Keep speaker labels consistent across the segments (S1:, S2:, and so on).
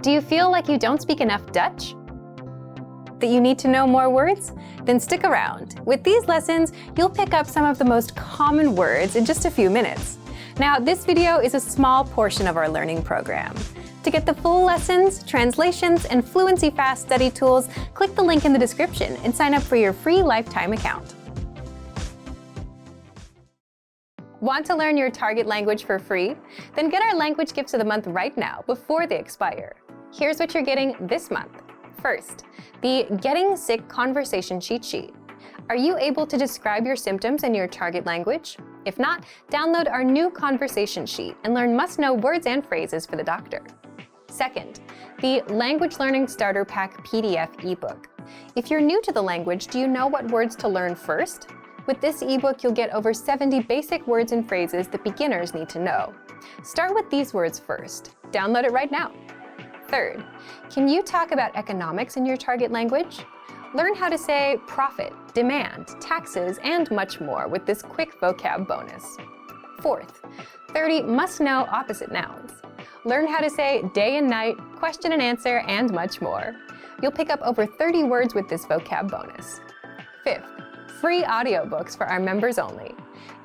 S1: Do you feel like you don't speak enough Dutch? That you need to know more words? Then stick around. With these lessons, you'll pick up some of the most common words in just a few minutes. Now, this video is a small portion of our learning program. To get the full lessons, translations, and Fluency Fast study tools, click the link in the description and sign up for your free lifetime account. Want to learn your target language for free? Then get our language gifts of the month right now before they expire. Here's what you're getting this month. First, the Getting Sick Conversation Cheat Sheet. Are you able to describe your symptoms in your target language? If not, download our new conversation sheet and learn must-know words and phrases for the doctor. Second, the Language Learning Starter Pack PDF ebook. If you're new to the language, do you know what words to learn first? With this ebook, you'll get over 70 basic words and phrases that beginners need to know. Start with these words first. Download it right now. Third, can you talk about economics in your target language? Learn how to say profit, demand, taxes, and much more with this quick vocab bonus. Fourth, 30 must-know opposite nouns. Learn how to say day and night, question and answer, and much more. You'll pick up over 30 words with this vocab bonus. Fifth, free audiobooks for our members only.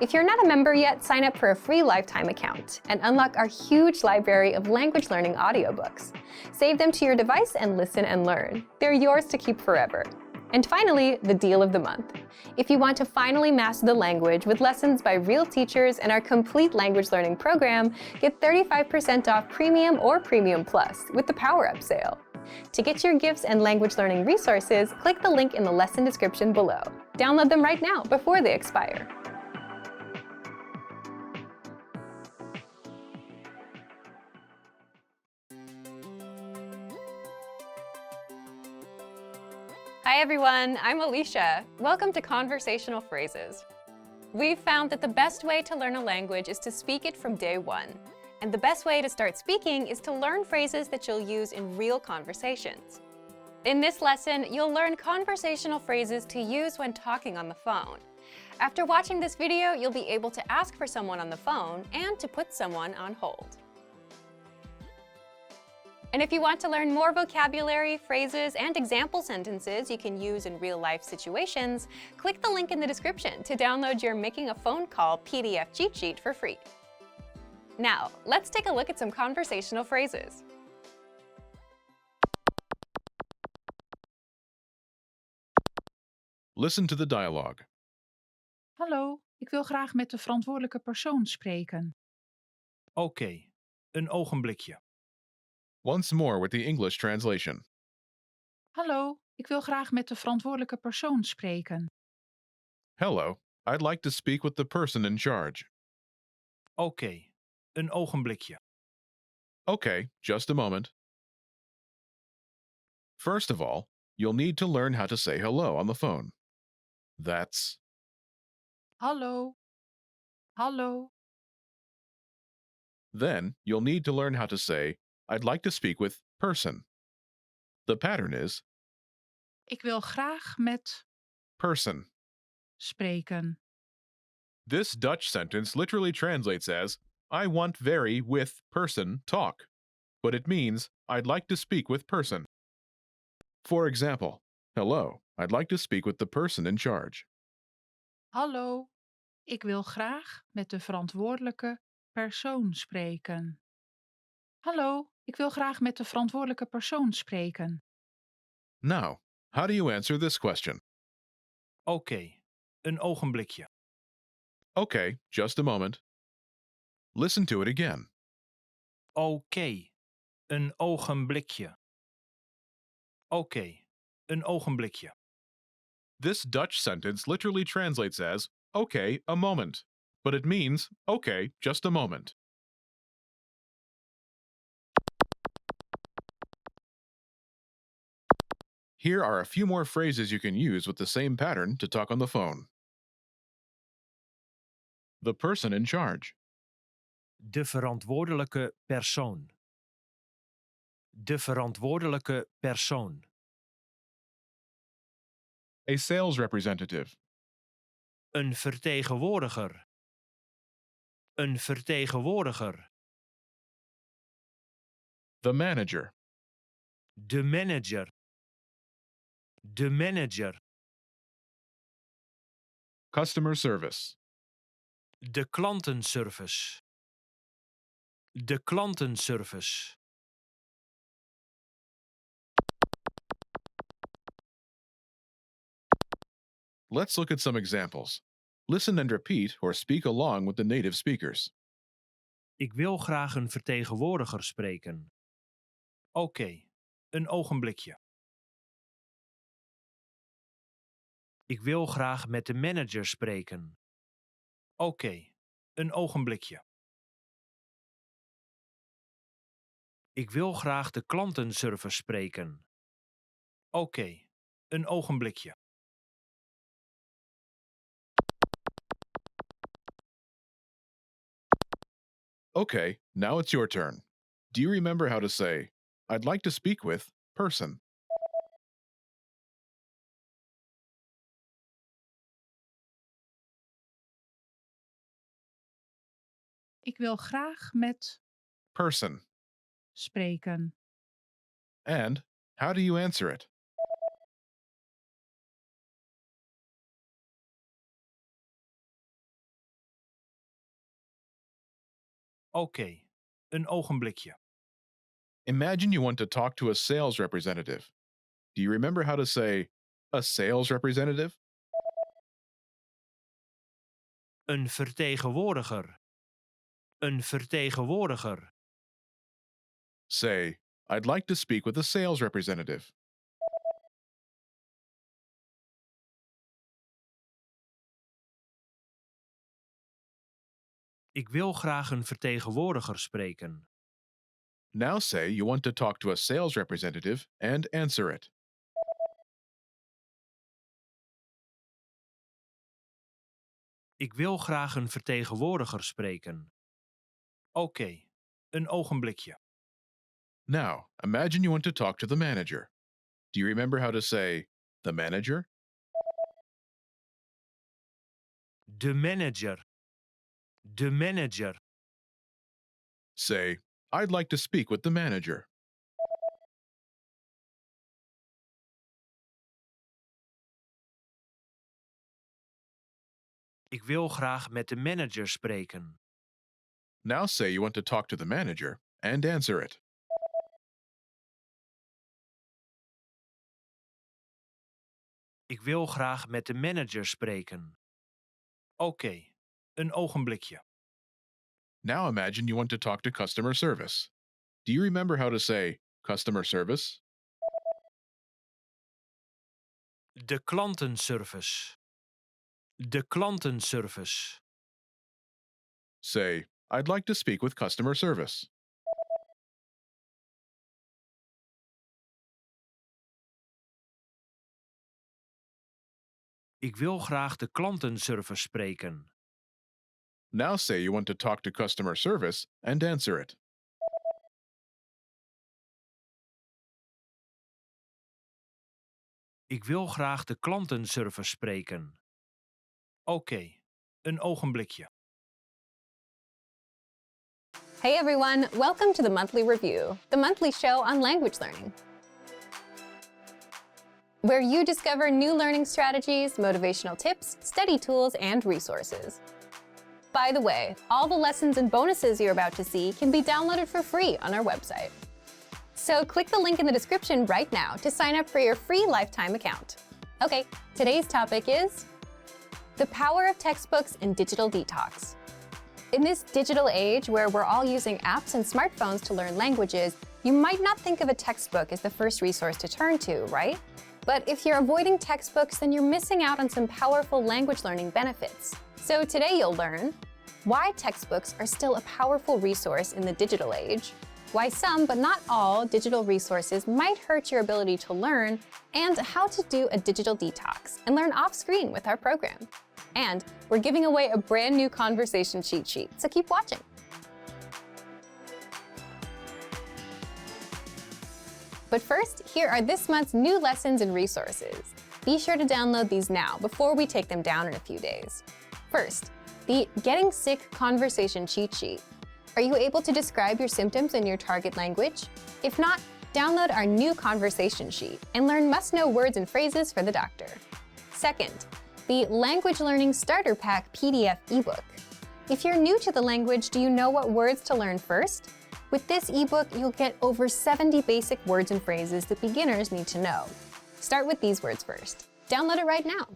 S1: If you're not a member yet, sign up for a free lifetime account and unlock our huge library of language learning audiobooks. Save them to your device and listen and learn. They're yours to keep forever. And finally, the deal of the month. If you want to finally master the language with lessons by real teachers and our complete language learning program, get 35% off Premium or Premium Plus with the Power Up sale. To get your gifts and language learning resources, click the link in the lesson description below. Download them right now before they expire. Hi everyone, I'm Alicia. Welcome to Conversational Phrases. We've found that the best way to learn a language is to speak it from day one. And the best way to start speaking is to learn phrases that you'll use in real conversations. In this lesson, you'll learn conversational phrases to use when talking on the phone. After watching this video, you'll be able to ask for someone on the phone and to put someone on hold. And if you want to learn more vocabulary, phrases, and example sentences you can use in real-life situations, click the link in the description to download your Making a Phone Call PDF cheat sheet for free. Now, let's take a look at some conversational phrases.
S2: Listen to the dialogue.
S3: Hallo, ik wil graag met de verantwoordelijke persoon spreken.
S4: Oké, een ogenblikje.
S2: Once more with the English translation.
S3: Hallo, ik wil graag met de verantwoordelijke persoon spreken.
S2: Hello, I'd like to speak with the person in charge.
S4: Oké, een ogenblikje.
S2: Okay, just a moment. First of all, you'll need to learn how to say hello on the phone. That's
S3: Hallo, hallo.
S2: Then you'll need to learn how to say, I'd like to speak with person. The pattern is
S3: Ik wil graag met
S2: person.
S3: spreken.
S2: This Dutch sentence literally translates as, I want very with person talk, but it means, I'd like to speak with person. For example, hello, I'd like to speak with the person in charge.
S3: Hallo, ik wil graag met de verantwoordelijke persoon spreken. Hallo, ik wil graag met de verantwoordelijke persoon spreken.
S2: Now, how do you answer this question?
S4: Oké, een ogenblikje.
S2: Okay, just a moment. Listen to it again.
S4: Oké, een ogenblikje. Oké, een ogenblikje.
S2: This Dutch sentence literally translates as, okay, a moment, but it means, okay, just a moment. Here are a few more phrases you can use with the same pattern to talk on the phone. The person in charge.
S4: De verantwoordelijke persoon. De verantwoordelijke persoon.
S2: A sales representative.
S4: Een vertegenwoordiger. Een vertegenwoordiger.
S2: The manager.
S4: De manager. De manager.
S2: Customer service.
S4: De klantenservice. De klantenservice.
S2: Let's look at some examples. Listen and repeat or speak along with the native speakers.
S4: Ik wil graag een vertegenwoordiger spreken. Oké, een ogenblikje. Ik wil graag met de manager spreken. Oké, een ogenblikje. Ik wil graag de klantenservice spreken. Oké, een ogenblikje.
S2: Okay, now it's your turn. Do you remember how to say, I'd like to speak with person?
S3: Ik wil graag met
S2: Person.
S3: spreken.
S2: And how do you answer it?
S4: Oké, een ogenblikje.
S2: Imagine you want to talk to a sales representative. Do you remember how to say, a sales representative?
S4: Een vertegenwoordiger. Een vertegenwoordiger.
S2: Say, I'd like to speak with a sales representative.
S4: Ik wil graag een vertegenwoordiger spreken.
S2: Now say you want to talk to a sales representative and answer it.
S4: Ik wil graag een vertegenwoordiger spreken. Oké, een ogenblikje.
S2: Now, imagine you want to talk to the manager. Do you remember how to say, the manager?
S4: De manager. De manager.
S2: Say, I'd like to speak with the manager.
S4: Ik wil graag met de manager spreken.
S2: Now say you want to talk to the manager and answer it.
S4: Ik wil graag met de manager spreken. Oké, een ogenblikje.
S2: Now imagine you want to talk to customer service. Do you remember how to say customer service?
S4: De klantenservice. De klantenservice.
S2: Say, I'd like to speak with customer service.
S4: Ik wil graag de klantenservice spreken.
S2: Now say you want to talk to customer service and answer it.
S4: Ik wil graag de klantenservice spreken. Oké, een ogenblikje.
S1: Hey everyone, welcome to the Monthly Review, the monthly show on language learning, where you discover new learning strategies, motivational tips, study tools, and resources. By the way, all the lessons and bonuses you're about to see can be downloaded for free on our website. So click the link in the description right now to sign up for your free lifetime account. Okay, today's topic is the power of textbooks and digital detox. In this digital age where we're all using apps and smartphones to learn languages, you might not think of a textbook as the first resource to turn to, right? But if you're avoiding textbooks, then you're missing out on some powerful language learning benefits. So today you'll learn why textbooks are still a powerful resource in the digital age, why some, but not all, digital resources might hurt your ability to learn, and how to do a digital detox and learn off-screen with our program. And we're giving away a brand new conversation cheat sheet, so keep watching. But first, here are this month's new lessons and resources. Be sure to download these now before we take them down in a few days. First, the Getting Sick Conversation Cheat Sheet. Are you able to describe your symptoms in your target language? If not, download our new conversation sheet and learn must-know words and phrases for the doctor. Second, the Language Learning Starter Pack PDF ebook. If you're new to the language, do you know what words to learn first? With this ebook, you'll get over 70 basic words and phrases that beginners need to know. Start with these words first. Download it right now.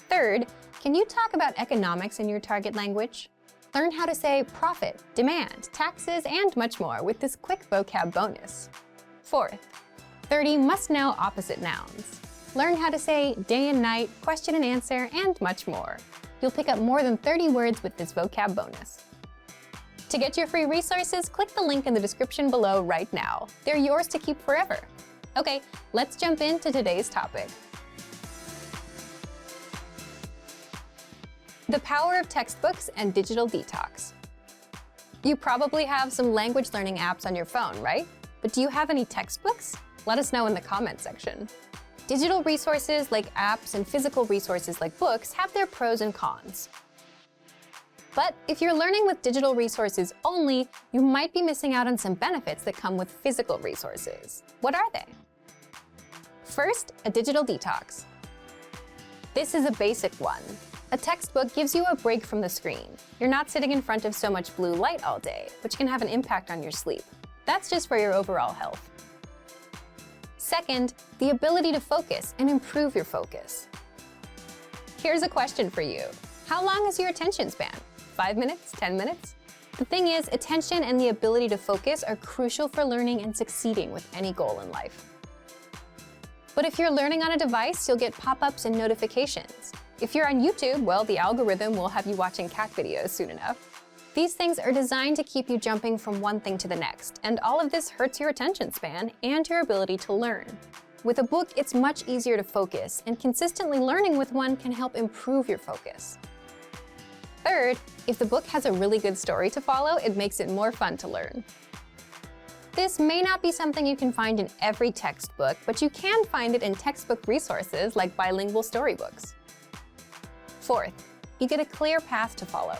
S1: Third, can you talk about economics in your target language? Learn how to say profit, demand, taxes, and much more with this quick vocab bonus. Fourth, 30 must-know opposite nouns. Learn how to say day and night, question and answer, and much more. You'll pick up more than 30 words with this vocab bonus. To get your free resources, click the link in the description below right now. They're yours to keep forever. Okay, let's jump into today's topic. The power of textbooks and digital detox. You probably have some language learning apps on your phone, right? But do you have any textbooks? Let us know in the comment section. Digital resources like apps and physical resources like books have their pros and cons. But if you're learning with digital resources only, you might be missing out on some benefits that come with physical resources. What are they? First, a digital detox. This is a basic one. A textbook gives you a break from the screen. You're not sitting in front of so much blue light all day, which can have an impact on your sleep. That's just for your overall health. Second, the ability to focus and improve your focus. Here's a question for you. How long is your attention span? 5 minutes? 10 minutes? The thing is, attention and the ability to focus are crucial for learning and succeeding with any goal in life. But if you're learning on a device, you'll get pop-ups and notifications. If you're on YouTube, well, the algorithm will have you watching cat videos soon enough. These things are designed to keep you jumping from one thing to the next, and all of this hurts your attention span and your ability to learn. With a book, it's much easier to focus, and consistently learning with one can help improve your focus. Third, if the book has a really good story to follow, it makes it more fun to learn. This may not be something you can find in every textbook, but you can find it in textbook resources like bilingual storybooks. Fourth, you get a clear path to follow.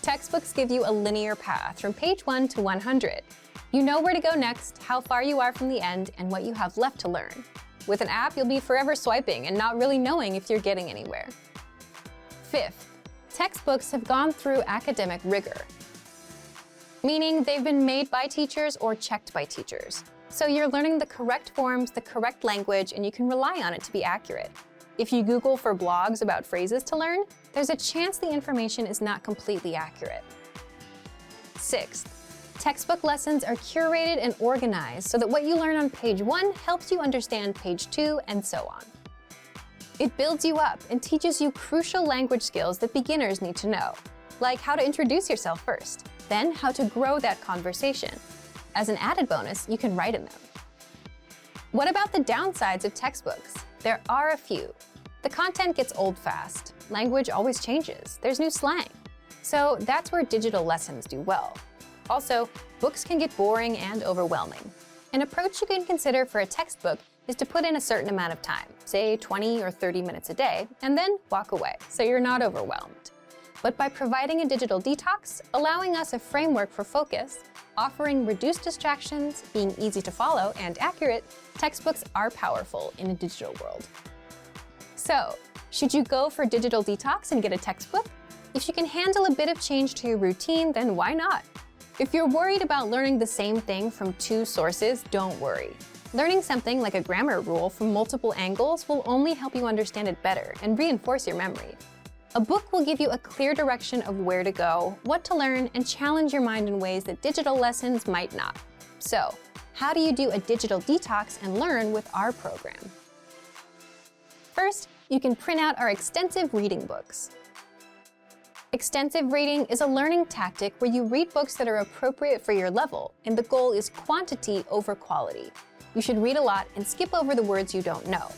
S1: Textbooks give you a linear path from page 1 to 100. You know where to go next, how far you are from the end, and what you have left to learn. With an app, you'll be forever swiping and not really knowing if you're getting anywhere. Fifth, textbooks have gone through academic rigor, meaning they've been made by teachers or checked by teachers. So you're learning the correct forms, the correct language, and you can rely on it to be accurate. If you Google for blogs about phrases to learn, there's a chance the information is not completely accurate. Sixth, textbook lessons are curated and organized so that what you learn on page 1 helps you understand page 2 and so on. It builds you up and teaches you crucial language skills that beginners need to know, like how to introduce yourself first, then how to grow that conversation. As an added bonus, you can write in them. What about the downsides of textbooks? There are a few. The content gets old fast. Language always changes. There's new slang. So that's where digital lessons do well. Also, books can get boring and overwhelming. An approach you can consider for a textbook is to put in a certain amount of time, say 20 or 30 minutes a day, and then walk away, so you're not overwhelmed. But by providing a digital detox, allowing us a framework for focus, offering reduced distractions, being easy to follow and accurate, textbooks are powerful in a digital world. So, should you go for digital detox and get a textbook? If you can handle a bit of change to your routine, then why not? If you're worried about learning the same thing from 2 sources, don't worry. Learning something like a grammar rule from multiple angles will only help you understand it better and reinforce your memory. A book will give you a clear direction of where to go, what to learn, and challenge your mind in ways that digital lessons might not. So, how do you do a digital detox and learn with our program? First, you can print out our extensive reading books. Extensive reading is a learning tactic where you read books that are appropriate for your level, and the goal is quantity over quality. You should read a lot and skip over the words you don't know.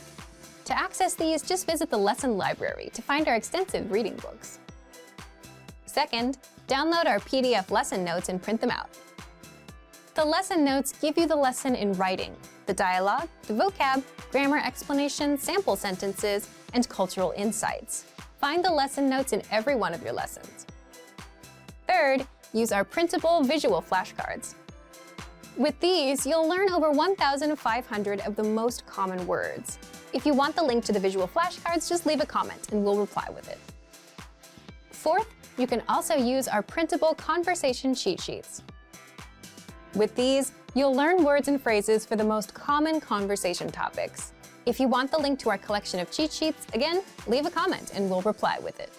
S1: To access these, just visit the lesson library to find our extensive reading books. Second, download our PDF lesson notes and print them out. The lesson notes give you the lesson in writing, the dialogue, the vocab, grammar explanations, sample sentences, and cultural insights. Find the lesson notes in every one of your lessons. Third, use our printable visual flashcards. With these, you'll learn over 1,500 of the most common words. If you want the link to the visual flashcards, just leave a comment and we'll reply with it. Fourth, you can also use our printable conversation cheat sheets. With these, you'll learn words and phrases for the most common conversation topics. If you want the link to our collection of cheat sheets, again, leave a comment and we'll reply with it.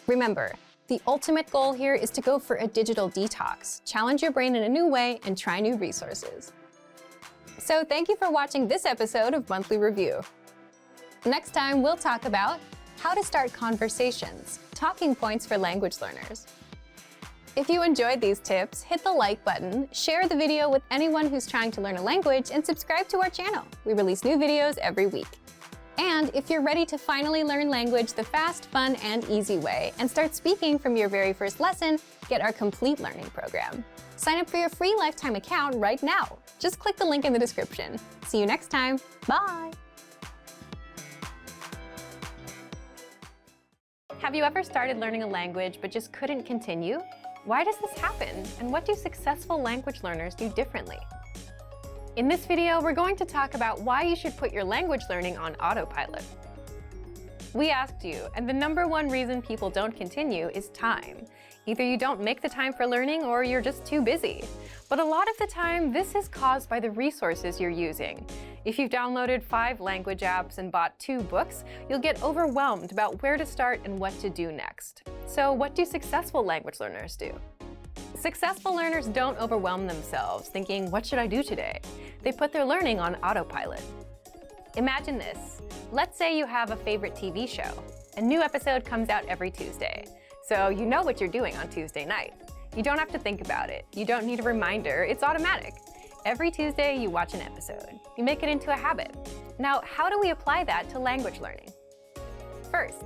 S1: Remember, the ultimate goal here is to go for a digital detox, challenge your brain in a new way, and try new resources. So thank you for watching this episode of Monthly Review. Next time, we'll talk about how to start conversations, talking points for language learners. If you enjoyed these tips, hit the like button, share the video with anyone who's trying to learn a language, and subscribe to our channel. We release new videos every week. And if you're ready to finally learn language the fast, fun, and easy way, and start speaking from your very first lesson, get our complete learning program. Sign up for your free lifetime account right now. Just click the link in the description. See you next time. Bye! Have you ever started learning a language but just couldn't continue? Why does this happen, and what do successful language learners do differently? In this video, we're going to talk about why you should put your language learning on autopilot. We asked you, and the #1 reason people don't continue is time. Either you don't make the time for learning or you're just too busy. But a lot of the time, this is caused by the resources you're using. If you've downloaded 5 language apps and bought 2 books, you'll get overwhelmed about where to start and what to do next. So what do successful language learners do? Successful learners don't overwhelm themselves thinking, what should I do today? They put their learning on autopilot. Imagine this. Let's say you have a favorite TV show. A new episode comes out every Tuesday. So you know what you're doing on Tuesday night. You don't have to think about it. You don't need a reminder. It's automatic. Every Tuesday, you watch an episode. You make it into a habit. Now, how do we apply that to language learning? First,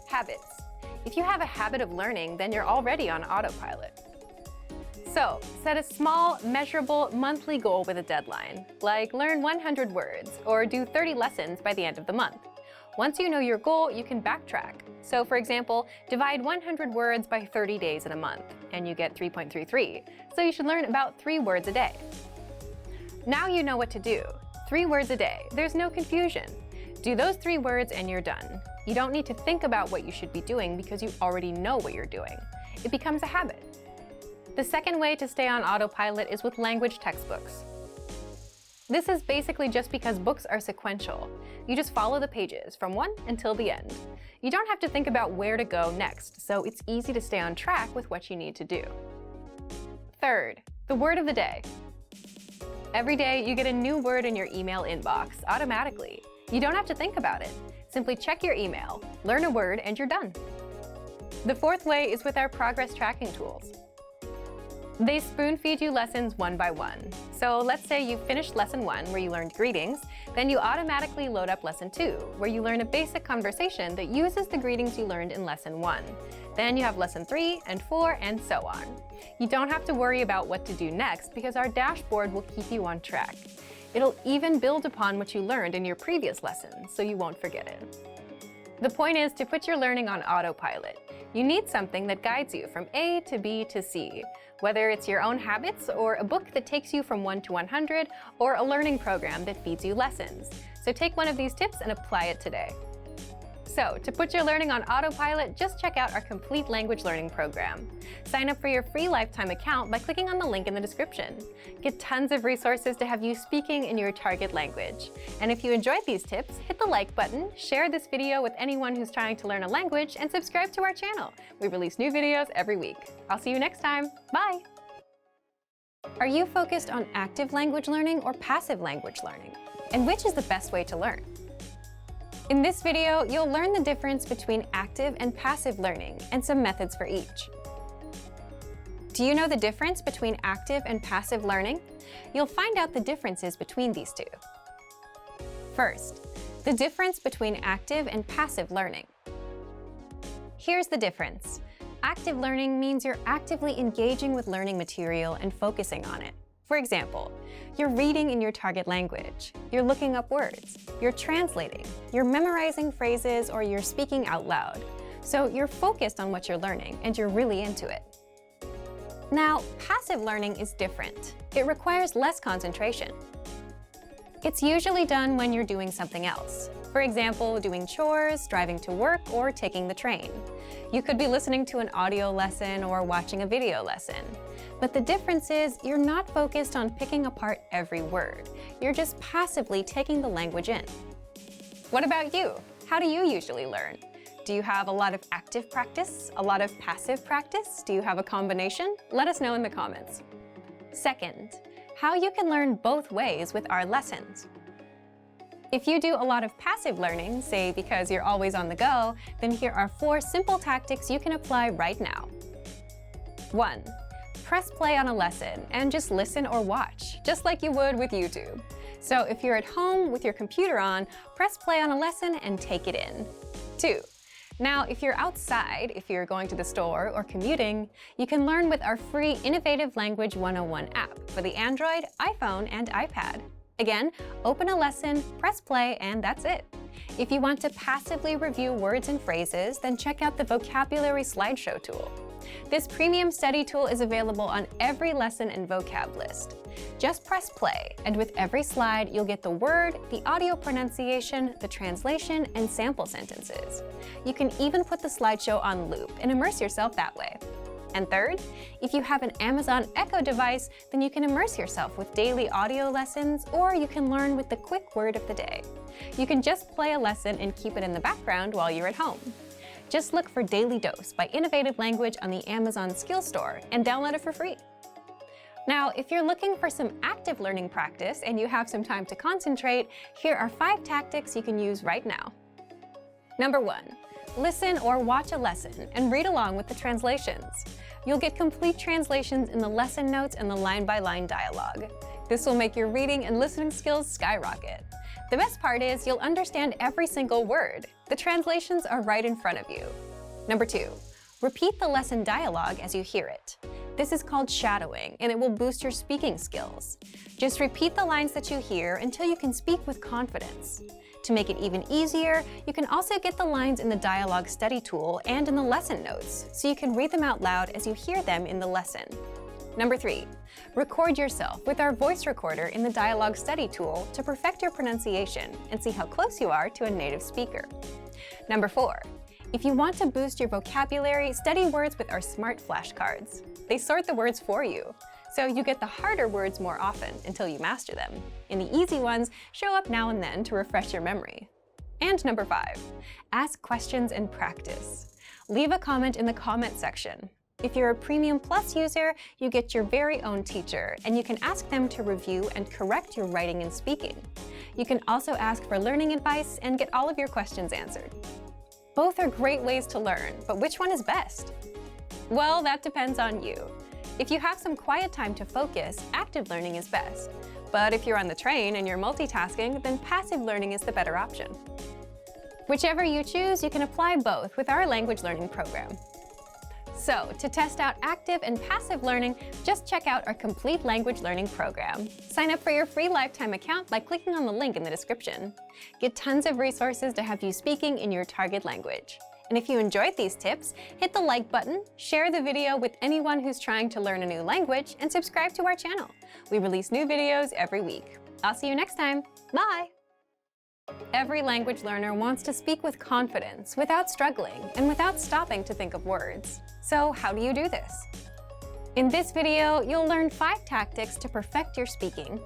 S1: habits. If you have a habit of learning, then you're already on autopilot. So, set a small, measurable monthly goal with a deadline, like learn 100 words or do 30 lessons by the end of the month. Once you know your goal, you can backtrack. So, for example, divide 100 words by 30 days in a month, and you get 3.33. So you should learn about 3 words a day. Now you know what to do. 3 words a day. There's no confusion. Do those 3 words and you're done. You don't need to think about what you should be doing because you already know what you're doing. It becomes a habit. The second way to stay on autopilot is with language textbooks. This is basically just because books are sequential. You just follow the pages from one until the end. You don't have to think about where to go next, so it's easy to stay on track with what you need to do. Third, the word of the day. Every day, you get a new word in your email inbox automatically. You don't have to think about it. Simply check your email, learn a word, and you're done. The fourth way is with our progress tracking tools. They spoon-feed you lessons one by one. So let's say you finished lesson 1, where you learned greetings, then you automatically load up lesson 2, where you learn a basic conversation that uses the greetings you learned in lesson 1. Then you have lesson 3 and 4, and so on. You don't have to worry about what to do next because our dashboard will keep you on track. It'll even build upon what you learned in your previous lessons, so you won't forget it. The point is to put your learning on autopilot. You need something that guides you from A to B to C, whether it's your own habits or a book that takes you from 1 to 100 or a learning program that feeds you lessons. So take one of these tips and apply it today. So, to put your learning on autopilot, just check out our complete language learning program. Sign up for your free lifetime account by clicking on the link in the description. Get tons of resources to have you speaking in your target language. And if you enjoyed these tips, hit the like button, share this video with anyone who's trying to learn a language, and subscribe to our channel. We release new videos every week. I'll see you next time. Bye! Are you focused on active language learning or passive language learning? And which is the best way to learn? In this video, you'll learn the difference between active and passive learning and some methods for each. Do you know the difference between active and passive learning? You'll find out the differences between these two. First, the difference between active and passive learning. Here's the difference. Active learning means you're actively engaging with learning material and focusing on it. For example, you're reading in your target language, you're looking up words, you're translating, you're memorizing phrases, or you're speaking out loud. So you're focused on what you're learning and you're really into it. Now, passive learning is different. It requires less concentration. It's usually done when you're doing something else. For example, doing chores, driving to work, or taking the train. You could be listening to an audio lesson or watching a video lesson. But the difference is you're not focused on picking apart every word. You're just passively taking the language in. What about you? How do you usually learn? Do you have a lot of active practice? A lot of passive practice? Do you have a combination? Let us know in the comments. Second, how you can learn both ways with our lessons. If you do a lot of passive learning, say because you're always on the go, then here are 4 simple tactics you can apply right now. 1. Press play on a lesson and just listen or watch, just like you would with YouTube. So if you're at home with your computer on, press play on a lesson and take it in. 2. Now, if you're outside, if you're going to the store or commuting, you can learn with our free Innovative Language 101 app for the Android, iPhone, and iPad. Again, open a lesson, press play, and that's it. If you want to passively review words and phrases, then check out the Vocabulary Slideshow tool. This premium study tool is available on every lesson and vocab list. Just press play, and with every slide, you'll get the word, the audio pronunciation, the translation, and sample sentences. You can even put the slideshow on loop and immerse yourself that way. And third, if you have an Amazon Echo device, then you can immerse yourself with daily audio lessons, or you can learn with the quick word of the day. You can just play a lesson and keep it in the background while you're at home. Just look for Daily Dose by Innovative Language on the Amazon Skills Store and download it for free. Now, if you're looking for some active learning practice and you have some time to concentrate, here are 5 tactics you can use right now. Number 1. Listen or watch a lesson and read along with the translations. You'll get complete translations in the lesson notes and the line-by-line dialogue. This will make your reading and listening skills skyrocket. The best part is you'll understand every single word. The translations are right in front of you. Number 2. Repeat the lesson dialogue as you hear it. This is called shadowing, and it will boost your speaking skills. Just repeat the lines that you hear until you can speak with confidence. To make it even easier, you can also get the lines in the dialogue study tool and in the lesson notes, so you can read them out loud as you hear them in the lesson. Number 3. Record yourself with our voice recorder in the dialogue study tool to perfect your pronunciation and see how close you are to a native speaker. Number 4. If you want to boost your vocabulary, study words with our smart flashcards. They sort the words for you, so you get the harder words more often until you master them, and the easy ones show up now and then to refresh your memory. And number 5, ask questions and practice. Leave a comment in the comment section. If you're a Premium Plus user, you get your very own teacher, and you can ask them to review and correct your writing and speaking. You can also ask for learning advice and get all of your questions answered. Both are great ways to learn, but which one is best? Well, that depends on you. If you have some quiet time to focus, active learning is best. But if you're on the train and you're multitasking, then passive learning is the better option. Whichever you choose, you can apply both with our language learning program. So, to test out active and passive learning, just check out our complete language learning program. Sign up for your free lifetime account by clicking on the link in the description. Get tons of resources to have you speaking in your target language. And if you enjoyed these tips, hit the like button, share the video with anyone who's trying to learn a new language, and subscribe to our channel. We release new videos every week. I'll see you next time. Bye! Every language learner wants to speak with confidence, without struggling, and without stopping to think of words. So how do you do this? In this video, you'll learn 5 tactics to perfect your speaking.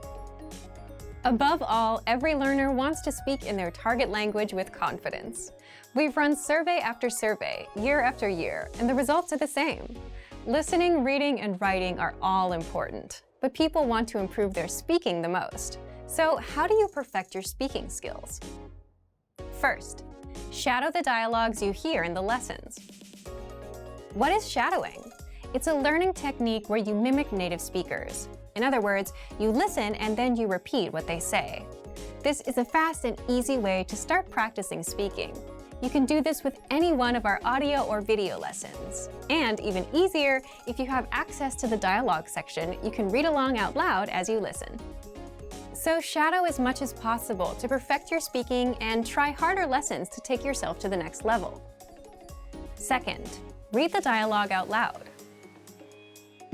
S1: Above all, every learner wants to speak in their target language with confidence. We've run survey after survey, year after year, and the results are the same. Listening, reading, and writing are all important, but people want to improve their speaking the most. So how do you perfect your speaking skills? First, shadow the dialogues you hear in the lessons. What is shadowing? It's a learning technique where you mimic native speakers. In other words, you listen and then you repeat what they say. This is a fast and easy way to start practicing speaking. You can do this with any one of our audio or video lessons. And even easier, if you have access to the dialogue section, you can read along out loud as you listen. So shadow as much as possible to perfect your speaking and try harder lessons to take yourself to the next level. Second, read the dialogue out loud.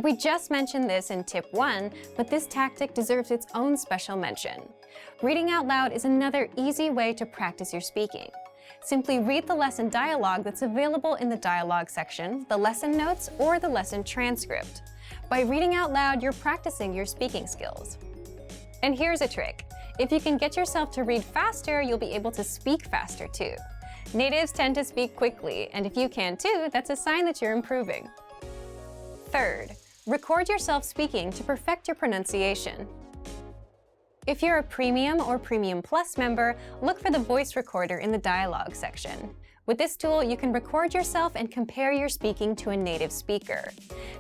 S1: We just mentioned this in tip 1, but this tactic deserves its own special mention. Reading out loud is another easy way to practice your speaking. Simply read the lesson dialogue that's available in the dialogue section, the lesson notes, or the lesson transcript. By reading out loud, you're practicing your speaking skills. And here's a trick. If you can get yourself to read faster, you'll be able to speak faster too. Natives tend to speak quickly, and if you can too, that's a sign that you're improving. Third, record yourself speaking to perfect your pronunciation. If you're a Premium or Premium Plus member, look for the voice recorder in the dialogue section. With this tool, you can record yourself and compare your speaking to a native speaker.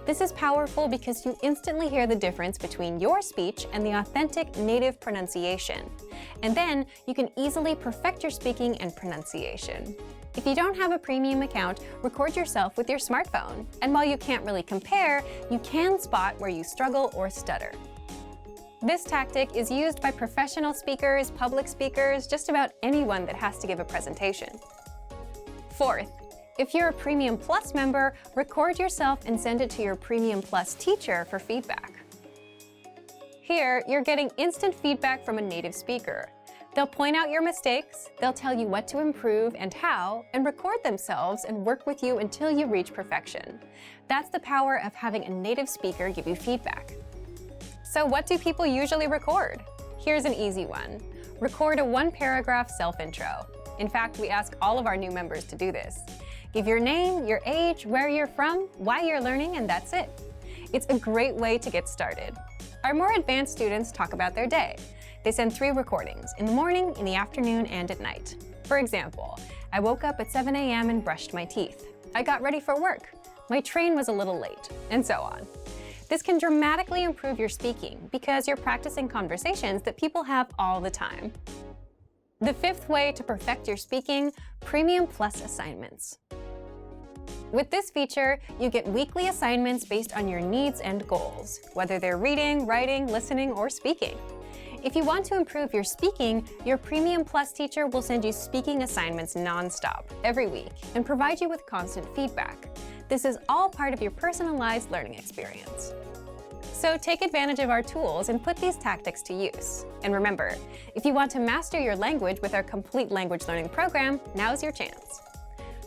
S1: This is powerful because you instantly hear the difference between your speech and the authentic native pronunciation. And then you can easily perfect your speaking and pronunciation. If you don't have a premium account, record yourself with your smartphone. And while you can't really compare, you can spot where you struggle or stutter. This tactic is used by professional speakers, public speakers, just about anyone that has to give a presentation. Fourth, if you're a Premium Plus member, record yourself and send it to your Premium Plus teacher for feedback. Here, you're getting instant feedback from a native speaker. They'll point out your mistakes, they'll tell you what to improve and how, and record themselves and work with you until you reach perfection. That's the power of having a native speaker give you feedback. So what do people usually record? Here's an easy one. Record a one-paragraph self-intro. In fact, we ask all of our new members to do this. Give your name, your age, where you're from, why you're learning, and that's it. It's a great way to get started. Our more advanced students talk about their day. They send 3 recordings, in the morning, in the afternoon, and at night. For example, I woke up at 7 a.m. and brushed my teeth. I got ready for work. My train was a little late, and so on. This can dramatically improve your speaking because you're practicing conversations that people have all the time. The 5th way to perfect your speaking, Premium Plus assignments. With this feature, you get weekly assignments based on your needs and goals, whether they're reading, writing, listening, or speaking. If you want to improve your speaking, your Premium Plus teacher will send you speaking assignments non-stop every week and provide you with constant feedback. This is all part of your personalized learning experience. So take advantage of our tools and put these tactics to use. And remember, if you want to master your language with our complete language learning program, now's your chance.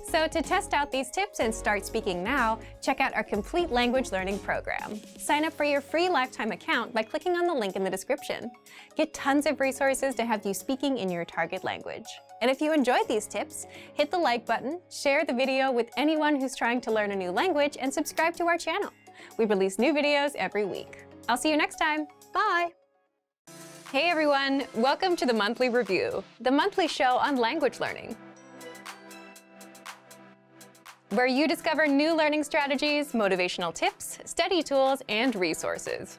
S1: So to test out these tips and start speaking now, check out our complete language learning program. Sign up for your free lifetime account by clicking on the link in the description. Get tons of resources to have you speaking in your target language. And if you enjoyed these tips, hit the like button, share the video with anyone who's trying to learn a new language, and subscribe to our channel. We release new videos every week. I'll see you next time. Bye! Hey everyone, welcome to the Monthly Review, the monthly show on language learning, where you discover new learning strategies, motivational tips, study tools, and resources.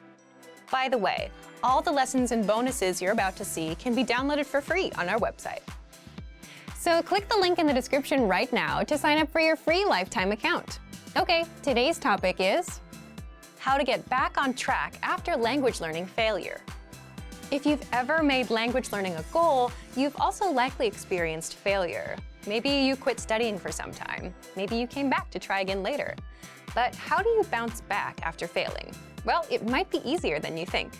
S1: By the way, all the lessons and bonuses you're about to see can be downloaded for free on our website. So click the link in the description right now to sign up for your free lifetime account. Okay, today's topic is how to get back on track after language learning failure. If you've ever made language learning a goal, you've also likely experienced failure. Maybe you quit studying for some time. Maybe you came back to try again later. But how do you bounce back after failing? Well, it might be easier than you think.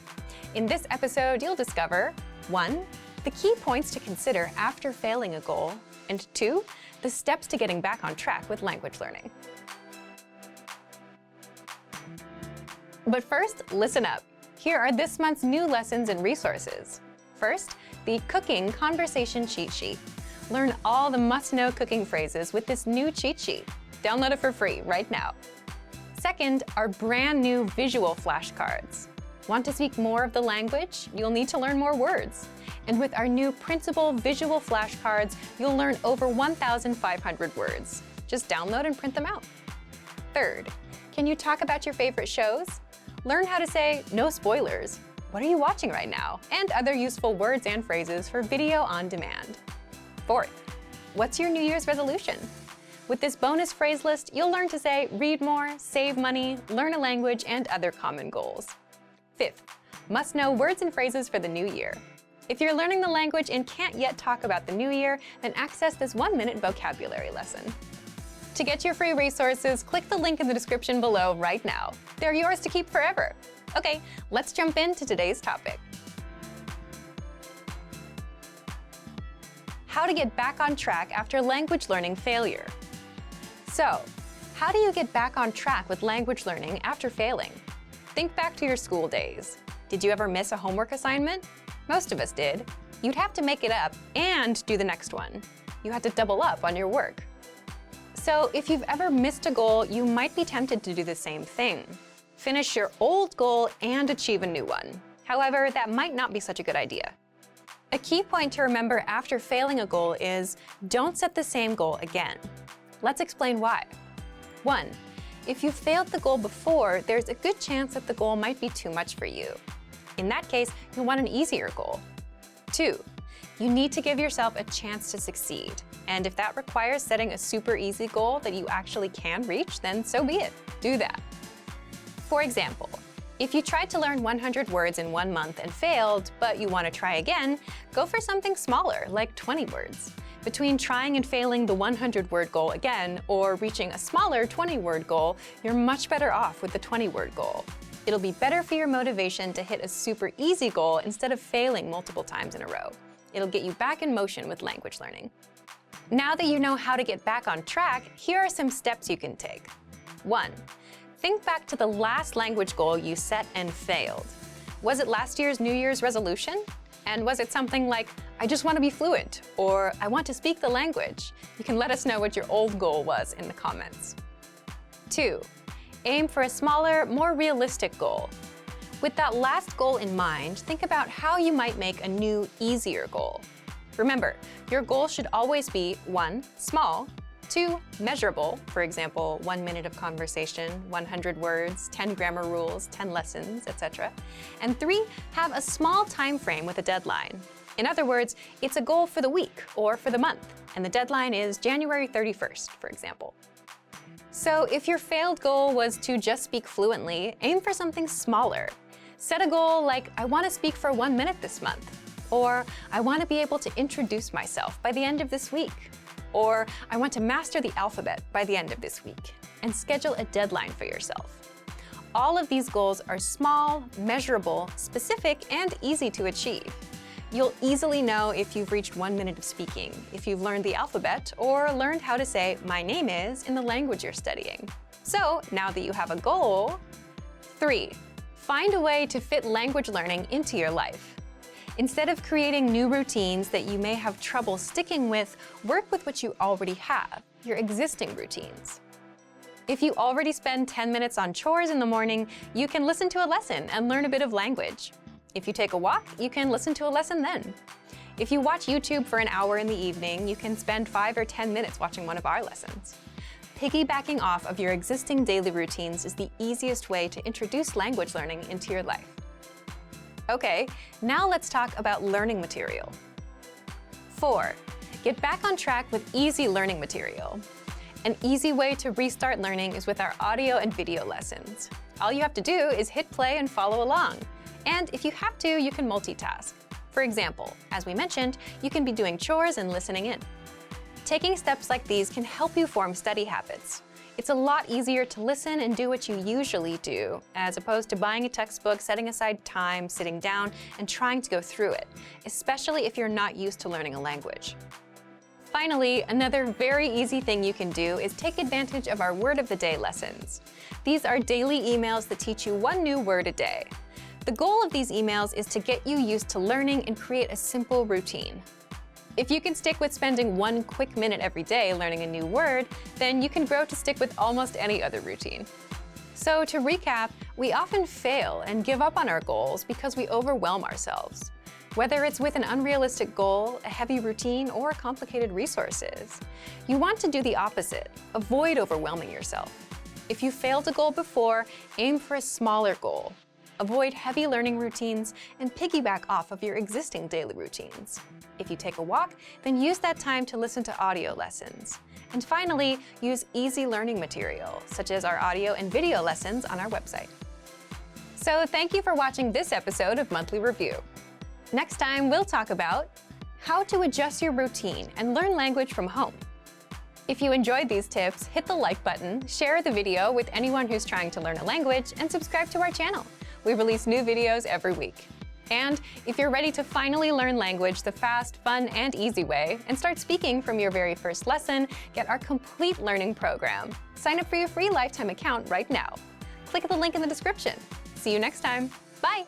S1: In this episode, you'll discover 1. The key points to consider after failing a goal, and 2. The steps to getting back on track with language learning. But first, listen up. Here are this month's new lessons and resources. First, the Cooking Conversation Cheat Sheet. Learn all the must-know cooking phrases with this new cheat sheet. Download it for free right now. Second, our brand new visual flashcards. Want to speak more of the language? You'll need to learn more words. And with our new printable visual flashcards, you'll learn over 1,500 words. Just download and print them out. Third, can you talk about your favorite shows? Learn how to say no spoilers, what are you watching right now, and other useful words and phrases for video on demand. Fourth, what's your New Year's resolution? With this bonus phrase list, you'll learn to say read more, save money, learn a language, and other common goals. Fifth, must know words and phrases for the new year. If you're learning the language and can't yet talk about the new year, then access this 1-minute vocabulary lesson. To get your free resources, click the link in the description below right now. They're yours to keep forever. Okay, let's jump into today's topic. How to get back on track after language learning failure. So, how do you get back on track with language learning after failing? Think back to your school days. Did you ever miss a homework assignment? Most of us did. You'd have to make it up and do the next one. You had to double up on your work. So if you've ever missed a goal, you might be tempted to do the same thing. Finish your old goal and achieve a new one. However, that might not be such a good idea. A key point to remember after failing a goal is don't set the same goal again. Let's explain why. 1. If you failed the goal before, there's a good chance that the goal might be too much for you. In that case, you want an easier goal. 2. You need to give yourself a chance to succeed. And if that requires setting a super easy goal that you actually can reach, then so be it. Do that. For example, if you tried to learn 100 words in 1 month and failed, but you want to try again, go for something smaller, like 20 words. Between trying and failing the 100-word goal again or reaching a smaller 20-word goal, you're much better off with the 20-word goal. It'll be better for your motivation to hit a super easy goal instead of failing multiple times in a row. It'll get you back in motion with language learning. Now that you know how to get back on track, here are some steps you can take. 1. Think back to the last language goal you set and failed. Was it last year's New Year's resolution? And was it something like, I just want to be fluent, or I want to speak the language? You can let us know what your old goal was in the comments. 2. Aim for a smaller, more realistic goal. With that last goal in mind, think about how you might make a new, easier goal. Remember, your goal should always be 1. Small, 2. Measurable, for example, 1 minute of conversation, 100 words, 10 grammar rules, 10 lessons, etc. And 3. Have a small time frame with a deadline. In other words, it's a goal for the week or for the month, and the deadline is January 31st, for example. So if your failed goal was to just speak fluently, aim for something smaller. Set a goal like, I want to speak for 1 minute this month, or I want to be able to introduce myself by the end of this week, or I want to master the alphabet by the end of this week, and schedule a deadline for yourself. All of these goals are small, measurable, specific, and easy to achieve. You'll easily know if you've reached 1 minute of speaking, if you've learned the alphabet, or learned how to say, my name is, in the language you're studying. So now that you have a goal, 3. Find a way to fit language learning into your life. Instead of creating new routines that you may have trouble sticking with, work with what you already have, your existing routines. If you already spend 10 minutes on chores in the morning, you can listen to a lesson and learn a bit of language. If you take a walk, you can listen to a lesson then. If you watch YouTube for an hour in the evening, you can spend 5 or 10 minutes watching one of our lessons. Piggybacking off of your existing daily routines is the easiest way to introduce language learning into your life. Okay, now let's talk about learning material. 4. Get back on track with easy learning material. An easy way to restart learning is with our audio and video lessons. All you have to do is hit play and follow along. And if you have to, you can multitask. For example, as we mentioned, you can be doing chores and listening in. Taking steps like these can help you form study habits. It's a lot easier to listen and do what you usually do, as opposed to buying a textbook, setting aside time, sitting down, and trying to go through it, especially if you're not used to learning a language. Finally, another very easy thing you can do is take advantage of our Word of the Day lessons. These are daily emails that teach you 1 new word a day. The goal of these emails is to get you used to learning and create a simple routine. If you can stick with spending 1 quick minute every day learning a new word, then you can grow to stick with almost any other routine. So to recap, we often fail and give up on our goals because we overwhelm ourselves. Whether it's with an unrealistic goal, a heavy routine, or complicated resources. You want to do the opposite. Avoid overwhelming yourself. If you failed a goal before, aim for a smaller goal. Avoid heavy learning routines and piggyback off of your existing daily routines. If you take a walk, then use that time to listen to audio lessons. And finally, use easy learning material, such as our audio and video lessons on our website. So thank you for watching this episode of Monthly Review. Next time, we'll talk about how to adjust your routine and learn language from home. If you enjoyed these tips, hit the like button, share the video with anyone who's trying to learn a language, and subscribe to our channel. We release new videos every week. And if you're ready to finally learn language the fast, fun, and easy way, and start speaking from your very first lesson, get our complete learning program. Sign up for your free lifetime account right now. Click the link in the description. See you next time. Bye!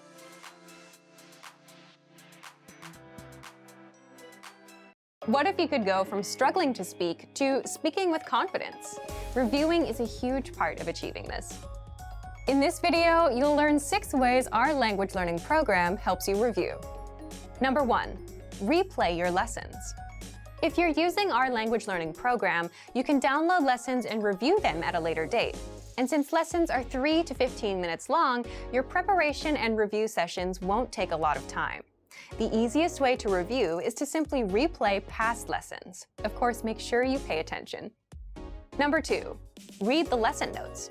S1: What if you could go from struggling to speak to speaking with confidence? Reviewing is a huge part of achieving this. In this video, you'll learn 6 ways our language learning program helps you review. Number 1, replay your lessons. If you're using our language learning program, you can download lessons and review them at a later date. And since lessons are 3 to 15 minutes long, your preparation and review sessions won't take a lot of time. The easiest way to review is to simply replay past lessons. Of course, make sure you pay attention. Number 2, read the lesson notes.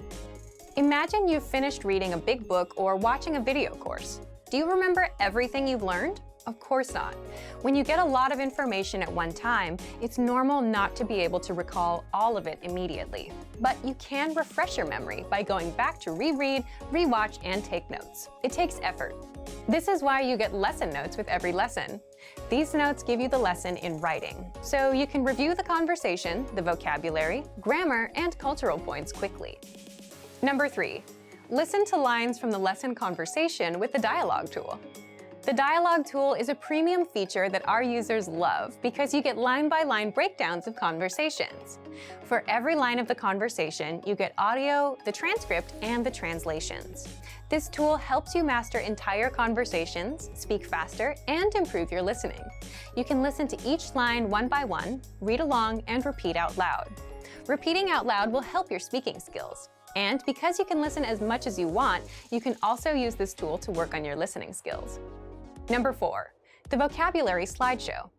S1: Imagine you've finished reading a big book or watching a video course. Do you remember everything you've learned? Of course not. When you get a lot of information at one time, it's normal not to be able to recall all of it immediately. But you can refresh your memory by going back to reread, rewatch, and take notes. It takes effort. This is why you get lesson notes with every lesson. These notes give you the lesson in writing, so you can review the conversation, the vocabulary, grammar, and cultural points quickly. Number 3, listen to lines from the lesson conversation with the dialogue tool. The dialogue tool is a premium feature that our users love because you get line-by-line breakdowns of conversations. For every line of the conversation, you get audio, the transcript, and the translations. This tool helps you master entire conversations, speak faster, and improve your listening. You can listen to each line one by one, read along, and repeat out loud. Repeating out loud will help your speaking skills. And because you can listen as much as you want, you can also use this tool to work on your listening skills. Number 4, the vocabulary slideshow.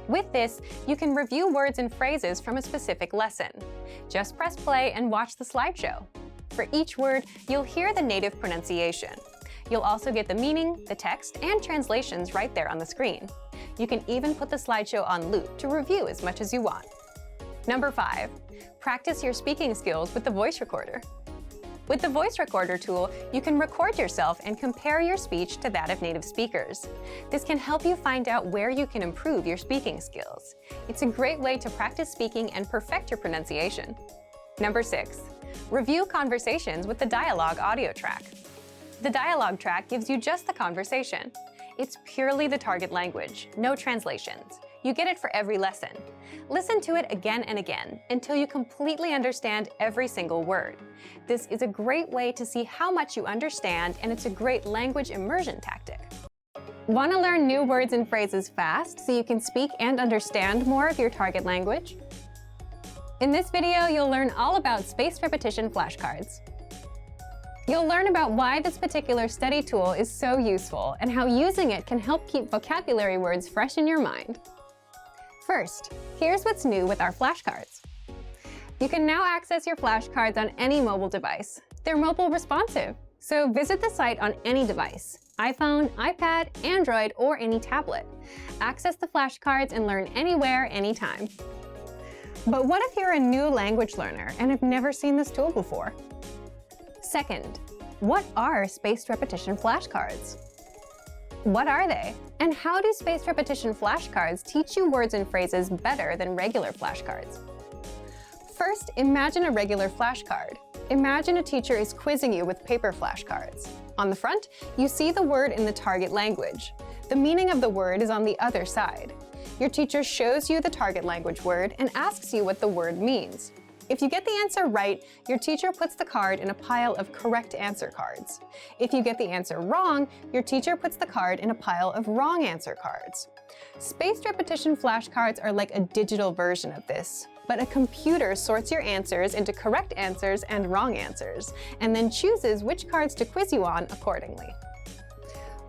S1: With this, you can review words and phrases from a specific lesson. Just press play and watch the slideshow. For each word, you'll hear the native pronunciation. You'll also get the meaning, the text, and translations right there on the screen. You can even put the slideshow on loop to review as much as you want. Number 5, practice your speaking skills with the voice recorder. With the voice recorder tool, you can record yourself and compare your speech to that of native speakers. This can help you find out where you can improve your speaking skills. It's a great way to practice speaking and perfect your pronunciation. Number 6, review conversations with the dialogue audio track. The dialogue track gives you just the conversation. It's purely the target language, no translations. You get it for every lesson. Listen to it again and again until you completely understand every single word. This is a great way to see how much you understand, and it's a great language immersion tactic. Want to learn new words and phrases fast so you can speak and understand more of your target language? In this video, you'll learn all about spaced repetition flashcards. You'll learn about why this particular study tool is so useful and how using it can help keep vocabulary words fresh in your mind. First, here's what's new with our flashcards. You can now access your flashcards on any mobile device. They're mobile responsive, so visit the site on any device: iPhone, iPad, Android, or any tablet. Access the flashcards and learn anywhere, anytime. But what if you're a new language learner and have never seen this tool before? Second, what are spaced repetition flashcards? What are they? And how do spaced repetition flashcards teach you words and phrases better than regular flashcards? First, imagine a regular flashcard. Imagine a teacher is quizzing you with paper flashcards. On the front, you see the word in the target language. The meaning of the word is on the other side. Your teacher shows you the target language word and asks you what the word means. If you get the answer right, your teacher puts the card in a pile of correct answer cards. If you get the answer wrong, your teacher puts the card in a pile of wrong answer cards. Spaced repetition flashcards are like a digital version of this, but a computer sorts your answers into correct answers and wrong answers, and then chooses which cards to quiz you on accordingly.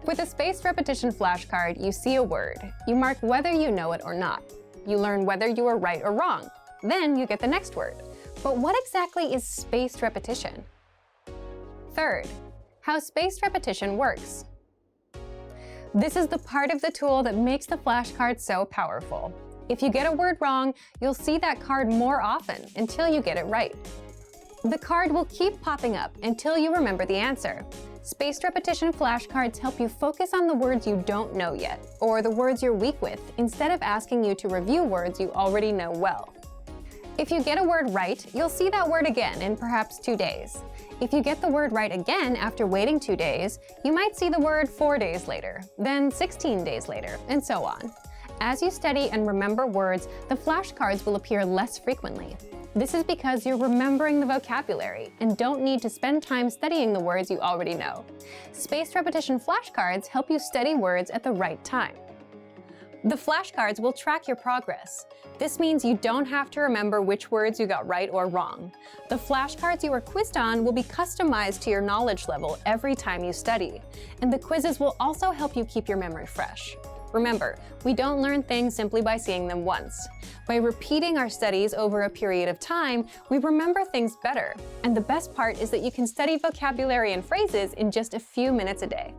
S1: With a spaced repetition flashcard, you see a word. You mark whether you know it or not. You learn whether you are right or wrong. Then you get the next word. But what exactly is spaced repetition? Third, how spaced repetition works. This is the part of the tool that makes the flashcards so powerful. If you get a word wrong, you'll see that card more often until you get it right. The card will keep popping up until you remember the answer. Spaced repetition flashcards help you focus on the words you don't know yet, or the words you're weak with, instead of asking you to review words you already know well. If you get a word right, you'll see that word again in perhaps 2 days. If you get the word right again after waiting 2 days, you might see the word 4 days later, then 16 days later, and so on. As you study and remember words, the flashcards will appear less frequently. This is because you're remembering the vocabulary and don't need to spend time studying the words you already know. Spaced repetition flashcards help you study words at the right time. The flashcards will track your progress. This means you don't have to remember which words you got right or wrong. The flashcards you are quizzed on will be customized to your knowledge level every time you study, and the quizzes will also help you keep your memory fresh. Remember, we don't learn things simply by seeing them once. By repeating our studies over a period of time, we remember things better. And the best part is that you can study vocabulary and phrases in just a few minutes a day.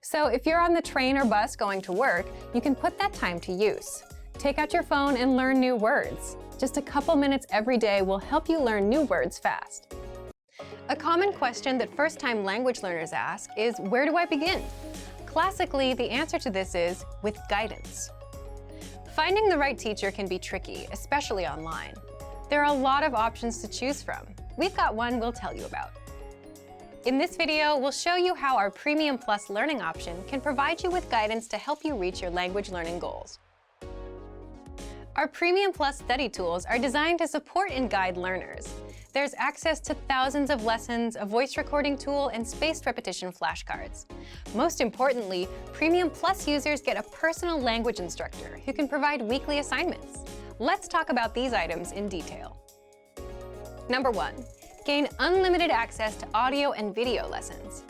S1: So if you're on the train or bus going to work, you can put that time to use. Take out your phone and learn new words. Just a couple minutes every day will help you learn new words fast. A common question that first-time language learners ask is, where do I begin? Classically, the answer to this is with guidance. Finding the right teacher can be tricky, especially online. There are a lot of options to choose from. We've got one we'll tell you about. In this video, we'll show you how our Premium Plus learning option can provide you with guidance to help you reach your language learning goals. Our Premium Plus study tools are designed to support and guide learners. There's access to thousands of lessons, a voice recording tool, and spaced repetition flashcards. Most importantly, Premium Plus users get a personal language instructor who can provide weekly assignments. Let's talk about these items in detail. Number 1. Gain unlimited access to audio and video lessons.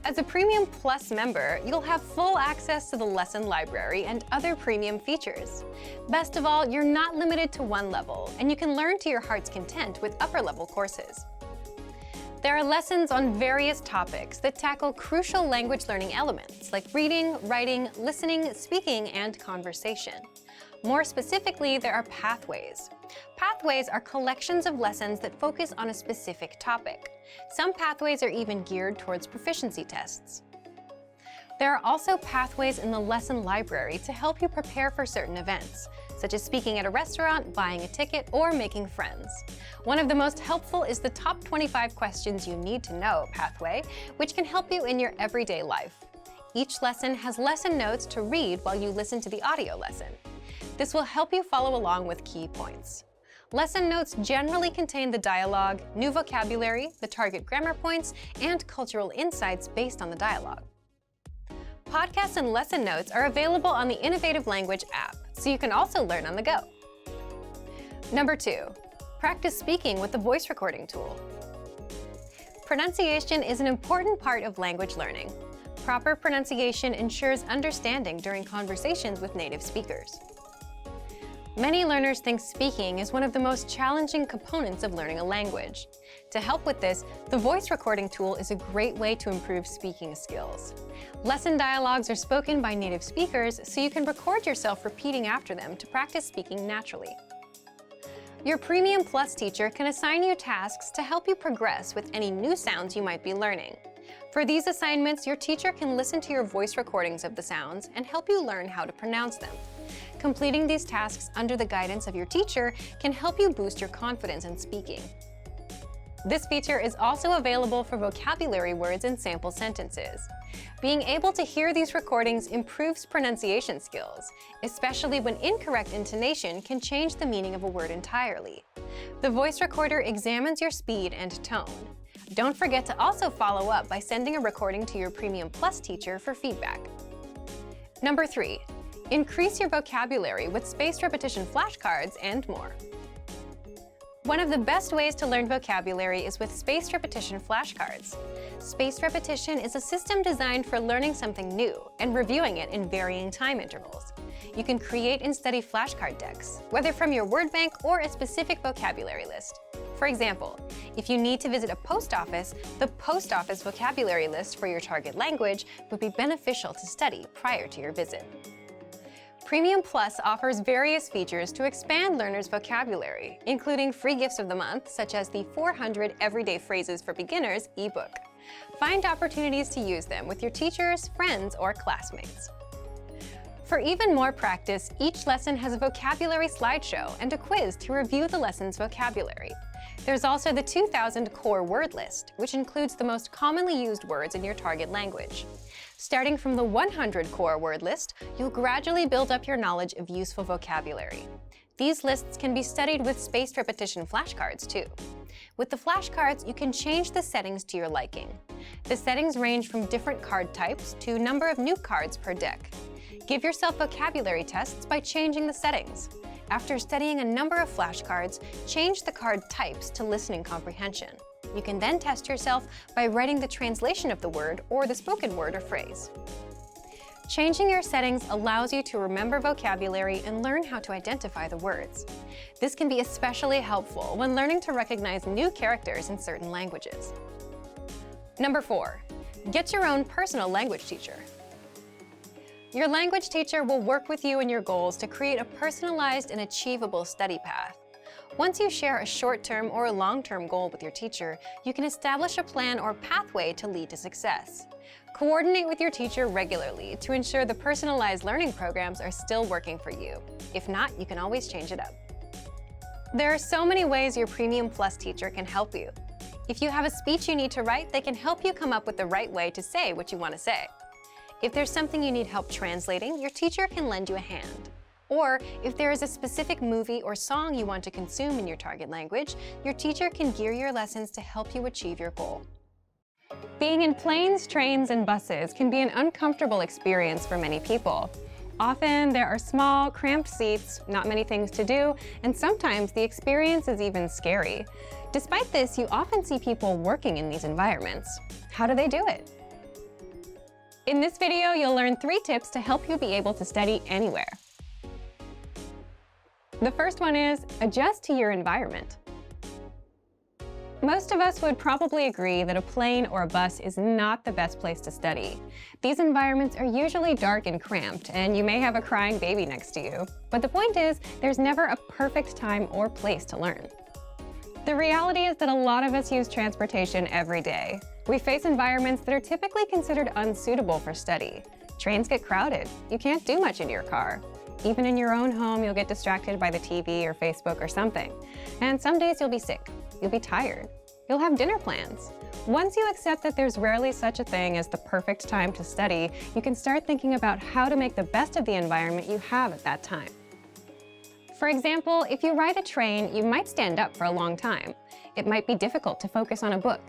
S1: As a Premium Plus member, you'll have full access to the lesson library and other premium features. Best of all, you're not limited to one level, and you can learn to your heart's content with upper-level courses. There are lessons on various topics that tackle crucial language learning elements like reading, writing, listening, speaking, and conversation. More specifically, there are pathways. Pathways are collections of lessons that focus on a specific topic. Some pathways are even geared towards proficiency tests. There are also pathways in the lesson library to help you prepare for certain events, such as speaking at a restaurant, buying a ticket, or making friends. One of the most helpful is the Top 25 Questions You Need to Know pathway, which can help you in your everyday life. Each lesson has lesson notes to read while you listen to the audio lesson. This will help you follow along with key points. Lesson notes generally contain the dialogue, new vocabulary, the target grammar points, and cultural insights based on the dialogue. Podcasts and lesson notes are available on the Innovative Language app, so you can also learn on the go. Number 2. Practice speaking with the voice recording tool. Pronunciation is an important part of language learning. Proper pronunciation ensures understanding during conversations with native speakers. Many learners think speaking is one of the most challenging components of learning a language. To help with this, the voice recording tool is a great way to improve speaking skills. Lesson dialogues are spoken by native speakers, so you can record yourself repeating after them to practice speaking naturally. Your Premium Plus teacher can assign you tasks to help you progress with any new sounds you might be learning. For these assignments, your teacher can listen to your voice recordings of the sounds and help you learn how to pronounce them. Completing these tasks under the guidance of your teacher can help you boost your confidence in speaking. This feature is also available for vocabulary words and sample sentences. Being able to hear these recordings improves pronunciation skills, especially when incorrect intonation can change the meaning of a word entirely. The voice recorder examines your speed and tone. Don't forget to also follow up by sending a recording to your Premium Plus teacher for feedback. Number 3. Increase your vocabulary with spaced repetition flashcards and more. One of the best ways to learn vocabulary is with spaced repetition flashcards. Spaced repetition is a system designed for learning something new and reviewing it in varying time intervals. You can create and study flashcard decks, whether from your word bank or a specific vocabulary list. For example, if you need to visit a post office, the post office vocabulary list for your target language would be beneficial to study prior to your visit. Premium Plus offers various features to expand learners' vocabulary, including free gifts of the month, such as the 400 Everyday Phrases for Beginners ebook. Find opportunities to use them with your teachers, friends, or classmates. For even more practice, each lesson has a vocabulary slideshow and a quiz to review the lesson's vocabulary. There's also the 2000 core word list, which includes the most commonly used words in your target language. Starting from the 100 core word list, you'll gradually build up your knowledge of useful vocabulary. These lists can be studied with spaced repetition flashcards too. With the flashcards, you can change the settings to your liking. The settings range from different card types to number of new cards per deck. Give yourself vocabulary tests by changing the settings. After studying a number of flashcards, change the card types to listening comprehension. You can then test yourself by writing the translation of the word or the spoken word or phrase. Changing your settings allows you to remember vocabulary and learn how to identify the words. This can be especially helpful when learning to recognize new characters in certain languages. Number 4, get your own personal language teacher. Your language teacher will work with you and your goals to create a personalized and achievable study path. Once you share a short-term or a long-term goal with your teacher, you can establish a plan or pathway to lead to success. Coordinate with your teacher regularly to ensure the personalized learning programs are still working for you. If not, you can always change it up. There are so many ways your Premium Plus teacher can help you. If you have a speech you need to write, they can help you come up with the right way to say what you want to say. If there's something you need help translating, your teacher can lend you a hand. Or if there is a specific movie or song you want to consume in your target language, your teacher can gear your lessons to help you achieve your goal. Being in planes, trains, and buses can be an uncomfortable experience for many people. Often there are small, cramped seats, not many things to do, and sometimes the experience is even scary. Despite this, you often see people working in these environments. How do they do it? In this video, you'll learn 3 tips to help you be able to study anywhere. The first one is adjust to your environment. Most of us would probably agree that a plane or a bus is not the best place to study. These environments are usually dark and cramped, and you may have a crying baby next to you. But the point is, there's never a perfect time or place to learn. The reality is that a lot of us use transportation every day. We face environments that are typically considered unsuitable for study. Trains get crowded. You can't do much in your car. Even in your own home, you'll get distracted by the TV or Facebook or something. And some days you'll be sick. You'll be tired. You'll have dinner plans. Once you accept that there's rarely such a thing as the perfect time to study, you can start thinking about how to make the best of the environment you have at that time. For example, if you ride a train, you might stand up for a long time. It might be difficult to focus on a book.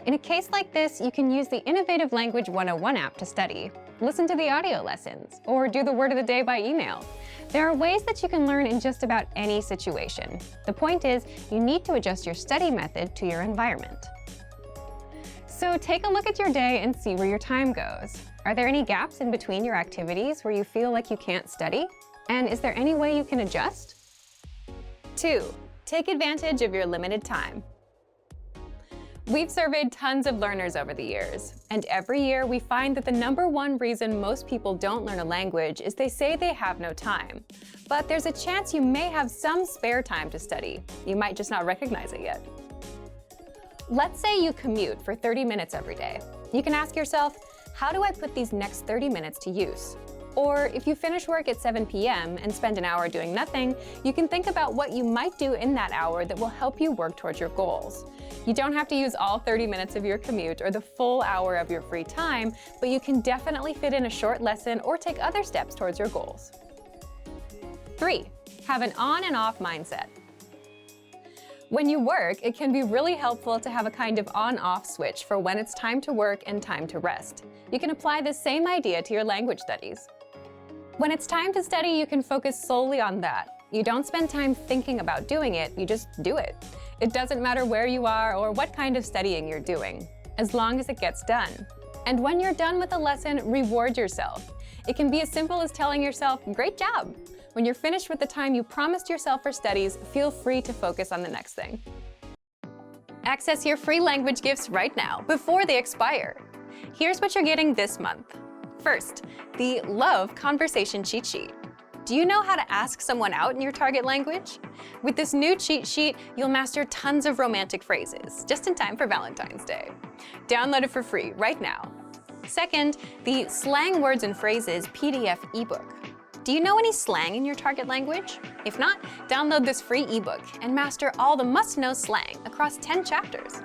S1: In a case like this, you can use the Innovative Language 101 app to study, listen to the audio lessons, or do the word of the day by email. There are ways that you can learn in just about any situation. The point is, you need to adjust your study method to your environment. So take a look at your day and see where your time goes. Are there any gaps in between your activities where you feel like you can't study? And is there any way you can adjust? 2. Take advantage of your limited time. We've surveyed tons of learners over the years, and every year we find that the #1 reason most people don't learn a language is they say they have no time. But there's a chance you may have some spare time to study. You might just not recognize it yet. Let's say you commute for 30 minutes every day. You can ask yourself, how do I put these next 30 minutes to use? Or if you finish work at 7 p.m. and spend an hour doing nothing, you can think about what you might do in that hour that will help you work towards your goals. You don't have to use all 30 minutes of your commute or the full hour of your free time, but you can definitely fit in a short lesson or take other steps towards your goals. 3. Have an on and off mindset. When you work, it can be really helpful to have a kind of on-off switch for when it's time to work and time to rest. You can apply this same idea to your language studies. When it's time to study, you can focus solely on that. You don't spend time thinking about doing it, you just do it. It doesn't matter where you are or what kind of studying you're doing, as long as it gets done. And when you're done with a lesson, reward yourself. It can be as simple as telling yourself, "Great job." When you're finished with the time you promised yourself for studies, feel free to focus on the next thing. Access your free language gifts right now, before they expire. Here's what you're getting this month. First, the Love Conversation Cheat Sheet. Do you know how to ask someone out in your target language? With this new cheat sheet, you'll master tons of romantic phrases, just in time for Valentine's Day. Download it for free right now. Second, the Slang Words and Phrases PDF ebook. Do you know any slang in your target language? If not, download this free ebook and master all the must-know slang across 10 chapters.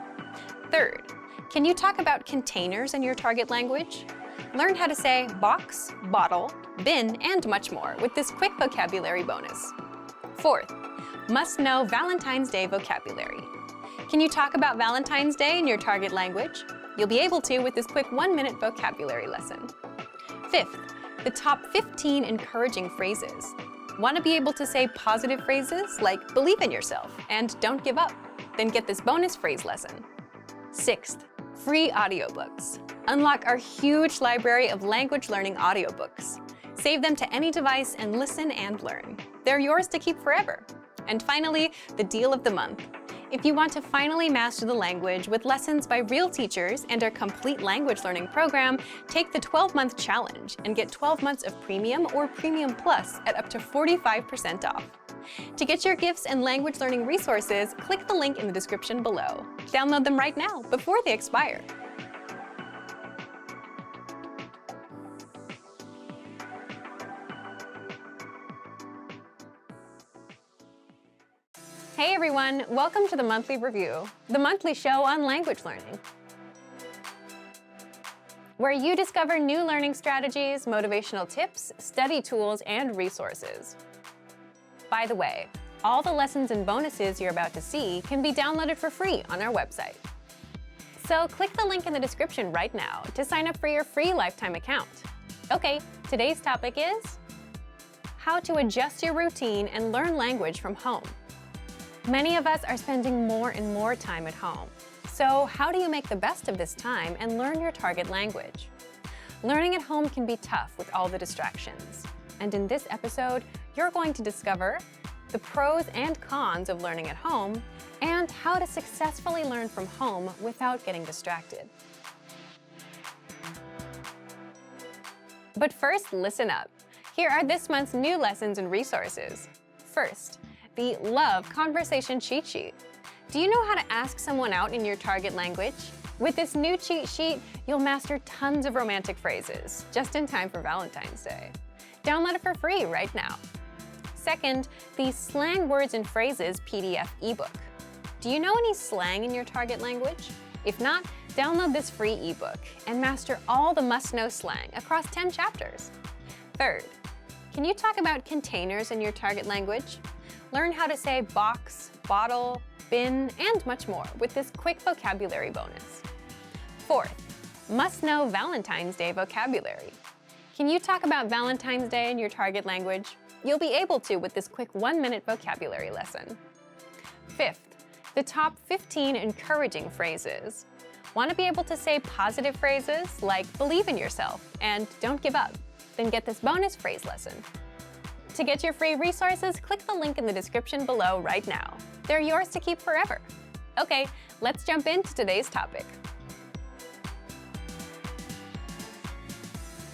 S1: Third, can you talk about containers in your target language? Learn how to say box, bottle, bin, and much more with this quick vocabulary bonus. Fourth, must-know Valentine's Day vocabulary. Can you talk about Valentine's Day in your target language? You'll be able to with this quick 1-minute vocabulary lesson. Fifth, the top 15 encouraging phrases. Want to be able to say positive phrases like believe in yourself and don't give up? Then get this bonus phrase lesson. Sixth, free audiobooks. Unlock our huge library of language learning audiobooks. Save them to any device and listen and learn. They're yours to keep forever. And finally, the deal of the month. If you want to finally master the language with lessons by real teachers and our complete language learning program, take the 12-month challenge and get 12 months of Premium or Premium Plus at up to 45% off. To get your gifts and language learning resources, click the link in the description below. Download them right now before they expire. Hey everyone, welcome to the Monthly Review, the monthly show on language learning, where you discover new learning strategies, motivational tips, study tools, and resources. By the way, all the lessons and bonuses you're about to see can be downloaded for free on our website. So click the link in the description right now to sign up for your free lifetime account. Okay, today's topic is how to adjust your routine and learn language from home. Many of us are spending more and more time at home. So how do you make the best of this time and learn your target language? Learning at home can be tough with all the distractions. And in this episode, you're going to discover the pros and cons of learning at home and how to successfully learn from home without getting distracted. But first, listen up. Here are this month's new lessons and resources. First, the Love Conversation Cheat Sheet. Do you know how to ask someone out in your target language? With this new cheat sheet, you'll master tons of romantic phrases, just in time for Valentine's Day. Download it for free right now. Second, the Slang Words and Phrases PDF ebook. Do you know any slang in your target language? If not, download this free ebook and master all the must-know slang across 10 chapters. Third, can you talk about containers in your target language? Learn how to say box, bottle, bin, and much more with this quick vocabulary bonus. Fourth, must-know Valentine's Day vocabulary. Can you talk about Valentine's Day in your target language? You'll be able to with this quick 1-minute vocabulary lesson. Fifth, the top 15 encouraging phrases. Want to be able to say positive phrases like believe in yourself and don't give up? Then get this bonus phrase lesson. To get your free resources, click the link in the description below right now. They're yours to keep forever. Okay, let's jump into today's topic.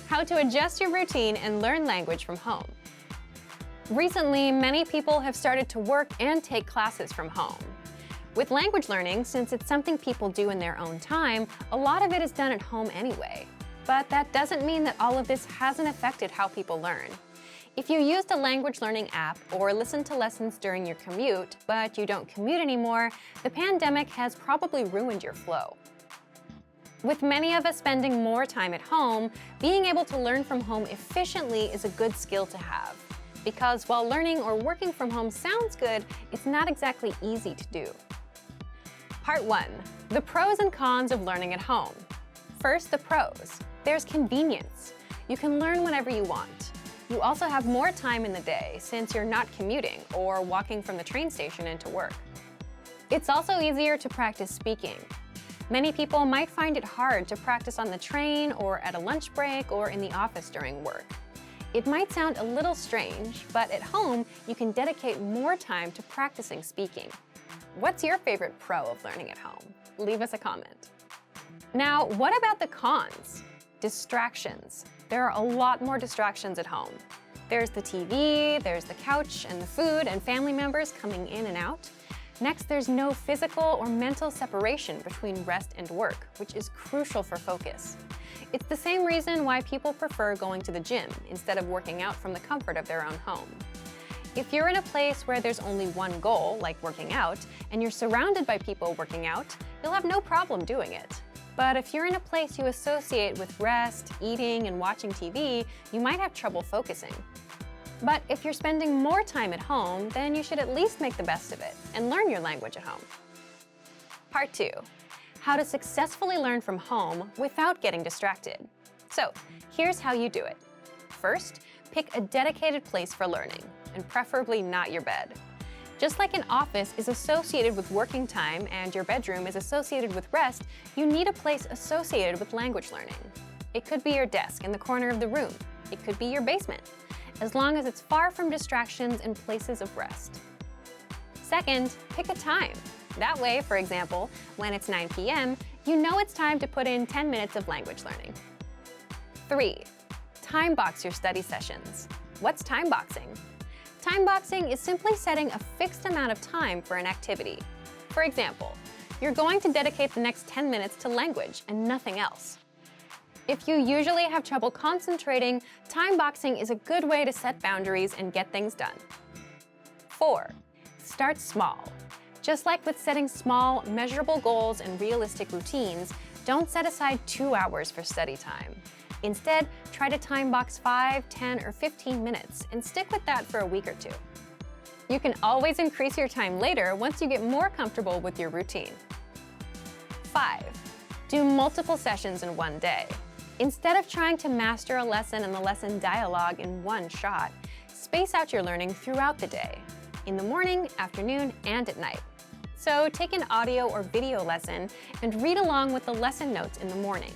S1: How to adjust your routine and learn language from home. Recently, many people have started to work and take classes from home. With language learning, since it's something people do in their own time, a lot of it is done at home anyway. But that doesn't mean that all of this hasn't affected how people learn. If you used a language learning app or listened to lessons during your commute, but you don't commute anymore, the pandemic has probably ruined your flow. With many of us spending more time at home, being able to learn from home efficiently is a good skill to have. Because while learning or working from home sounds good, it's not exactly easy to do. Part 1. The pros and cons of learning at home. First, the pros. There's convenience. You can learn whenever you want. You also have more time in the day since you're not commuting or walking from the train station into work. It's also easier to practice speaking. Many people might find it hard to practice on the train or at a lunch break or in the office during work. It might sound a little strange, but at home, you can dedicate more time to practicing speaking. What's your favorite pro of learning at home? Leave us a comment. Now, what about the cons? Distractions. There are a lot more distractions at home. There's the TV, there's the couch and the food and family members coming in and out. Next, there's no physical or mental separation between rest and work, which is crucial for focus. It's the same reason why people prefer going to the gym instead of working out from the comfort of their own home. If you're in a place where there's only one goal, like working out, and you're surrounded by people working out, you'll have no problem doing it. But if you're in a place you associate with rest, eating, and watching TV, you might have trouble focusing. But if you're spending more time at home, then you should at least make the best of it and learn your language at home. Part 2. How to successfully learn from home without getting distracted. So, here's how you do it. First, pick a dedicated place for learning, and preferably not your bed. Just like an office is associated with working time and your bedroom is associated with rest, you need a place associated with language learning. It could be your desk in the corner of the room. It could be your basement, as long as it's far from distractions and places of rest. Second, pick a time. That way, for example, when it's 9 p.m., you know it's time to put in 10 minutes of language learning. 3. Time box your study sessions. What's time boxing? Time boxing is simply setting a fixed amount of time for an activity. For example, you're going to dedicate the next 10 minutes to language and nothing else. If you usually have trouble concentrating, time boxing is a good way to set boundaries and get things done. 4. Start small. Just like with setting small, measurable goals and realistic routines, don't set aside 2 hours for study time. Instead, try to time box 5, 10, or 15 minutes and stick with that for a week or 2. You can always increase your time later once you get more comfortable with your routine. 5. Do multiple sessions in one day. Instead of trying to master a lesson and the lesson dialogue in one shot, space out your learning throughout the day, in the morning, afternoon, and at night. So take an audio or video lesson and read along with the lesson notes in the morning.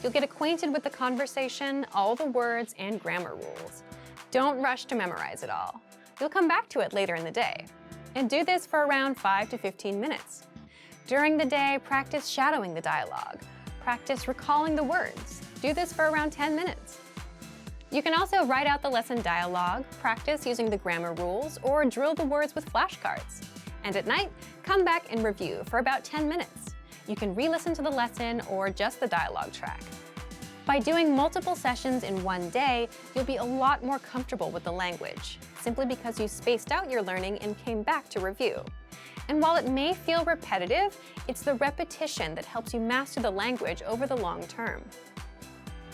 S1: You'll get acquainted with the conversation, all the words, and grammar rules. Don't rush to memorize it all. You'll come back to it later in the day. And do this for around 5 to 15 minutes. During the day, practice shadowing the dialogue. Practice recalling the words. Do this for around 10 minutes. You can also write out the lesson dialogue, practice using the grammar rules, or drill the words with flashcards. And at night, come back and review for about 10 minutes. You can re-listen to the lesson or just the dialogue track. By doing multiple sessions in one day, you'll be a lot more comfortable with the language, simply because you spaced out your learning and came back to review. And while it may feel repetitive, it's the repetition that helps you master the language over the long term.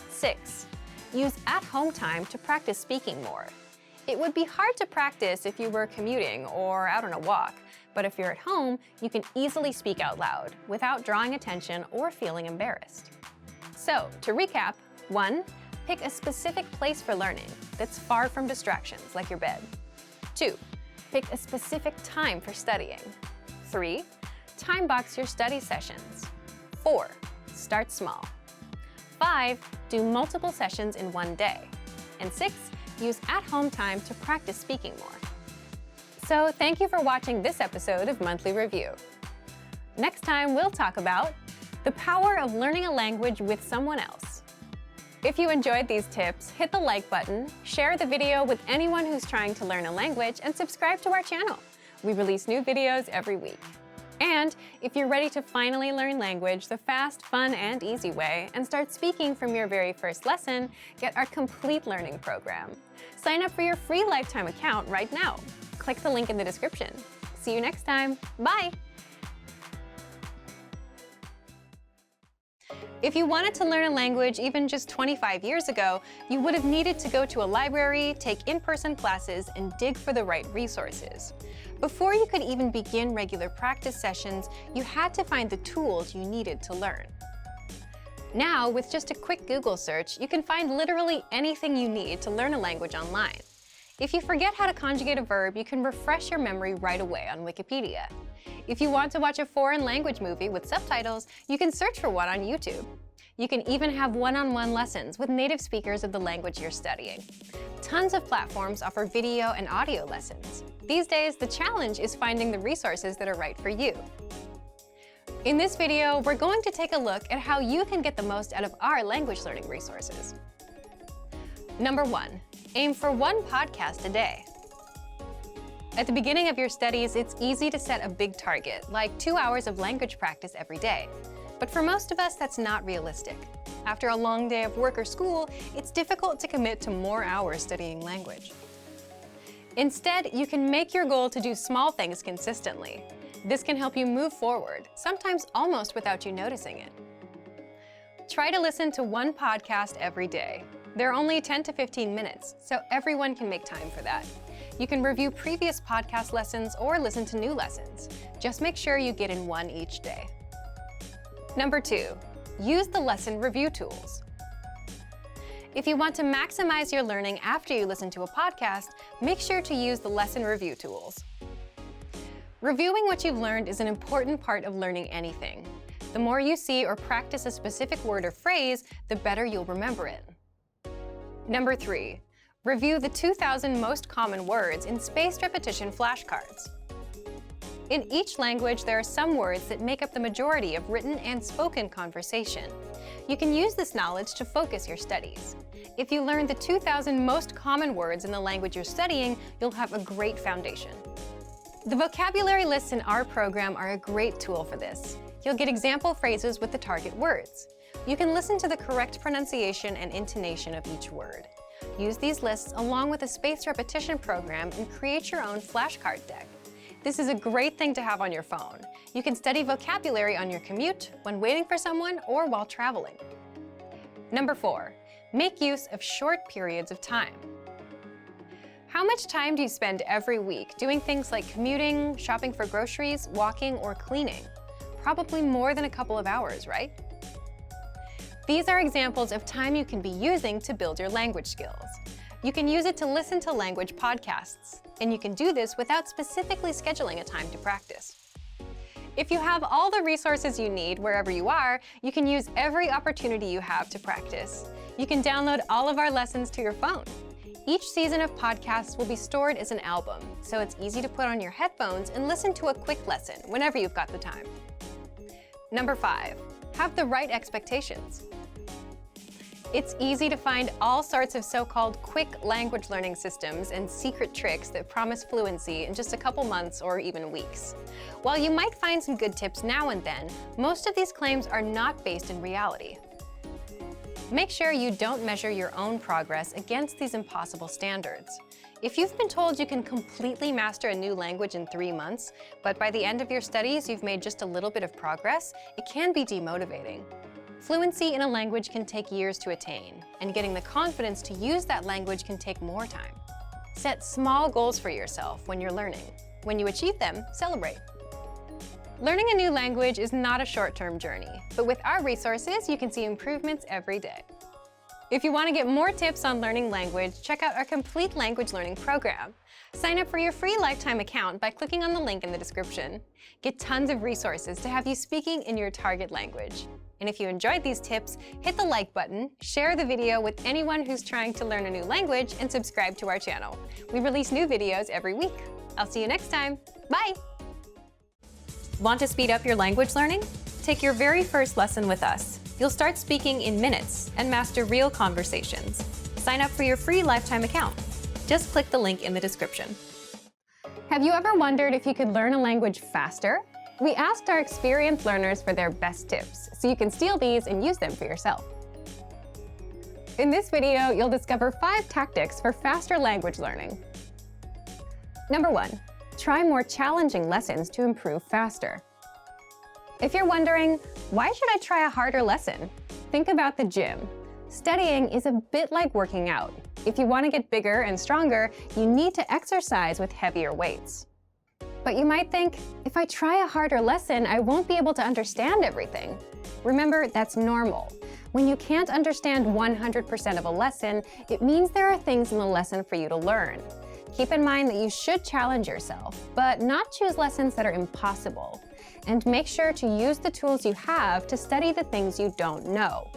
S1: 6. Use at-home time to practice speaking more. It would be hard to practice if you were commuting or out on a walk, but if you're at home, you can easily speak out loud without drawing attention or feeling embarrassed. So, to recap, 1. Pick a specific place for learning that's far from distractions like your bed. 2. Pick a specific time for studying. 3. Time box your study sessions. 4. Start small. 5. Do multiple sessions in one day. And 6. Use at-home time to practice speaking more. So thank you for watching this episode of Monthly Review. Next time, we'll talk about the power of learning a language with someone else. If you enjoyed these tips, hit the like button, share the video with anyone who's trying to learn a language, and subscribe to our channel. We release new videos every week. And if you're ready to finally learn language the fast, fun, and easy way and start speaking from your very first lesson, get our complete learning program. Sign up for your free lifetime account right now. Click the link in the description. See you next time. Bye! If you wanted to learn a language even just 25 years ago, you would have needed to go to a library, take in-person classes, and dig for the right resources. Before you could even begin regular practice sessions, you had to find the tools you needed to learn. Now, with just a quick Google search, you can find literally anything you need to learn a language online. If you forget how to conjugate a verb, you can refresh your memory right away on Wikipedia. If you want to watch a foreign language movie with subtitles, you can search for one on YouTube. You can even have one-on-one lessons with native speakers of the language you're studying. Tons of platforms offer video and audio lessons. These days, the challenge is finding the resources that are right for you. In this video, we're going to take a look at how you can get the most out of our language learning resources. Number 1. Aim for one podcast a day. At the beginning of your studies, it's easy to set a big target, like 2 hours of language practice every day. But for most of us, that's not realistic. After a long day of work or school, it's difficult to commit to more hours studying language. Instead, you can make your goal to do small things consistently. This can help you move forward, sometimes almost without you noticing it. Try to listen to one podcast every day. They're only 10 to 15 minutes, so everyone can make time for that. You can review previous podcast lessons or listen to new lessons. Just make sure you get in one each day. Number 2, use the lesson review tools. If you want to maximize your learning after you listen to a podcast, make sure to use the lesson review tools. Reviewing what you've learned is an important part of learning anything. The more you see or practice a specific word or phrase, the better you'll remember it. Number 3, review the 2,000 most common words in spaced repetition flashcards. In each language, there are some words that make up the majority of written and spoken conversation. You can use this knowledge to focus your studies. If you learn the 2,000 most common words in the language you're studying, you'll have a great foundation. The vocabulary lists in our program are a great tool for this. You'll get example phrases with the target words. You can listen to the correct pronunciation and intonation of each word. Use these lists along with a spaced repetition program and create your own flashcard deck. This is a great thing to have on your phone. You can study vocabulary on your commute, when waiting for someone, or while traveling. Number 4, make use of short periods of time. How much time do you spend every week doing things like commuting, shopping for groceries, walking, or cleaning? Probably more than a couple of hours, right? These are examples of time you can be using to build your language skills. You can use it to listen to language podcasts, and you can do this without specifically scheduling a time to practice. If you have all the resources you need wherever you are, you can use every opportunity you have to practice. You can download all of our lessons to your phone. Each season of podcasts will be stored as an album, so it's easy to put on your headphones and listen to a quick lesson whenever you've got the time. Number 5, have the right expectations. It's easy to find all sorts of so-called quick language learning systems and secret tricks that promise fluency in just a couple months or even weeks. While you might find some good tips now and then, most of these claims are not based in reality. Make sure you don't measure your own progress against these impossible standards. If you've been told you can completely master a new language in 3 months, but by the end of your studies you've made just a little bit of progress, it can be demotivating. Fluency in a language can take years to attain, and getting the confidence to use that language can take more time. Set small goals for yourself when you're learning. When you achieve them, celebrate. Learning a new language is not a short-term journey, but with our resources, you can see improvements every day. If you want to get more tips on learning language, check out our complete language learning program. Sign up for your free lifetime account by clicking on the link in the description. Get tons of resources to have you speaking in your target language. And if you enjoyed these tips, hit the like button, share the video with anyone who's trying to learn a new language, and subscribe to our channel. We release new videos every week. I'll see you next time. Bye! Want to speed up your language learning? Take your very first lesson with us. You'll start speaking in minutes and master real conversations. Sign up for your free lifetime account. Just click the link in the description. Have you ever wondered if you could learn a language faster? We asked our experienced learners for their best tips, so you can steal these and use them for yourself. In this video, you'll discover 5 tactics for faster language learning. Number 1, try more challenging lessons to improve faster. If you're wondering, why should I try a harder lesson? Think about the gym. Studying is a bit like working out. If you want to get bigger and stronger, you need to exercise with heavier weights. But you might think, if I try a harder lesson, I won't be able to understand everything. Remember, that's normal. When you can't understand 100% of a lesson, it means there are things in the lesson for you to learn. Keep in mind that you should challenge yourself, but not choose lessons that are impossible. And make sure to use the tools you have to study the things you don't know.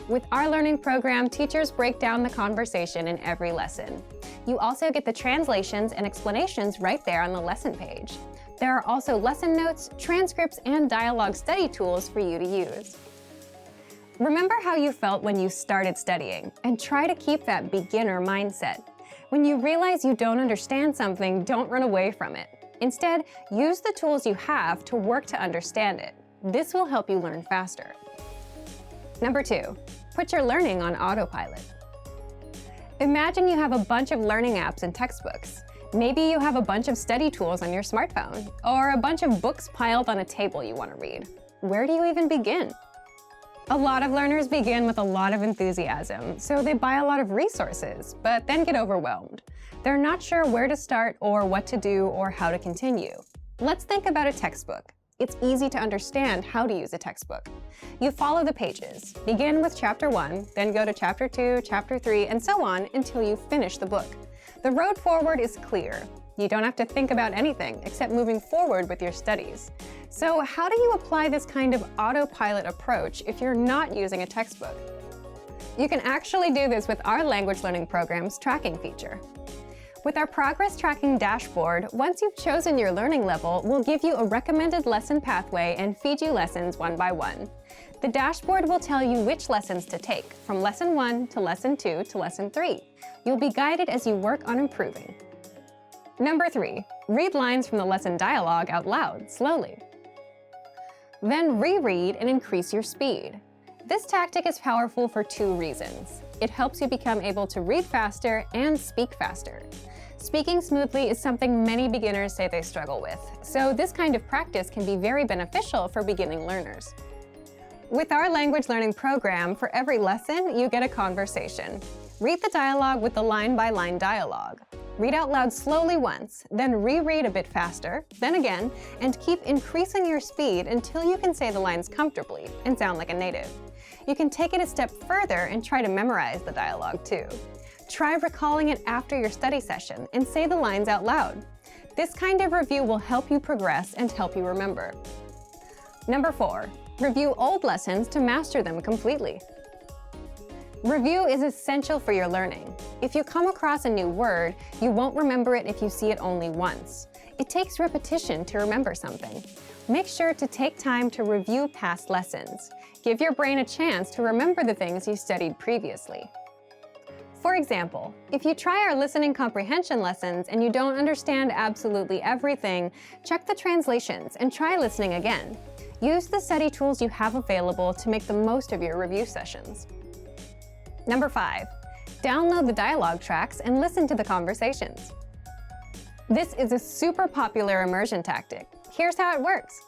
S1: With our learning program, teachers break down the conversation in every lesson. You also get the translations and explanations right there on the lesson page. There are also lesson notes, transcripts, and dialogue study tools for you to use. Remember how you felt when you started studying, and try to keep that beginner mindset. When you realize you don't understand something, don't run away from it. Instead, use the tools you have to work to understand it. This will help you learn faster. Number 2, put your learning on autopilot. Imagine you have a bunch of learning apps and textbooks. Maybe you have a bunch of study tools on your smartphone, or a bunch of books piled on a table you want to read. Where do you even begin? A lot of learners begin with a lot of enthusiasm, so they buy a lot of resources, but then get overwhelmed. They're not sure where to start or what to do or how to continue. Let's think about a textbook. It's easy to understand how to use a textbook. You follow the pages. Begin with chapter 1, then go to chapter 2, chapter 3, and so on until you finish the book. The road forward is clear. You don't have to think about anything except moving forward with your studies. So how do you apply this kind of autopilot approach if you're not using a textbook? You can actually do this with our language learning program's tracking feature. With our progress tracking dashboard, once you've chosen your learning level, we'll give you a recommended lesson pathway and feed you lessons one by one. The dashboard will tell you which lessons to take, from lesson 1 to lesson 2 to lesson 3. You'll be guided as you work on improving. Number 3, read lines from the lesson dialogue out loud, slowly. Then reread and increase your speed. This tactic is powerful for 2 reasons. It helps you become able to read faster and speak faster. Speaking smoothly is something many beginners say they struggle with, so this kind of practice can be very beneficial for beginning learners. With our language learning program, for every lesson, you get a conversation. Read the dialogue with the line-by-line dialogue. Read out loud slowly once, then reread a bit faster, then again, and keep increasing your speed until you can say the lines comfortably and sound like a native. You can take it a step further and try to memorize the dialogue too. Try recalling it after your study session and say the lines out loud. This kind of review will help you progress and help you remember. Number 4, review old lessons to master them completely. Review is essential for your learning. If you come across a new word, you won't remember it if you see it only once. It takes repetition to remember something. Make sure to take time to review past lessons. Give your brain a chance to remember the things you studied previously. For example, if you try our listening comprehension lessons and you don't understand absolutely everything, check the translations and try listening again. Use the study tools you have available to make the most of your review sessions. Number 5, download the dialogue tracks and listen to the conversations. This is a super popular immersion tactic. Here's how it works.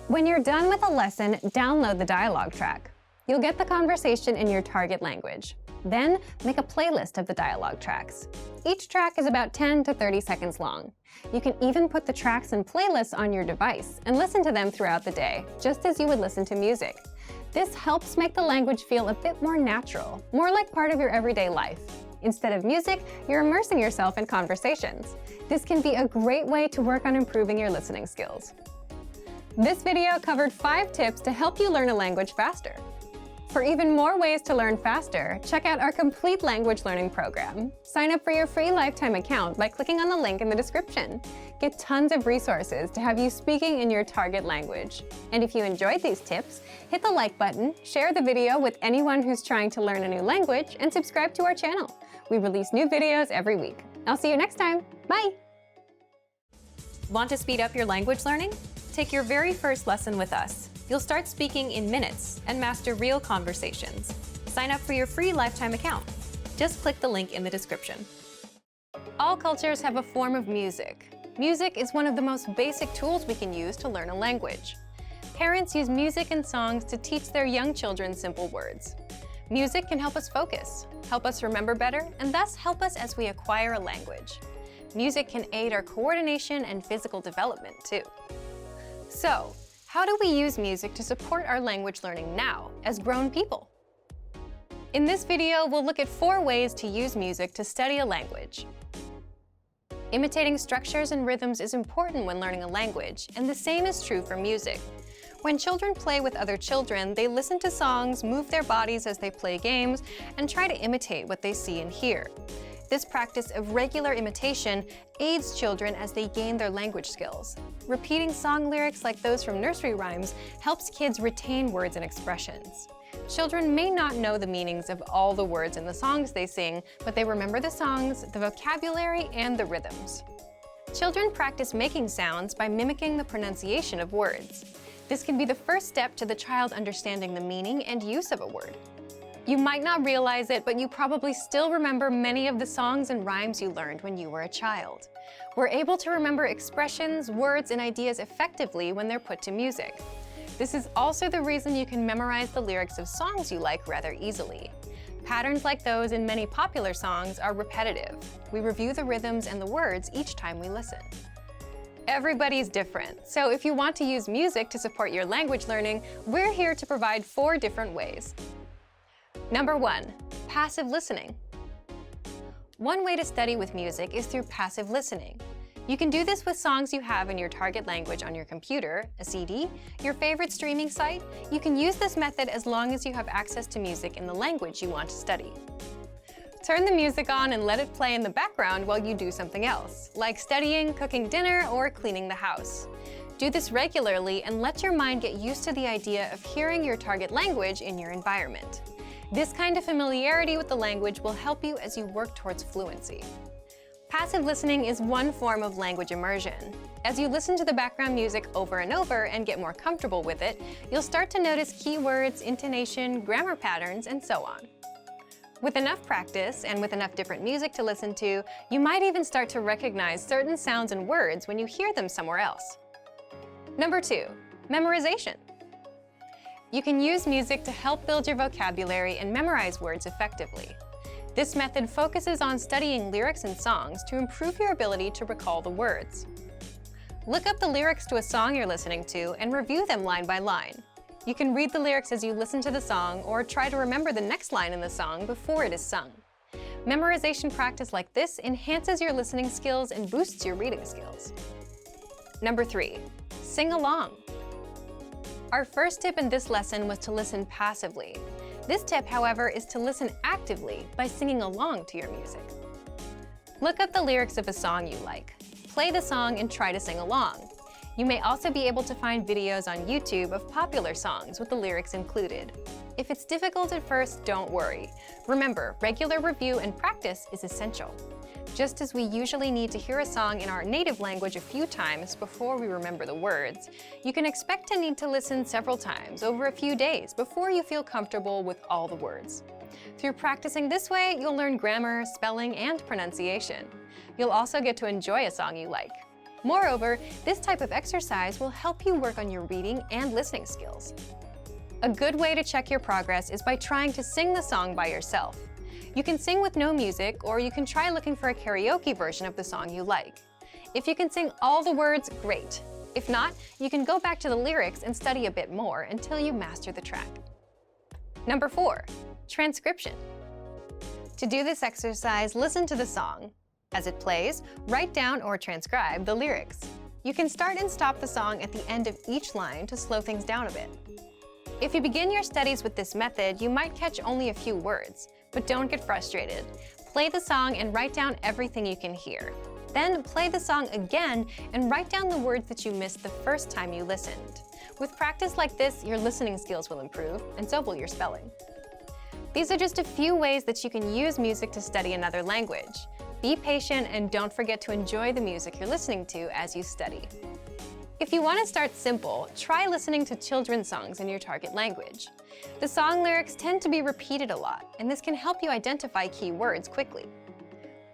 S1: When you're done with a lesson, download the dialogue track. You'll get the conversation in your target language. Then, make a playlist of the dialogue tracks. Each track is about 10 to 30 seconds long. You can even put the tracks and playlists on your device and listen to them throughout the day, just as you would listen to music. This helps make the language feel a bit more natural, more like part of your everyday life. Instead of music, you're immersing yourself in conversations. This can be a great way to work on improving your listening skills. This video covered 5 tips to help you learn a language faster. For even more ways to learn faster, check out our complete language learning program. Sign up for your free lifetime account by clicking on the link in the description. Get tons of resources to have you speaking in your target language. And if you enjoyed these tips, hit the like button, share the video with anyone who's trying to learn a new language, and subscribe to our channel. We release new videos every week. I'll see you next time. Bye! Want to speed up your language learning? Take your very first lesson with us. You'll start speaking in minutes and master real conversations. Sign up for your free lifetime account. Just click the link in the description. All cultures have a form of music. Music is one of the most basic tools we can use to learn a language. Parents use music and songs to teach their young children simple words. Music can help us focus, help us remember better, and thus help us as we acquire a language. Music can aid our coordination and physical development too. So, how do we use music to support our language learning now, as grown people? In this video, we'll look at 4 ways to use music to study a language. Imitating structures and rhythms is important when learning a language, and the same is true for music. When children play with other children, they listen to songs, move their bodies as they play games, and try to imitate what they see and hear. This practice of regular imitation aids children as they gain their language skills. Repeating song lyrics like those from nursery rhymes helps kids retain words and expressions. Children may not know the meanings of all the words in the songs they sing, but they remember the songs, the vocabulary, and the rhythms. Children practice making sounds by mimicking the pronunciation of words. This can be the first step to the child understanding the meaning and use of a word. You might not realize it, but you probably still remember many of the songs and rhymes you learned when you were a child. We're able to remember expressions, words, and ideas effectively when they're put to music. This is also the reason you can memorize the lyrics of songs you like rather easily. Patterns like those in many popular songs are repetitive. We review the rhythms and the words each time we listen. Everybody's different, so if you want to use music to support your language learning, we're here to provide 4 different ways. Number 1, passive listening. One way to study with music is through passive listening. You can do this with songs you have in your target language on your computer, a CD, your favorite streaming site. You can use this method as long as you have access to music in the language you want to study. Turn the music on and let it play in the background while you do something else, like studying, cooking dinner, or cleaning the house. Do this regularly and let your mind get used to the idea of hearing your target language in your environment. This kind of familiarity with the language will help you as you work towards fluency. Passive listening is one form of language immersion. As you listen to the background music over and over and get more comfortable with it, you'll start to notice keywords, intonation, grammar patterns, and so on. With enough practice and with enough different music to listen to, you might even start to recognize certain sounds and words when you hear them somewhere else. Number 2, memorization. You can use music to help build your vocabulary and memorize words effectively. This method focuses on studying lyrics and songs to improve your ability to recall the words. Look up the lyrics to a song you're listening to and review them line by line. You can read the lyrics as you listen to the song or try to remember the next line in the song before it is sung. Memorization practice like this enhances your listening skills and boosts your reading skills. Number 3, sing along. Our first tip in this lesson was to listen passively. This tip, however, is to listen actively by singing along to your music. Look up the lyrics of a song you like. Play the song and try to sing along. You may also be able to find videos on YouTube of popular songs with the lyrics included. If it's difficult at first, don't worry. Remember, regular review and practice is essential. Just as we usually need to hear a song in our native language a few times before we remember the words, you can expect to need to listen several times over a few days before you feel comfortable with all the words. Through practicing this way, you'll learn grammar, spelling, and pronunciation. You'll also get to enjoy a song you like. Moreover, this type of exercise will help you work on your reading and listening skills. A good way to check your progress is by trying to sing the song by yourself. You can sing with no music, or you can try looking for a karaoke version of the song you like. If you can sing all the words, great. If not, you can go back to the lyrics and study a bit more until you master the track. Number 4, transcription. To do this exercise, listen to the song. As it plays, write down or transcribe the lyrics. You can start and stop the song at the end of each line to slow things down a bit. If you begin your studies with this method, you might catch only a few words, but don't get frustrated. Play the song and write down everything you can hear. Then play the song again and write down the words that you missed the first time you listened. With practice like this, your listening skills will improve, and so will your spelling. These are just a few ways that you can use music to study another language. Be patient and don't forget to enjoy the music you're listening to as you study. If you want to start simple, try listening to children's songs in your target language. The song lyrics tend to be repeated a lot, and this can help you identify key words quickly.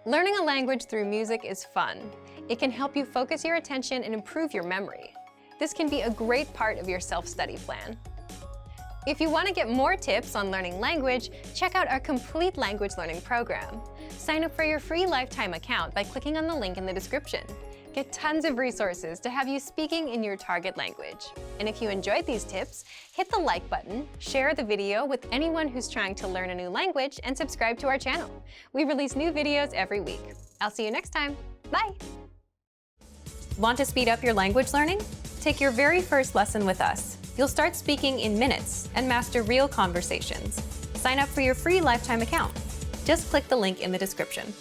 S1: Learning a language through music is fun. It can help you focus your attention and improve your memory. This can be a great part of your self-study plan. If you want to get more tips on learning language, check out our complete language learning program. Sign up for your free lifetime account by clicking on the link in the description. Get tons of resources to have you speaking in your target language. And if you enjoyed these tips, hit the like button, share the video with anyone who's trying to learn a new language, and subscribe to our channel. We release new videos every week. I'll see you next time. Bye! Want to speed up your language learning? Take your very first lesson with us. You'll start speaking in minutes and master real conversations. Sign up for your free lifetime account. Just click the link in the description.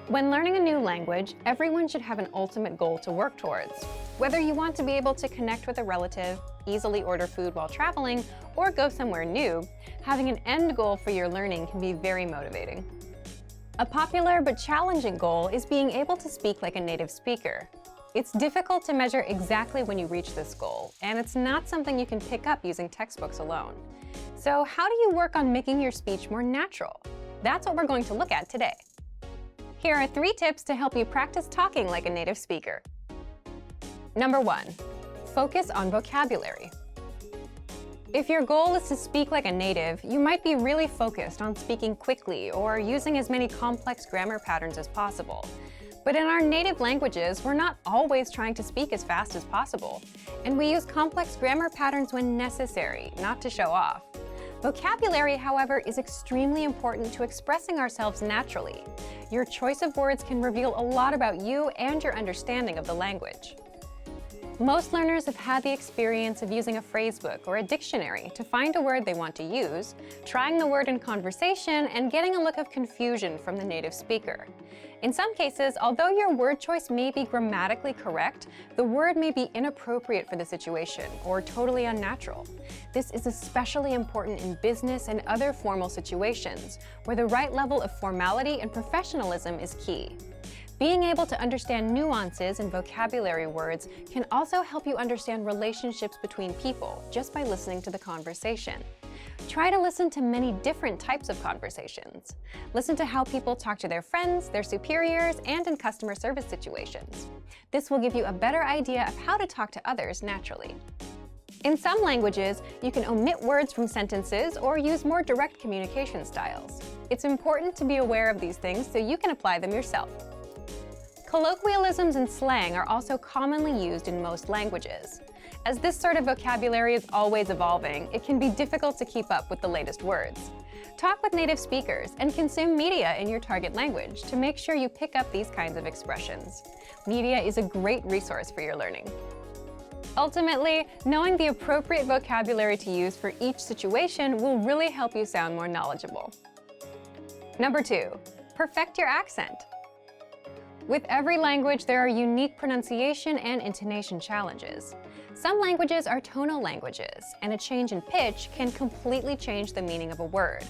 S1: When learning a new language, everyone should have an ultimate goal to work towards. Whether you want to be able to connect with a relative, easily order food while traveling, or go somewhere new, having an end goal for your learning can be very motivating. A popular but challenging goal is being able to speak like a native speaker. It's difficult to measure exactly when you reach this goal, and it's not something you can pick up using textbooks alone. So how do you work on making your speech more natural? That's what we're going to look at today. Here are 3 tips to help you practice talking like a native speaker. Number 1, focus on vocabulary. If your goal is to speak like a native, you might be really focused on speaking quickly or using as many complex grammar patterns as possible. But in our native languages, we're not always trying to speak as fast as possible, and we use complex grammar patterns when necessary, not to show off. Vocabulary, however, is extremely important to expressing ourselves naturally. Your choice of words can reveal a lot about you and your understanding of the language. Most learners have had the experience of using a phrasebook or a dictionary to find a word they want to use, trying the word in conversation, and getting a look of confusion from the native speaker. In some cases, although your word choice may be grammatically correct, the word may be inappropriate for the situation or totally unnatural. This is especially important in business and other formal situations, where the right level of formality and professionalism is key. Being able to understand nuances in vocabulary words can also help you understand relationships between people just by listening to the conversation. Try to listen to many different types of conversations. Listen to how people talk to their friends, their superiors, and in customer service situations. This will give you a better idea of how to talk to others naturally. In some languages, you can omit words from sentences or use more direct communication styles. It's important to be aware of these things so you can apply them yourself. Colloquialisms and slang are also commonly used in most languages. As this sort of vocabulary is always evolving, it can be difficult to keep up with the latest words. Talk with native speakers and consume media in your target language to make sure you pick up these kinds of expressions. Media is a great resource for your learning. Ultimately, knowing the appropriate vocabulary to use for each situation will really help you sound more knowledgeable. Number 2, perfect your accent. With every language, there are unique pronunciation and intonation challenges. Some languages are tonal languages, and a change in pitch can completely change the meaning of a word.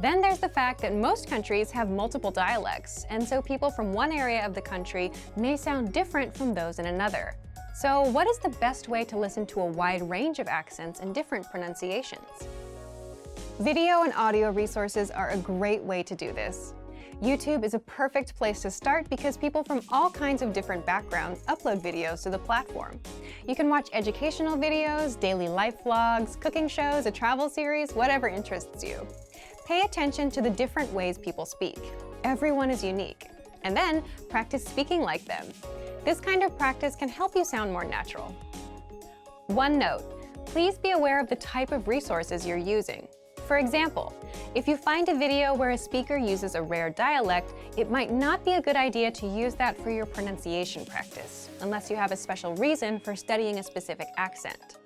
S1: Then there's the fact that most countries have multiple dialects, and so people from one area of the country may sound different from those in another. So what is the best way to listen to a wide range of accents and different pronunciations? Video and audio resources are a great way to do this. YouTube is a perfect place to start because people from all kinds of different backgrounds upload videos to the platform. You can watch educational videos, daily life vlogs, cooking shows, a travel series, whatever interests you. Pay attention to the different ways people speak. Everyone is unique. And then practice speaking like them. This kind of practice can help you sound more natural. One note, please be aware of the type of resources you're using. For example, if you find a video where a speaker uses a rare dialect, it might not be a good idea to use that for your pronunciation practice, unless you have a special reason for studying a specific accent.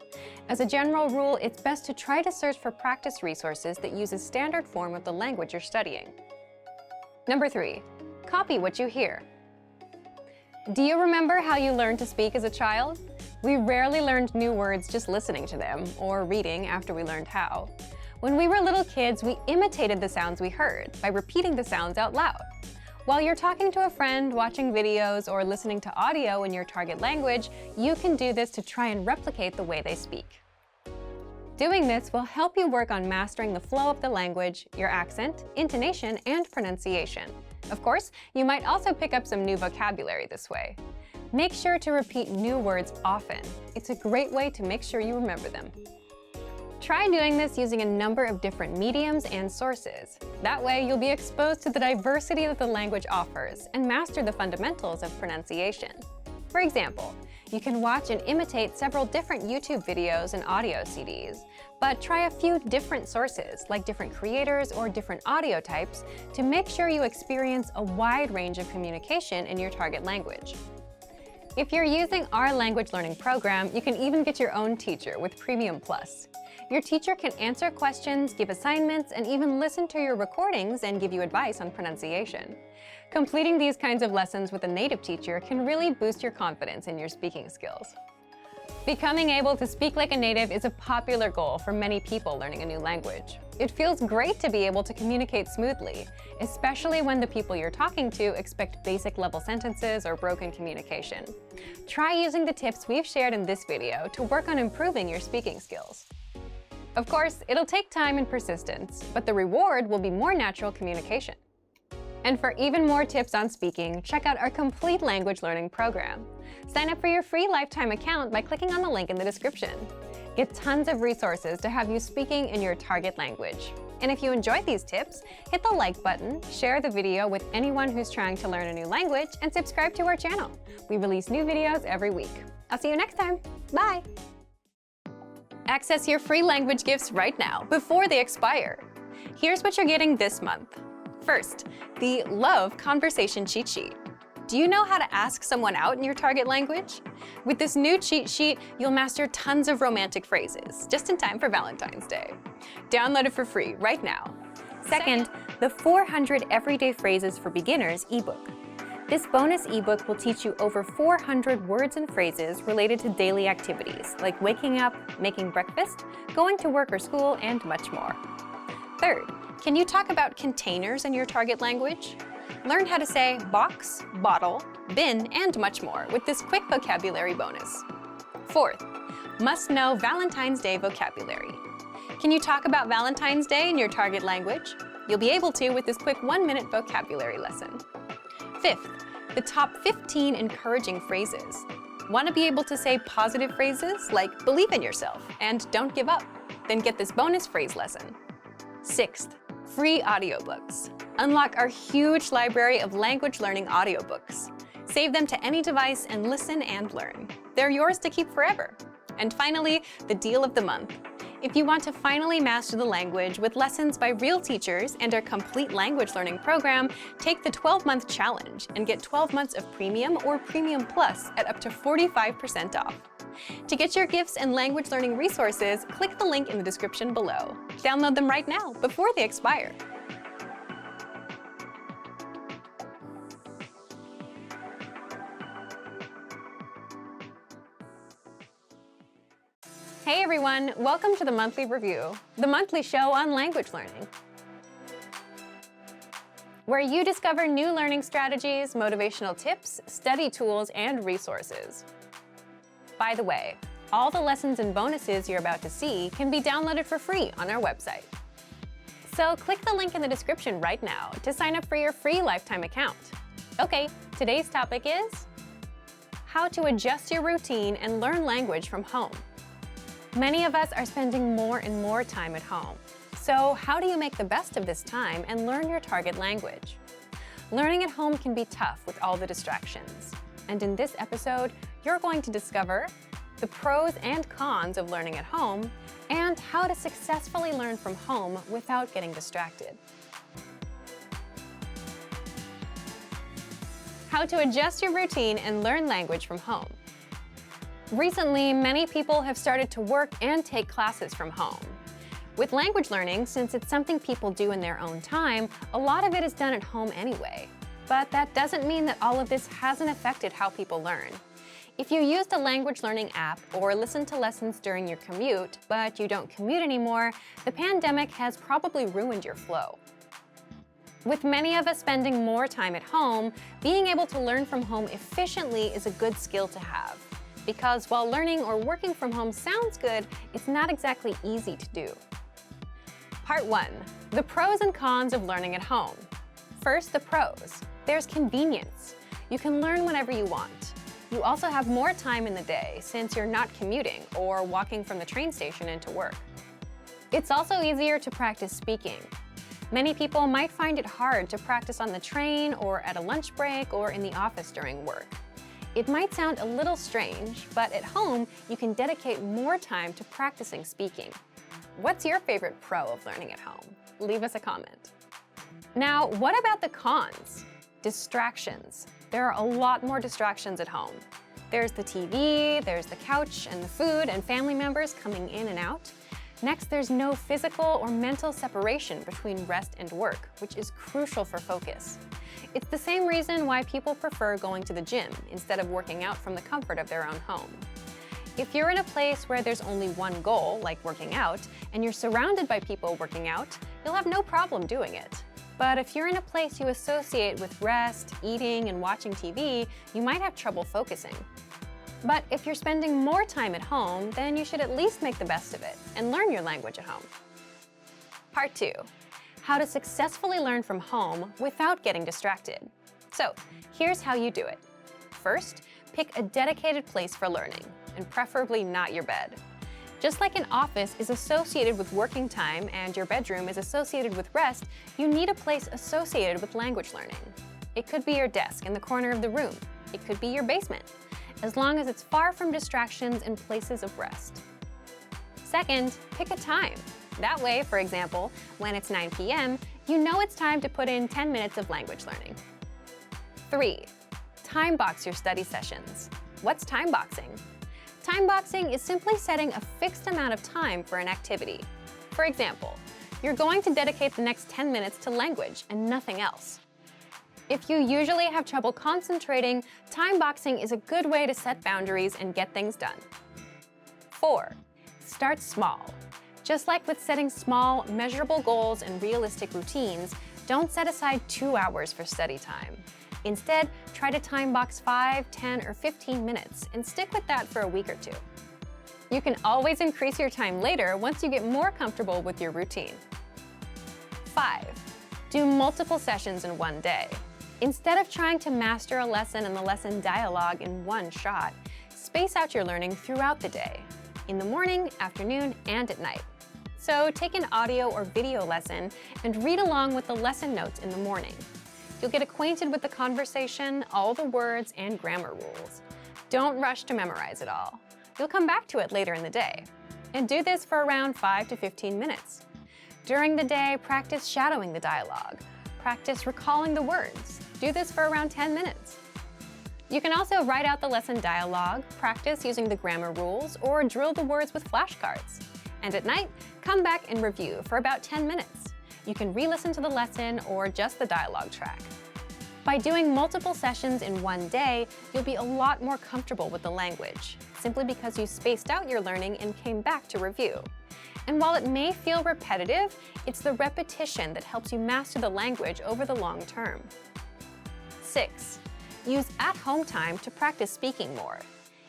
S1: As a general rule, it's best to try to search for practice resources that use a standard form of the language you're studying. Number 3, copy what you hear. Do you remember how you learned to speak as a child? We rarely learned new words just listening to them, or reading after we learned how. When we were little kids, we imitated the sounds we heard by repeating the sounds out loud. While you're talking to a friend, watching videos, or listening to audio in your target language, you can do this to try and replicate the way they speak. Doing this will help you work on mastering the flow of the language, your accent, intonation, and pronunciation. Of course, you might also pick up some new vocabulary this way. Make sure to repeat new words often. It's a great way to make sure you remember them. Try doing this using a number of different mediums and sources. That way, you'll be exposed to the diversity that the language offers and master the fundamentals of pronunciation. For example, you can watch and imitate several different YouTube videos and audio CDs, but try a few different sources, like different creators or different audio types, to make sure you experience a wide range of communication in your target language. If you're using our language learning program, you can even get your own teacher with Premium Plus. Your teacher can answer questions, give assignments, and even listen to your recordings and give you advice on pronunciation. Completing these kinds of lessons with a native teacher can really boost your confidence in your speaking skills. Becoming able to speak like a native is a popular goal for many people learning a new language. It feels great to be able to communicate smoothly, especially when the people you're talking to expect basic level sentences or broken communication. Try using the tips we've shared in this video to work on improving your speaking skills. Of course, it'll take time and persistence, but the reward will be more natural communication. And for even more tips on speaking, check out our complete language learning program. Sign up for your free lifetime account by clicking on the link in the description. Get tons of resources to have you speaking in your target language. And if you enjoyed these tips, hit the like button, share the video with anyone who's trying to learn a new language, and subscribe to our channel. We release new videos every week. I'll see you next time. Bye! Access your free language gifts right now, before they expire. Here's what you're getting this month. First, the Love Conversation Cheat Sheet. Do you know how to ask someone out in your target language? With this new cheat sheet, you'll master tons of romantic phrases, just in time for Valentine's Day. Download it for free right now. Second, the 400 Everyday Phrases for Beginners ebook. This bonus ebook will teach you over 400 words and phrases related to daily activities, like waking up, making breakfast, going to work or school, and much more. Third, can you talk about containers in your target language? Learn how to say box, bottle, bin, and much more with this quick vocabulary bonus. Fourth, must-know Valentine's Day vocabulary. Can you talk about Valentine's Day in your target language? You'll be able to with this quick 1-minute vocabulary lesson. Fifth, the top 15 encouraging phrases. Want to be able to say positive phrases like believe in yourself and don't give up? Then get this bonus phrase lesson. Sixth, free audiobooks. Unlock our huge library of language learning audiobooks. Save them to any device and listen and learn. They're yours to keep forever. And finally, the deal of the month. If you want to finally master the language with lessons by real teachers and our complete language learning program, take the 12-month challenge and get 12 months of Premium or Premium Plus at up to 45% off. To get your gifts and language learning resources, click the link in the description below. Download them right now before they expire. Hey everyone, welcome to the Monthly Review, the monthly show on language learning, where you discover new learning strategies, motivational tips, study tools, and resources. By the way, all the lessons and bonuses you're about to see can be downloaded for free on our website. So click the link in the description right now to sign up for your free lifetime account. Okay, today's topic is how to adjust your routine and learn language from home. Many of us are spending more and more time at home. So how do you make the best of this time and learn your target language? Learning at home can be tough with all the distractions. And in this episode, you're going to discover the pros and cons of learning at home and how to successfully learn from home without getting distracted. How to adjust your routine and learn language from home. Recently, many people have started to work and take classes from home. With language learning, since it's something people do in their own time, a lot of it is done at home anyway. But that doesn't mean that all of this hasn't affected how people learn. If you used a language learning app or listened to lessons during your commute, but you don't commute anymore, the pandemic has probably ruined your flow. With many of us spending more time at home, being able to learn from home efficiently is a good skill to have. Because while learning or working from home sounds good, it's not exactly easy to do. Part 1. The pros and cons of learning at home. First, the pros. There's convenience. You can learn whenever you want. You also have more time in the day since you're not commuting or walking from the train station into work. It's also easier to practice speaking. Many people might find it hard to practice on the train or at a lunch break or in the office during work. It might sound a little strange, but at home, you can dedicate more time to practicing speaking. What's your favorite pro of learning at home? Leave us a comment. Now, what about the cons? Distractions. There are a lot more distractions at home. There's the TV, there's the couch and the food and family members coming in and out. Next, there's no physical or mental separation between rest and work, which is crucial for focus. It's the same reason why people prefer going to the gym instead of working out from the comfort of their own home. If you're in a place where there's only one goal, like working out, and you're surrounded by people working out, you'll have no problem doing it. But if you're in a place you associate with rest, eating, and watching TV, you might have trouble focusing. But if you're spending more time at home, then you should at least make the best of it and learn your language at home. Part 2. How to successfully learn from home without getting distracted. So, here's how you do it. First, pick a dedicated place for learning, and preferably not your bed. Just like an office is associated with working time and your bedroom is associated with rest, you need a place associated with language learning. It could be your desk in the corner of the room. It could be your basement, as long as it's far from distractions and places of rest. Second, pick a time. That way, for example, when it's 9 p.m., you know it's time to put in 10 minutes of language learning. 3. Time box your study sessions. What's time boxing? Time boxing is simply setting a fixed amount of time for an activity. For example, you're going to dedicate the next 10 minutes to language and nothing else. If you usually have trouble concentrating, time boxing is a good way to set boundaries and get things done. 4. Start small. Just like with setting small, measurable goals and realistic routines, don't set aside 2 hours for study time. Instead, try to time box 5, 10, or 15 minutes and stick with that for a week or 2. You can always increase your time later once you get more comfortable with your routine. 5. Do multiple sessions in one day. Instead of trying to master a lesson and the lesson dialogue in one shot, space out your learning throughout the day, in the morning, afternoon, and at night. So take an audio or video lesson and read along with the lesson notes in the morning. You'll get acquainted with the conversation, all the words, and grammar rules. Don't rush to memorize it all. You'll come back to it later in the day. And do this for around 5 to 15 minutes. During the day, practice shadowing the dialogue. Practice recalling the words. Do this for around 10 minutes. You can also write out the lesson dialogue, practice using the grammar rules, or drill the words with flashcards. And at night, come back and review for about 10 minutes. You can re-listen to the lesson or just the dialogue track. By doing multiple sessions in one day, you'll be a lot more comfortable with the language, simply because you spaced out your learning and came back to review. And while it may feel repetitive, it's the repetition that helps you master the language over the long term. 6. Use at-home time to practice speaking more.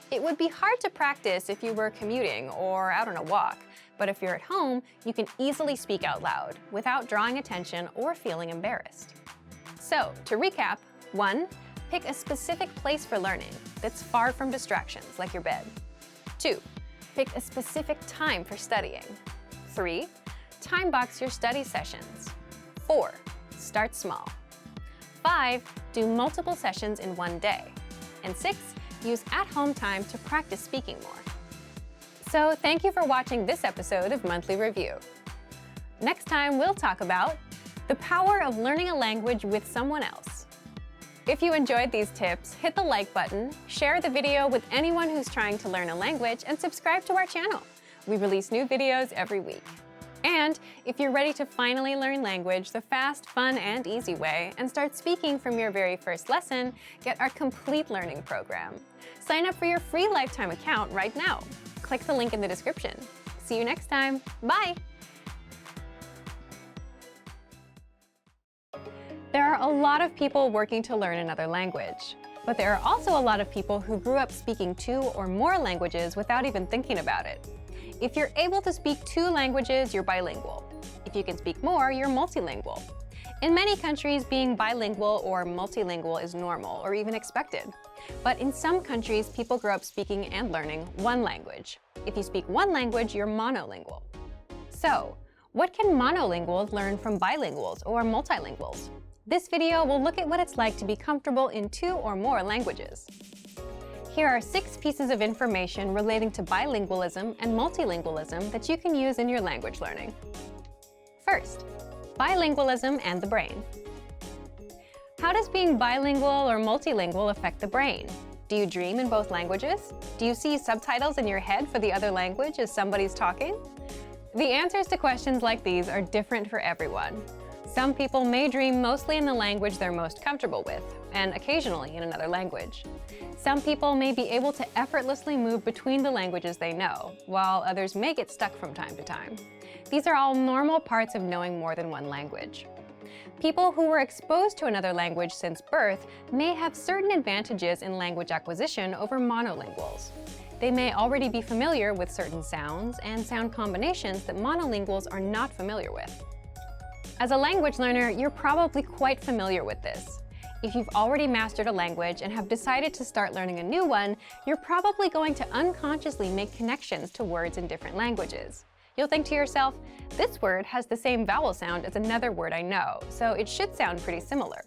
S1: It would be hard to practice if you were commuting or out on a walk, but if you're at home, you can easily speak out loud without drawing attention or feeling embarrassed. So, to recap, 1. Pick a specific place for learning that's far from distractions like your bed. 2. Pick a specific time for studying. 3. Time box your study sessions. 4. Start small. 5. Do multiple sessions in one day. And 6. Use at-home time to practice speaking more. So thank you for watching this episode of Monthly Review. Next time, we'll talk about the power of learning a language with someone else. If you enjoyed these tips, hit the like button, share the video with anyone who's trying to learn a language, and subscribe to our channel. We release new videos every week. And if you're ready to finally learn language the fast, fun, and easy way and start speaking from your very first lesson, get our complete learning program. Sign up for your free lifetime account right now. Click the link in the description. See you next time. Bye! There are a lot of people working to learn another language, but there are also a lot of people who grew up speaking 2 or more languages without even thinking about it. If you're able to speak 2 languages, you're bilingual. If you can speak more, you're multilingual. In many countries, being bilingual or multilingual is normal or even expected. But in some countries, people grow up speaking and learning one language. If you speak one language, you're monolingual. So, what can monolinguals learn from bilinguals or multilinguals? This video will look at what it's like to be comfortable in 2 or more languages. Here are 6 pieces of information relating to bilingualism and multilingualism that you can use in your language learning. First, bilingualism and the brain. How does being bilingual or multilingual affect the brain? Do you dream in both languages? Do you see subtitles in your head for the other language as somebody's talking? The answers to questions like these are different for everyone. Some people may dream mostly in the language they're most comfortable with, and occasionally in another language. Some people may be able to effortlessly move between the languages they know, while others may get stuck from time to time. These are all normal parts of knowing more than one language. People who were exposed to another language since birth may have certain advantages in language acquisition over monolinguals. They may already be familiar with certain sounds and sound combinations that monolinguals are not familiar with. As a language learner, you're probably quite familiar with this. If you've already mastered a language and have decided to start learning a new one, you're probably going to unconsciously make connections to words in different languages. You'll think to yourself, this word has the same vowel sound as another word I know, so it should sound pretty similar.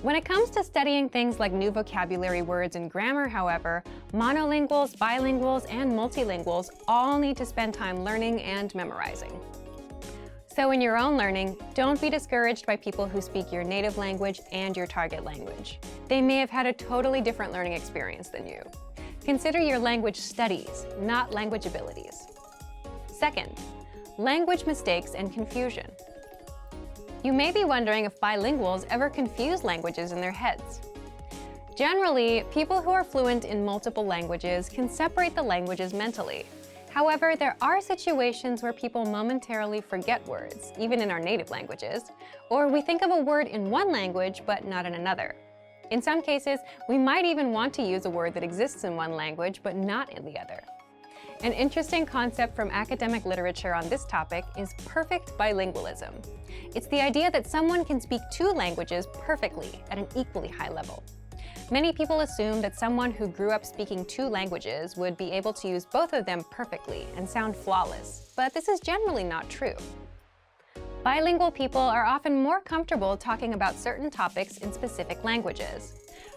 S1: When it comes to studying things like new vocabulary words and grammar, however, monolinguals, bilinguals, and multilinguals all need to spend time learning and memorizing. So in your own learning, don't be discouraged by people who speak your native language and your target language. They may have had a totally different learning experience than you. Consider your language studies, not language abilities. Second, language mistakes and confusion. You may be wondering if bilinguals ever confuse languages in their heads. Generally, people who are fluent in multiple languages can separate the languages mentally. However, there are situations where people momentarily forget words, even in our native languages, or we think of a word in one language but not in another. In some cases, we might even want to use a word that exists in one language but not in the other. An interesting concept from academic literature on this topic is perfect bilingualism. It's the idea that someone can speak two languages perfectly at an equally high level. Many people assume that someone who grew up speaking two languages would be able to use both of them perfectly and sound flawless, but this is generally not true. Bilingual people are often more comfortable talking about certain topics in specific languages.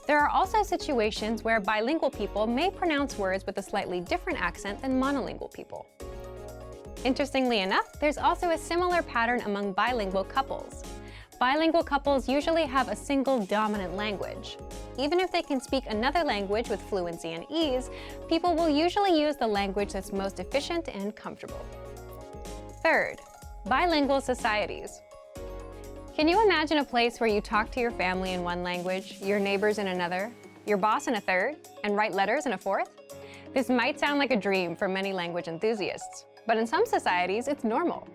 S1: There are also situations where bilingual people may pronounce words with a slightly different accent than monolingual people. Interestingly enough, there's also a similar pattern among bilingual couples. Bilingual couples usually have a single dominant language. Even if they can speak another language with fluency and ease, people will usually use the language that's most efficient and comfortable. Third, bilingual societies. Can you imagine a place where you talk to your family in one language, your neighbors in another, your boss in a third, and write letters in a fourth? This might sound like a dream for many language enthusiasts, but in some societies, it's normal.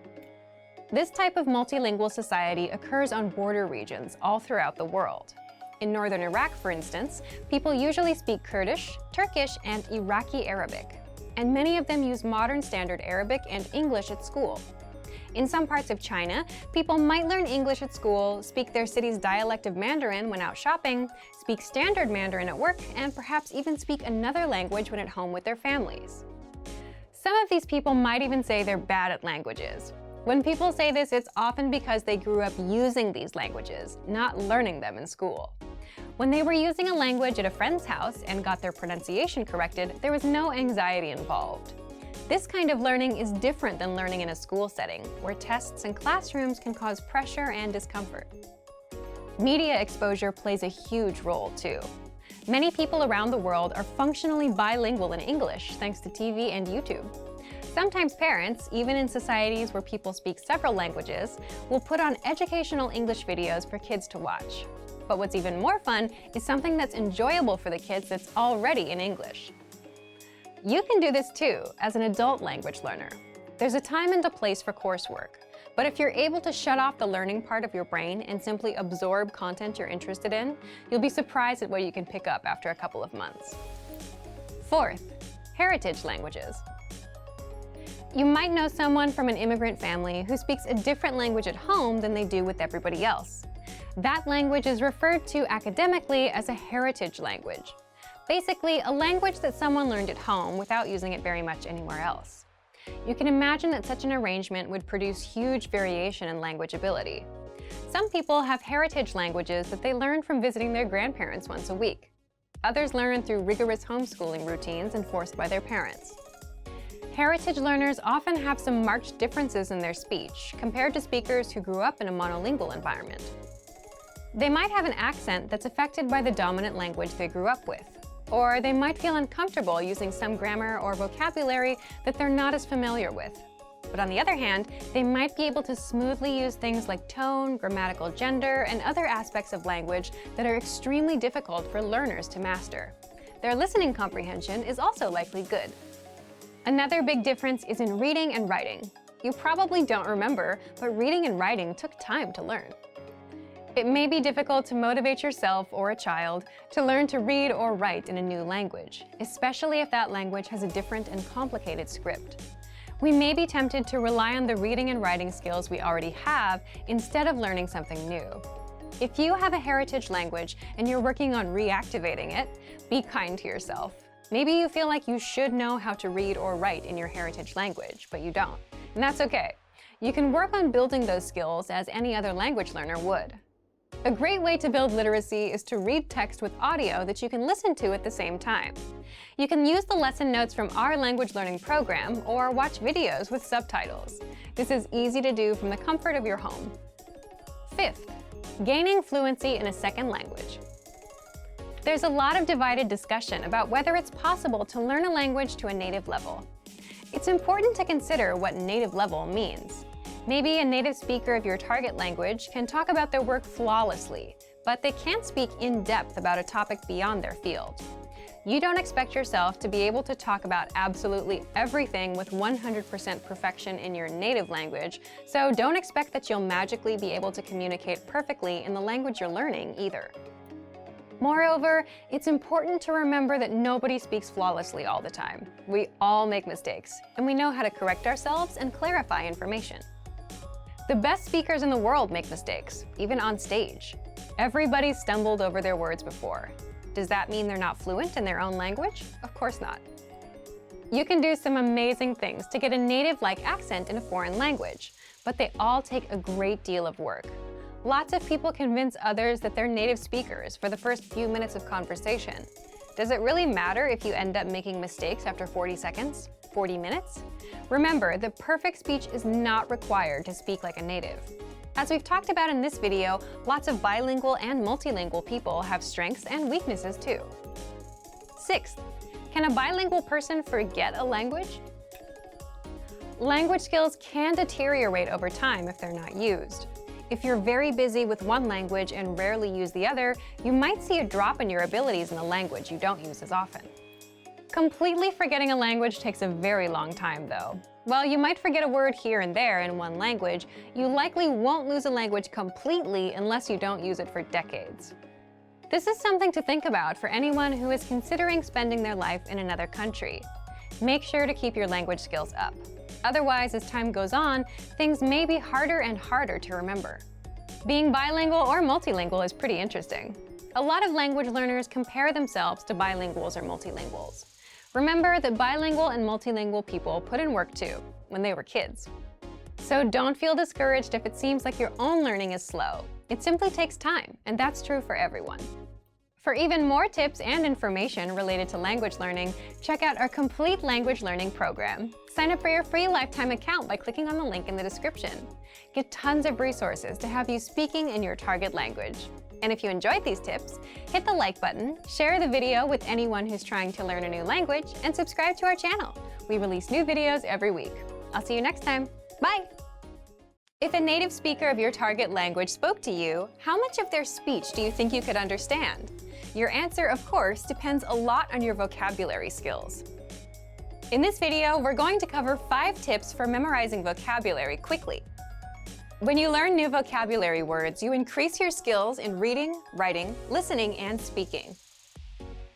S1: This type of multilingual society occurs on border regions all throughout the world. In northern Iraq, for instance, people usually speak Kurdish, Turkish, and Iraqi Arabic, and many of them use modern standard Arabic and English at school. In some parts of China, people might learn English at school, speak their city's dialect of Mandarin when out shopping, speak standard Mandarin at work, and perhaps even speak another language when at home with their families. Some of these people might even say they're bad at languages. When people say this, it's often because they grew up using these languages, not learning them in school. When they were using a language at a friend's house and got their pronunciation corrected, there was no anxiety involved. This kind of learning is different than learning in a school setting, where tests and classrooms can cause pressure and discomfort. Media exposure plays a huge role, too. Many people around the world are functionally bilingual in English thanks to TV and YouTube. Sometimes parents, even in societies where people speak several languages, will put on educational English videos for kids to watch. But what's even more fun is something that's enjoyable for the kids that's already in English. You can do this too, as an adult language learner. There's a time and a place for coursework, but if you're able to shut off the learning part of your brain and simply absorb content you're interested in, you'll be surprised at what you can pick up after a couple of months. Fourth, heritage languages. You might know someone from an immigrant family who speaks a different language at home than they do with everybody else. That language is referred to academically as a heritage language. Basically, a language that someone learned at home without using it very much anywhere else. You can imagine that such an arrangement would produce huge variation in language ability. Some people have heritage languages that they learn from visiting their grandparents once a week. Others learn through rigorous homeschooling routines enforced by their parents. Heritage learners often have some marked differences in their speech compared to speakers who grew up in a monolingual environment. They might have an accent that's affected by the dominant language they grew up with, or they might feel uncomfortable using some grammar or vocabulary that they're not as familiar with. But on the other hand, they might be able to smoothly use things like tone, grammatical gender, and other aspects of language that are extremely difficult for learners to master. Their listening comprehension is also likely good. Another big difference is in reading and writing. You probably don't remember, but reading and writing took time to learn. It may be difficult to motivate yourself or a child to learn to read or write in a new language, especially if that language has a different and complicated script. We may be tempted to rely on the reading and writing skills we already have instead of learning something new. If you have a heritage language and you're working on reactivating it, be kind to yourself. Maybe you feel like you should know how to read or write in your heritage language, but you don't. And that's okay. You can work on building those skills as any other language learner would. A great way to build literacy is to read text with audio that you can listen to at the same time. You can use the lesson notes from our language learning program or watch videos with subtitles. This is easy to do from the comfort of your home. Fifth, gaining fluency in a second language. There's a lot of divided discussion about whether it's possible to learn a language to a native level. It's important to consider what native level means. Maybe a native speaker of your target language can talk about their work flawlessly, but they can't speak in depth about a topic beyond their field. You don't expect yourself to be able to talk about absolutely everything with 100% perfection in your native language, so don't expect that you'll magically be able to communicate perfectly in the language you're learning either. Moreover, it's important to remember that nobody speaks flawlessly all the time. We all make mistakes, and we know how to correct ourselves and clarify information. The best speakers in the world make mistakes, even on stage. Everybody's stumbled over their words before. Does that mean they're not fluent in their own language? Of course not. You can do some amazing things to get a native-like accent in a foreign language, but they all take a great deal of work. Lots of people convince others that they're native speakers for the first few minutes of conversation. Does it really matter if you end up making mistakes after 40 seconds? 40 minutes? Remember, the perfect speech is not required to speak like a native. As we've talked about in this video, lots of bilingual and multilingual people have strengths and weaknesses too. Sixth, can a bilingual person forget a language? Language skills can deteriorate over time if they're not used. If you're very busy with one language and rarely use the other, you might see a drop in your abilities in the language you don't use as often. Completely forgetting a language takes a very long time, though. While you might forget a word here and there in one language, you likely won't lose a language completely unless you don't use it for decades. This is something to think about for anyone who is considering spending their life in another country. Make sure to keep your language skills up. Otherwise, as time goes on, things may be harder and harder to remember. Being bilingual or multilingual is pretty interesting. A lot of language learners compare themselves to bilinguals or multilinguals. Remember that bilingual and multilingual people put in work too, when they were kids. So don't feel discouraged if it seems like your own learning is slow. It simply takes time, and that's true for everyone. For even more tips and information related to language learning, check out our complete language learning program. Sign up for your free lifetime account by clicking on the link in the description. Get tons of resources to have you speaking in your target language. And if you enjoyed these tips, hit the like button, share the video with anyone who's trying to learn a new language, and subscribe to our channel. We release new videos every week. I'll see you next time. Bye! If a native speaker of your target language spoke to you, how much of their speech do you think you could understand? Your answer, of course, depends a lot on your vocabulary skills. In this video, we're going to cover 5 tips for memorizing vocabulary quickly. When you learn new vocabulary words, you increase your skills in reading, writing, listening, and speaking.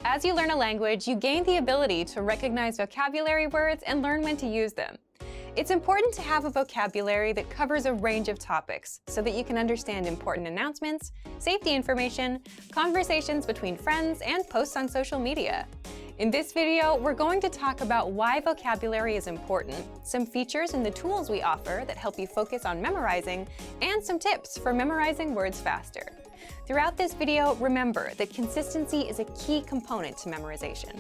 S1: As you learn a language, you gain the ability to recognize vocabulary words and learn when to use them. It's important to have a vocabulary that covers a range of topics so that you can understand important announcements, safety information, conversations between friends, and posts on social media. In this video, we're going to talk about why vocabulary is important, some features in the tools we offer that help you focus on memorizing, and some tips for memorizing words faster. Throughout this video, remember that consistency is a key component to memorization.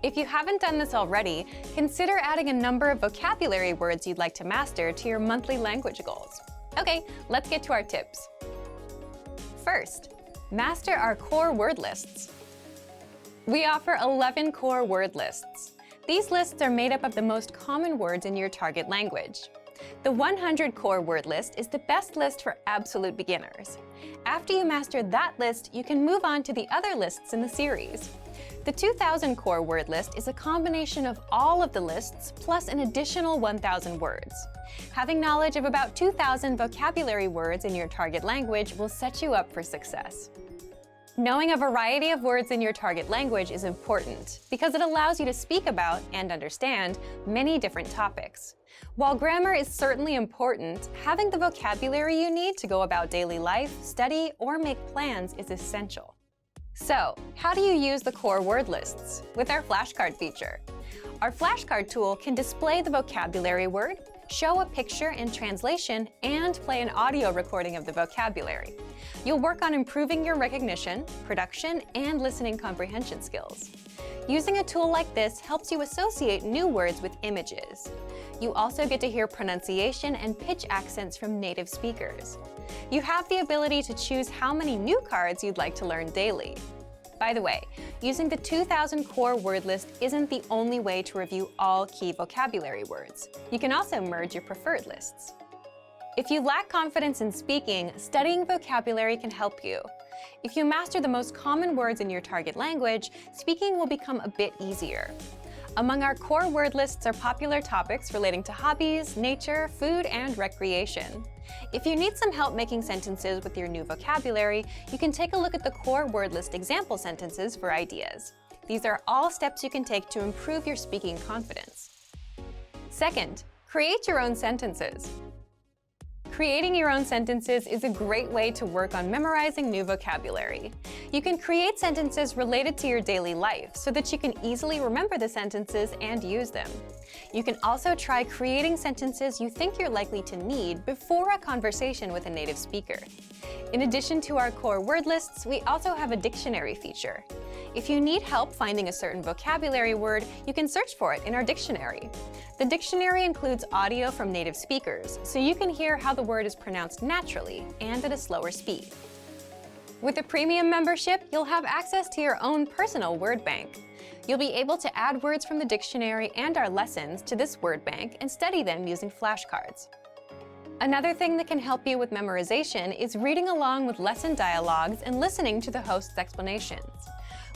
S1: If you haven't done this already, consider adding a number of vocabulary words you'd like to master to your monthly language goals. Okay, let's get to our tips. First, master our core word lists. We offer 11 core word lists. These lists are made up of the most common words in your target language. The 100 core word list is the best list for absolute beginners. After you master that list, you can move on to the other lists in the series. The 2000 core word list is a combination of all of the lists plus an additional 1,000 words. Having knowledge of about 2,000 vocabulary words in your target language will set you up for success. Knowing a variety of words in your target language is important because it allows you to speak about and understand many different topics. While grammar is certainly important, having the vocabulary you need to go about daily life, study, or make plans is essential. So, how do you use the core word lists? With our flashcard feature. Our flashcard tool can display the vocabulary word, show a picture and translation, and play an audio recording of the vocabulary. You'll work on improving your recognition, production, and listening comprehension skills. Using a tool like this helps you associate new words with images. You also get to hear pronunciation and pitch accents from native speakers. You have the ability to choose how many new cards you'd like to learn daily. By the way, using the 2000 core word list isn't the only way to review all key vocabulary words. You can also merge your preferred lists. If you lack confidence in speaking, studying vocabulary can help you. If you master the most common words in your target language, speaking will become a bit easier. Among our core word lists are popular topics relating to hobbies, nature, food, and recreation. If you need some help making sentences with your new vocabulary, you can take a look at the core word list example sentences for ideas. These are all steps you can take to improve your speaking confidence. Second, create your own sentences. Creating your own sentences is a great way to work on memorizing new vocabulary. You can create sentences related to your daily life so that you can easily remember the sentences and use them. You can also try creating sentences you think you're likely to need before a conversation with a native speaker. In addition to our core word lists, we also have a dictionary feature. If you need help finding a certain vocabulary word, you can search for it in our dictionary. The dictionary includes audio from native speakers, so you can hear how the word is pronounced naturally and at a slower speed. With a premium membership, you'll have access to your own personal word bank. You'll be able to add words from the dictionary and our lessons to this word bank and study them using flashcards. Another thing that can help you with memorization is reading along with lesson dialogues and listening to the host's explanations.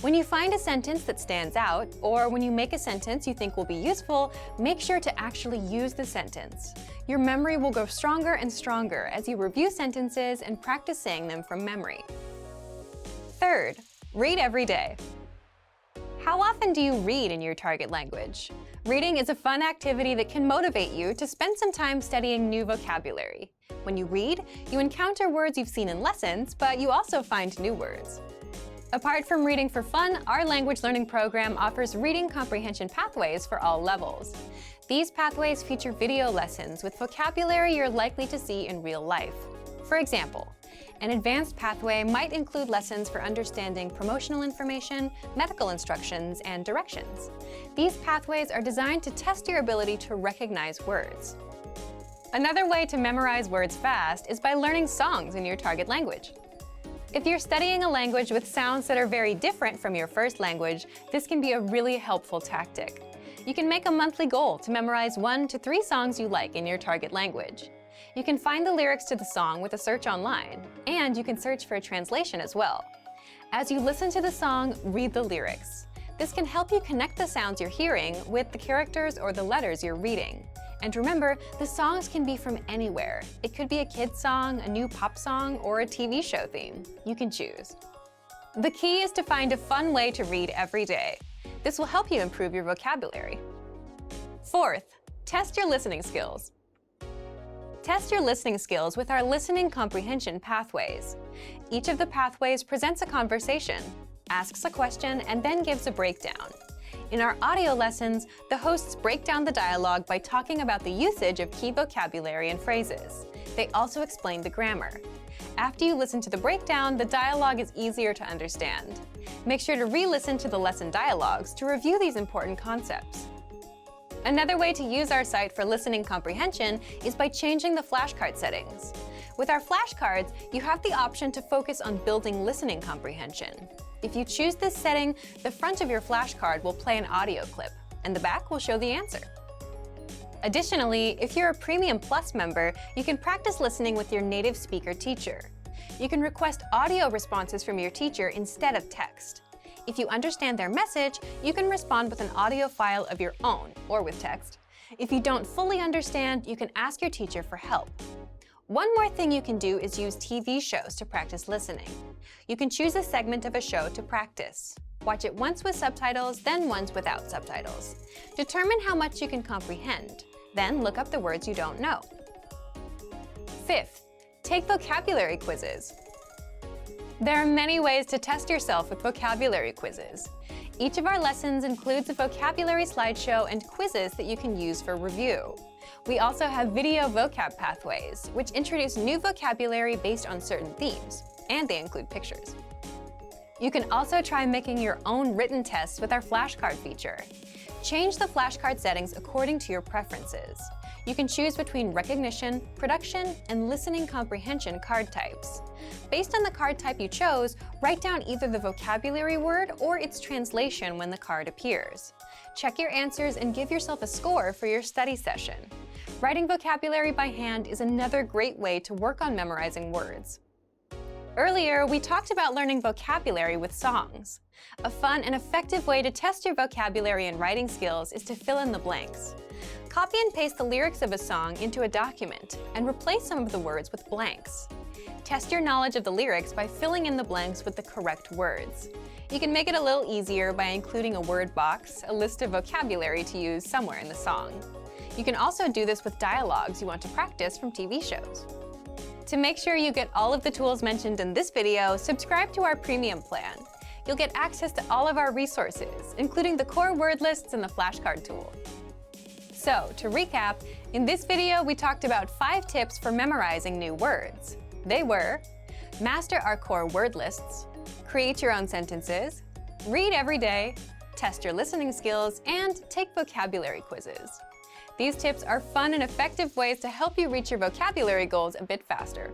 S1: When you find a sentence that stands out, or when you make a sentence you think will be useful, make sure to actually use the sentence. Your memory will grow stronger and stronger as you review sentences and practice saying them from memory. Third, read every day. How often do you read in your target language? Reading is a fun activity that can motivate you to spend some time studying new vocabulary. When you read, you encounter words you've seen in lessons, but you also find new words. Apart from reading for fun, our language learning program offers reading comprehension pathways for all levels. These pathways feature video lessons with vocabulary you're likely to see in real life. For example, an advanced pathway might include lessons for understanding promotional information, medical instructions, and directions. These pathways are designed to test your ability to recognize words. Another way to memorize words fast is by learning songs in your target language. If you're studying a language with sounds that are very different from your first language, this can be a really helpful tactic. You can make a monthly goal to memorize 1 to 3 songs you like in your target language. You can find the lyrics to the song with a search online, and you can search for a translation as well. As you listen to the song, read the lyrics. This can help you connect the sounds you're hearing with the characters or the letters you're reading. And remember, the songs can be from anywhere. It could be a kid's song, a new pop song, or a TV show theme. You can choose. The key is to find a fun way to read every day. This will help you improve your vocabulary. Fourth, test your listening skills. Test your listening skills with our listening comprehension pathways. Each of the pathways presents a conversation, asks a question, and then gives a breakdown. In our audio lessons, the hosts break down the dialogue by talking about the usage of key vocabulary and phrases. They also explain the grammar. After you listen to the breakdown, the dialogue is easier to understand. Make sure to re-listen to the lesson dialogues to review these important concepts. Another way to use our site for listening comprehension is by changing the flashcard settings. With our flashcards, you have the option to focus on building listening comprehension. If you choose this setting, the front of your flashcard will play an audio clip, and the back will show the answer. Additionally, if you're a Premium Plus member, you can practice listening with your native speaker teacher. You can request audio responses from your teacher instead of text. If you understand their message, you can respond with an audio file of your own, or with text. If you don't fully understand, you can ask your teacher for help. One more thing you can do is use TV shows to practice listening. You can choose a segment of a show to practice. Watch it once with subtitles, then once without subtitles. Determine how much you can comprehend. Then look up the words you don't know. Fifth, take vocabulary quizzes. There are many ways to test yourself with vocabulary quizzes. Each of our lessons includes a vocabulary slideshow and quizzes that you can use for review. We also have video vocab pathways, which introduce new vocabulary based on certain themes, and they include pictures. You can also try making your own written tests with our flashcard feature. Change the flashcard settings according to your preferences. You can choose between recognition, production, and listening comprehension card types. Based on the card type you chose, write down either the vocabulary word or its translation when the card appears. Check your answers and give yourself a score for your study session. Writing vocabulary by hand is another great way to work on memorizing words. Earlier, we talked about learning vocabulary with songs. A fun and effective way to test your vocabulary and writing skills is to fill in the blanks. Copy and paste the lyrics of a song into a document and replace some of the words with blanks. Test your knowledge of the lyrics by filling in the blanks with the correct words. You can make it a little easier by including a word box, a list of vocabulary to use somewhere in the song. You can also do this with dialogues you want to practice from TV shows. To make sure you get all of the tools mentioned in this video, subscribe to our premium plan. You'll get access to all of our resources, including the core word lists and the flashcard tool. So, to recap, in this video we talked about 5 tips for memorizing new words. They were: master our core word lists, create your own sentences, read every day, test your listening skills, and take vocabulary quizzes. These tips are fun and effective ways to help you reach your vocabulary goals a bit faster.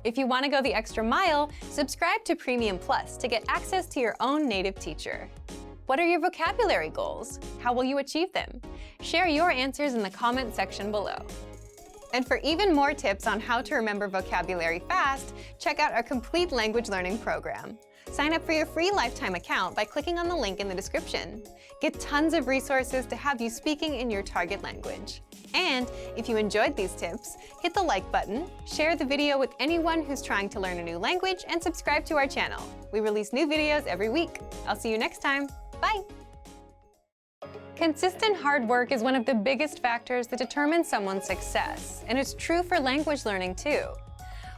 S1: If you want to go the extra mile, subscribe to Premium Plus to get access to your own native teacher. What are your vocabulary goals? How will you achieve them? Share your answers in the comment section below. And for even more tips on how to remember vocabulary fast, check out our complete language learning program. Sign up for your free lifetime account by clicking on the link in the description. Get tons of resources to have you speaking in your target language. And if you enjoyed these tips, hit the like button, share the video with anyone who's trying to learn a new language, and subscribe to our channel. We release new videos every week. I'll see you next time. Bye! Consistent hard work is one of the biggest factors that determine someone's success, and it's true for language learning too.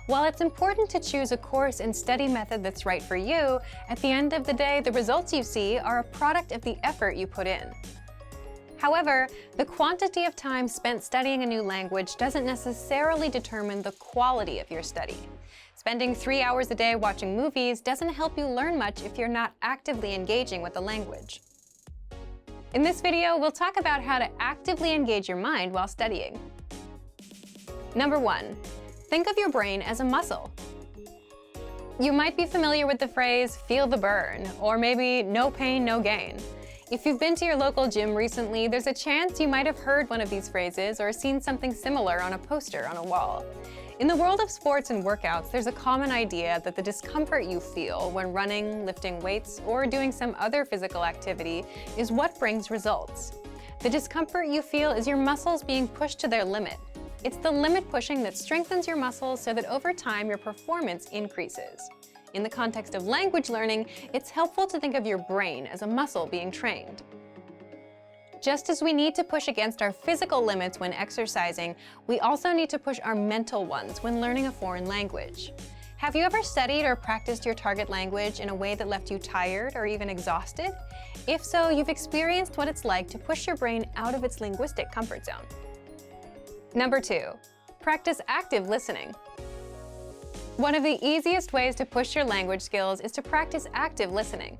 S1: While it's important to choose a course and study method that's right for you, at the end of the day, the results you see are a product of the effort you put in. However, the quantity of time spent studying a new language doesn't necessarily determine the quality of your study. Spending 3 hours a day watching movies doesn't help you learn much if you're not actively engaging with the language. In this video, we'll talk about how to actively engage your mind while studying. Number 1. Think of your brain as a muscle. You might be familiar with the phrase, feel the burn, or maybe no pain, no gain. If you've been to your local gym recently, there's a chance you might have heard one of these phrases or seen something similar on a poster on a wall. In the world of sports and workouts, there's a common idea that the discomfort you feel when running, lifting weights, or doing some other physical activity is what brings results. The discomfort you feel is your muscles being pushed to their limit. It's the limit pushing that strengthens your muscles so that over time your performance increases. In the context of language learning, it's helpful to think of your brain as a muscle being trained. Just as we need to push against our physical limits when exercising, we also need to push our mental ones when learning a foreign language. Have you ever studied or practiced your target language in a way that left you tired or even exhausted? If so, you've experienced what it's like to push your brain out of its linguistic comfort zone. Number 2, practice active listening. One of the easiest ways to push your language skills is to practice active listening.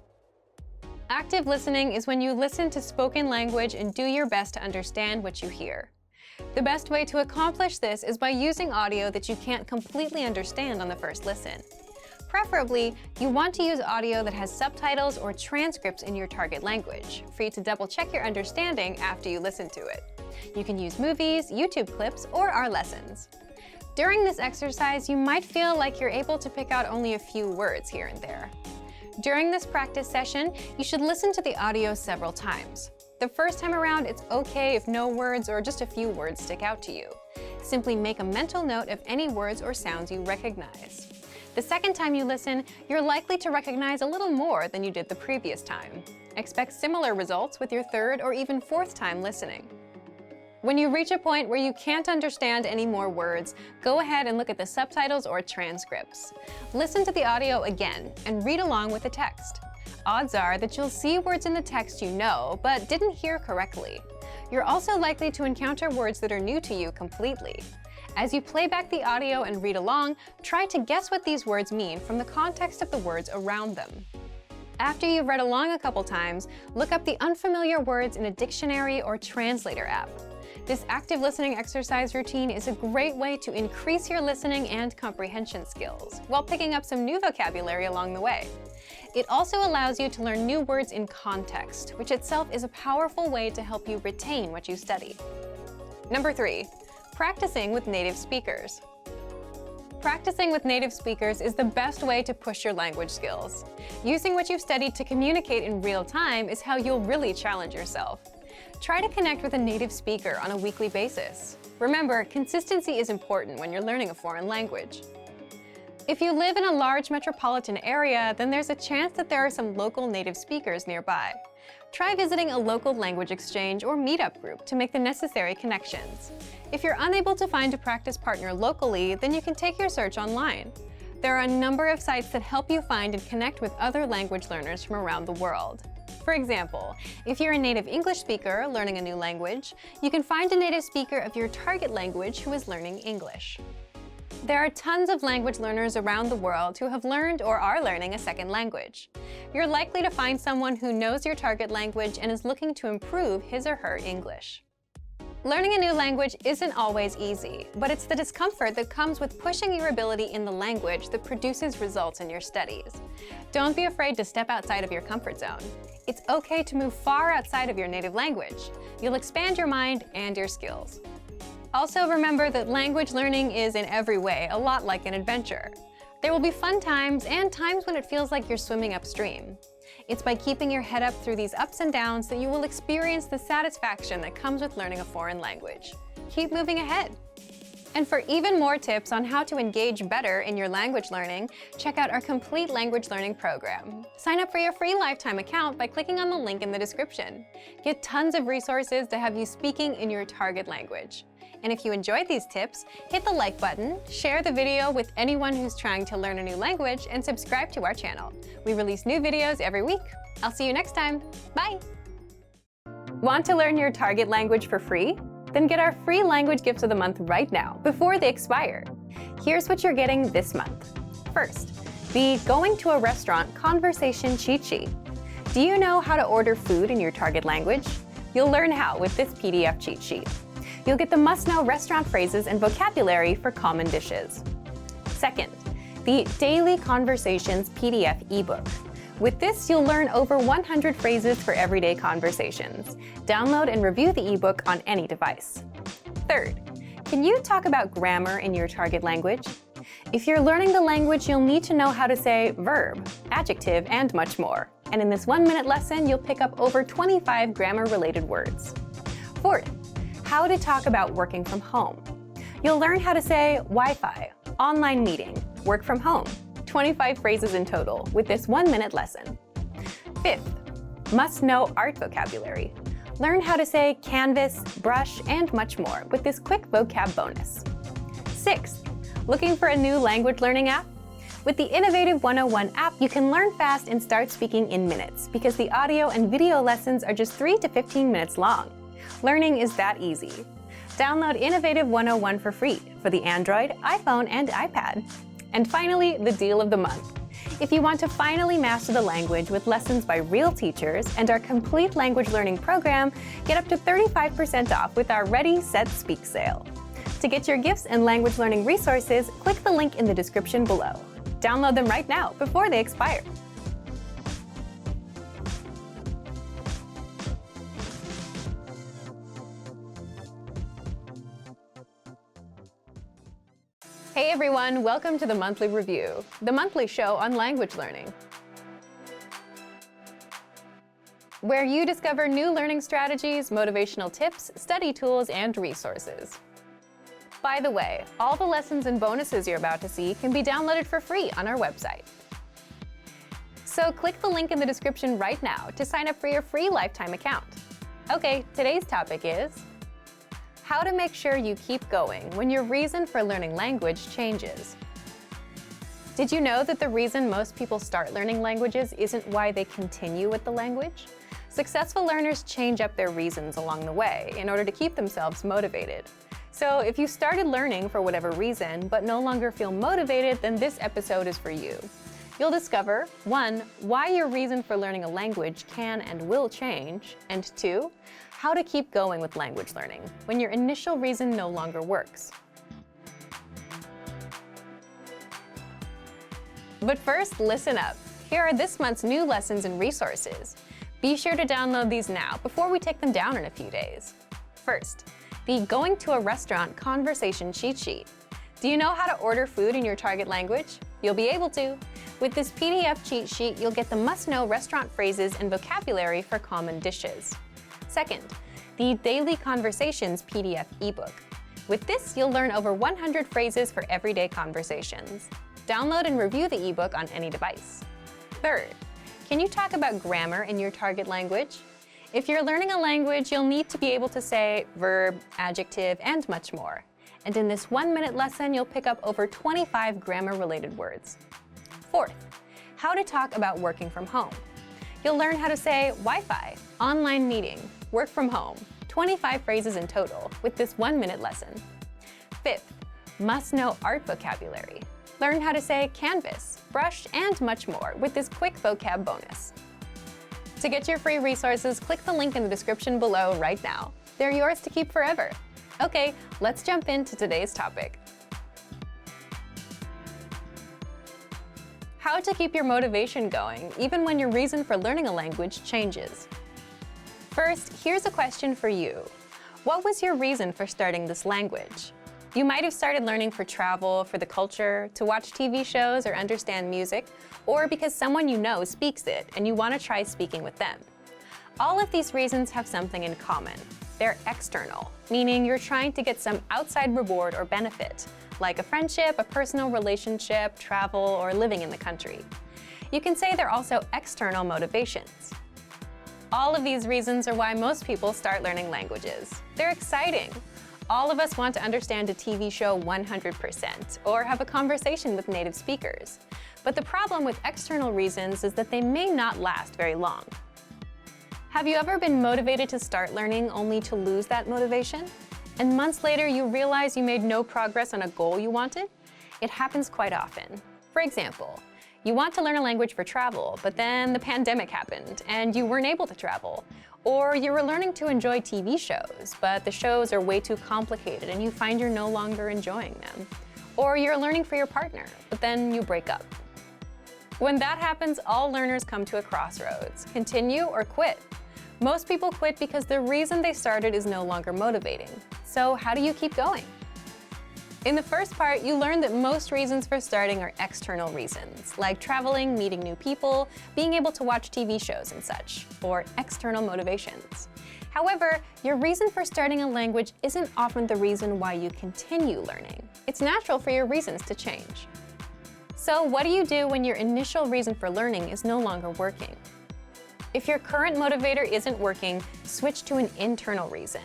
S1: Active listening is when you listen to spoken language and do your best to understand what you hear. The best way to accomplish this is by using audio that you can't completely understand on the first listen. Preferably, you want to use audio that has subtitles or transcripts in your target language for you to double-check your understanding after you listen to it. You can use movies, YouTube clips, or our lessons. During this exercise, you might feel like you're able to pick out only a few words here and there. During this practice session, you should listen to the audio several times. The first time around, it's okay if no words or just a few words stick out to you. Simply make a mental note of any words or sounds you recognize. The second time you listen, you're likely to recognize a little more than you did the previous time. Expect similar results with your third or even fourth time listening. When you reach a point where you can't understand any more words, go ahead and look at the subtitles or transcripts. Listen to the audio again and read along with the text. Odds are that you'll see words in the text you know, but didn't hear correctly. You're also likely to encounter words that are new to you completely. As you play back the audio and read along, try to guess what these words mean from the context of the words around them. After you've read along a couple times, look up the unfamiliar words in a dictionary or translator app. This active listening exercise routine is a great way to increase your listening and comprehension skills, while picking up some new vocabulary along the way. It also allows you to learn new words in context, which itself is a powerful way to help you retain what you study. Number 3, practicing with native speakers. Practicing with native speakers is the best way to push your language skills. Using what you've studied to communicate in real time is how you'll really challenge yourself. Try to connect with a native speaker on a weekly basis. Remember, consistency is important when you're learning a foreign language. If you live in a large metropolitan area, then there's a chance that there are some local native speakers nearby. Try visiting a local language exchange or meetup group to make the necessary connections. If you're unable to find a practice partner locally, then you can take your search online. There are a number of sites that help you find and connect with other language learners from around the world. For example, if you're a native English speaker learning a new language, you can find a native speaker of your target language who is learning English. There are tons of language learners around the world who have learned or are learning a second language. You're likely to find someone who knows your target language and is looking to improve his or her English. Learning a new language isn't always easy, but it's the discomfort that comes with pushing your ability in the language that produces results in your studies. Don't be afraid to step outside of your comfort zone. It's okay to move far outside of your native language. You'll expand your mind and your skills. Also remember that language learning is in every way a lot like an adventure. There will be fun times and times when it feels like you're swimming upstream. It's by keeping your head up through these ups and downs that you will experience the satisfaction that comes with learning a foreign language. Keep moving ahead. And for even more tips on how to engage better in your language learning, check out our complete language learning program. Sign up for your free lifetime account by clicking on the link in the description. Get tons of resources to have you speaking in your target language. And if you enjoyed these tips, hit the like button, share the video with anyone who's trying to learn a new language, and subscribe to our channel. We release new videos every week. I'll see you next time. Bye! Want to learn your target language for free? Then get our free language gifts of the month right now, before they expire. Here's what you're getting this month. First, the Going to a Restaurant Conversation Cheat Sheet. Do you know how to order food in your target language? You'll learn how with this PDF cheat sheet. You'll get the must-know restaurant phrases and vocabulary for common dishes. Second, the Daily Conversations PDF ebook. With this, you'll learn over 100 phrases for everyday conversations. Download and review the ebook on any device. Third, can you talk about grammar in your target language? If you're learning the language, you'll need to know how to say verb, adjective, and much more. And in this 1-minute lesson, you'll pick up over 25 grammar-related words. Fourth, how to talk about working from home. You'll learn how to say Wi-Fi, online meeting, work from home, 25 phrases in total with this 1-minute lesson. Fifth, must-know art vocabulary. Learn how to say canvas, brush, and much more with this quick vocab bonus. Sixth, looking for a new language learning app? With the Innovative 101 app, you can learn fast and start speaking in minutes because the audio and video lessons are just 3 to 15 minutes long. Learning is that easy. Download Innovative 101 for free for the Android, iPhone, and iPad. And finally, the deal of the month. If you want to finally master the language with lessons by real teachers and our complete language learning program, get up to 35% off with our Ready, Set, Speak sale. To get your gifts and language learning resources, click the link in the description below. Download them right now before they expire. Hey everyone, welcome to the Monthly Review, the monthly show on language learning, where you discover new learning strategies, motivational tips, study tools, and resources. By the way, all the lessons and bonuses you're about to see can be downloaded for free on our website. So click the link in the description right now to sign up for your free lifetime account. Okay, today's topic is how to make sure you keep going when your reason for learning language changes. Did you know that the reason most people start learning languages isn't why they continue with the language? Successful learners change up their reasons along the way in order to keep themselves motivated. So if you started learning for whatever reason but no longer feel motivated, then this episode is for you. You'll discover 1. Why your reason for learning a language can and will change, and 2. How to keep going with language learning when your initial reason no longer works. But first, listen up. Here are this month's new lessons and resources. Be sure to download these now before we take them down in a few days. First, the Going to a Restaurant Conversation Cheat Sheet. Do you know how to order food in your target language? You'll be able to. With this PDF cheat sheet, you'll get the must-know restaurant phrases and vocabulary for common dishes. Second, the Daily Conversations PDF ebook. With this, you'll learn over 100 phrases for everyday conversations. Download and review the ebook on any device. Third, can you talk about grammar in your target language? If you're learning a language, you'll need to be able to say verb, adjective, and much more. And in this 1-minute lesson, you'll pick up over 25 grammar-related words. Fourth, how to talk about working from home. You'll learn how to say Wi-Fi, online meeting, work from home, 25 phrases in total with this 1-minute lesson. Fifth, must-know art vocabulary. Learn how to say canvas, brush, and much more with this quick vocab bonus. To get your free resources, click the link in the description below right now. They're yours to keep forever. Okay, let's jump into today's topic. How to keep your motivation going even when your reason for learning a language changes. First, here's a question for you. What was your reason for starting this language? You might have started learning for travel, for the culture, to watch TV shows or understand music, or because someone you know speaks it and you want to try speaking with them. All of these reasons have something in common. They're external, meaning you're trying to get some outside reward or benefit, like a friendship, a personal relationship, travel, or living in the country. You can say they're also external motivations. All of these reasons are why most people start learning languages. They're exciting. All of us want to understand a TV show 100% or have a conversation with native speakers. But the problem with external reasons is that they may not last very long. Have you ever been motivated to start learning only to lose that motivation? And months later you realize you made no progress on a goal you wanted? It happens quite often. For example, you want to learn a language for travel, but then the pandemic happened and you weren't able to travel. Or you were learning to enjoy TV shows, but the shows are way too complicated and you find you're no longer enjoying them. Or you're learning for your partner, but then you break up. When that happens, all learners come to a crossroads: continue or quit. Most people quit because the reason they started is no longer motivating. So how do you keep going? In the first part, you learned that most reasons for starting are external reasons, like traveling, meeting new people, being able to watch TV shows and such, or external motivations. However, your reason for starting a language isn't often the reason why you continue learning. It's natural for your reasons to change. So what do you do when your initial reason for learning is no longer working? If your current motivator isn't working, switch to an internal reason.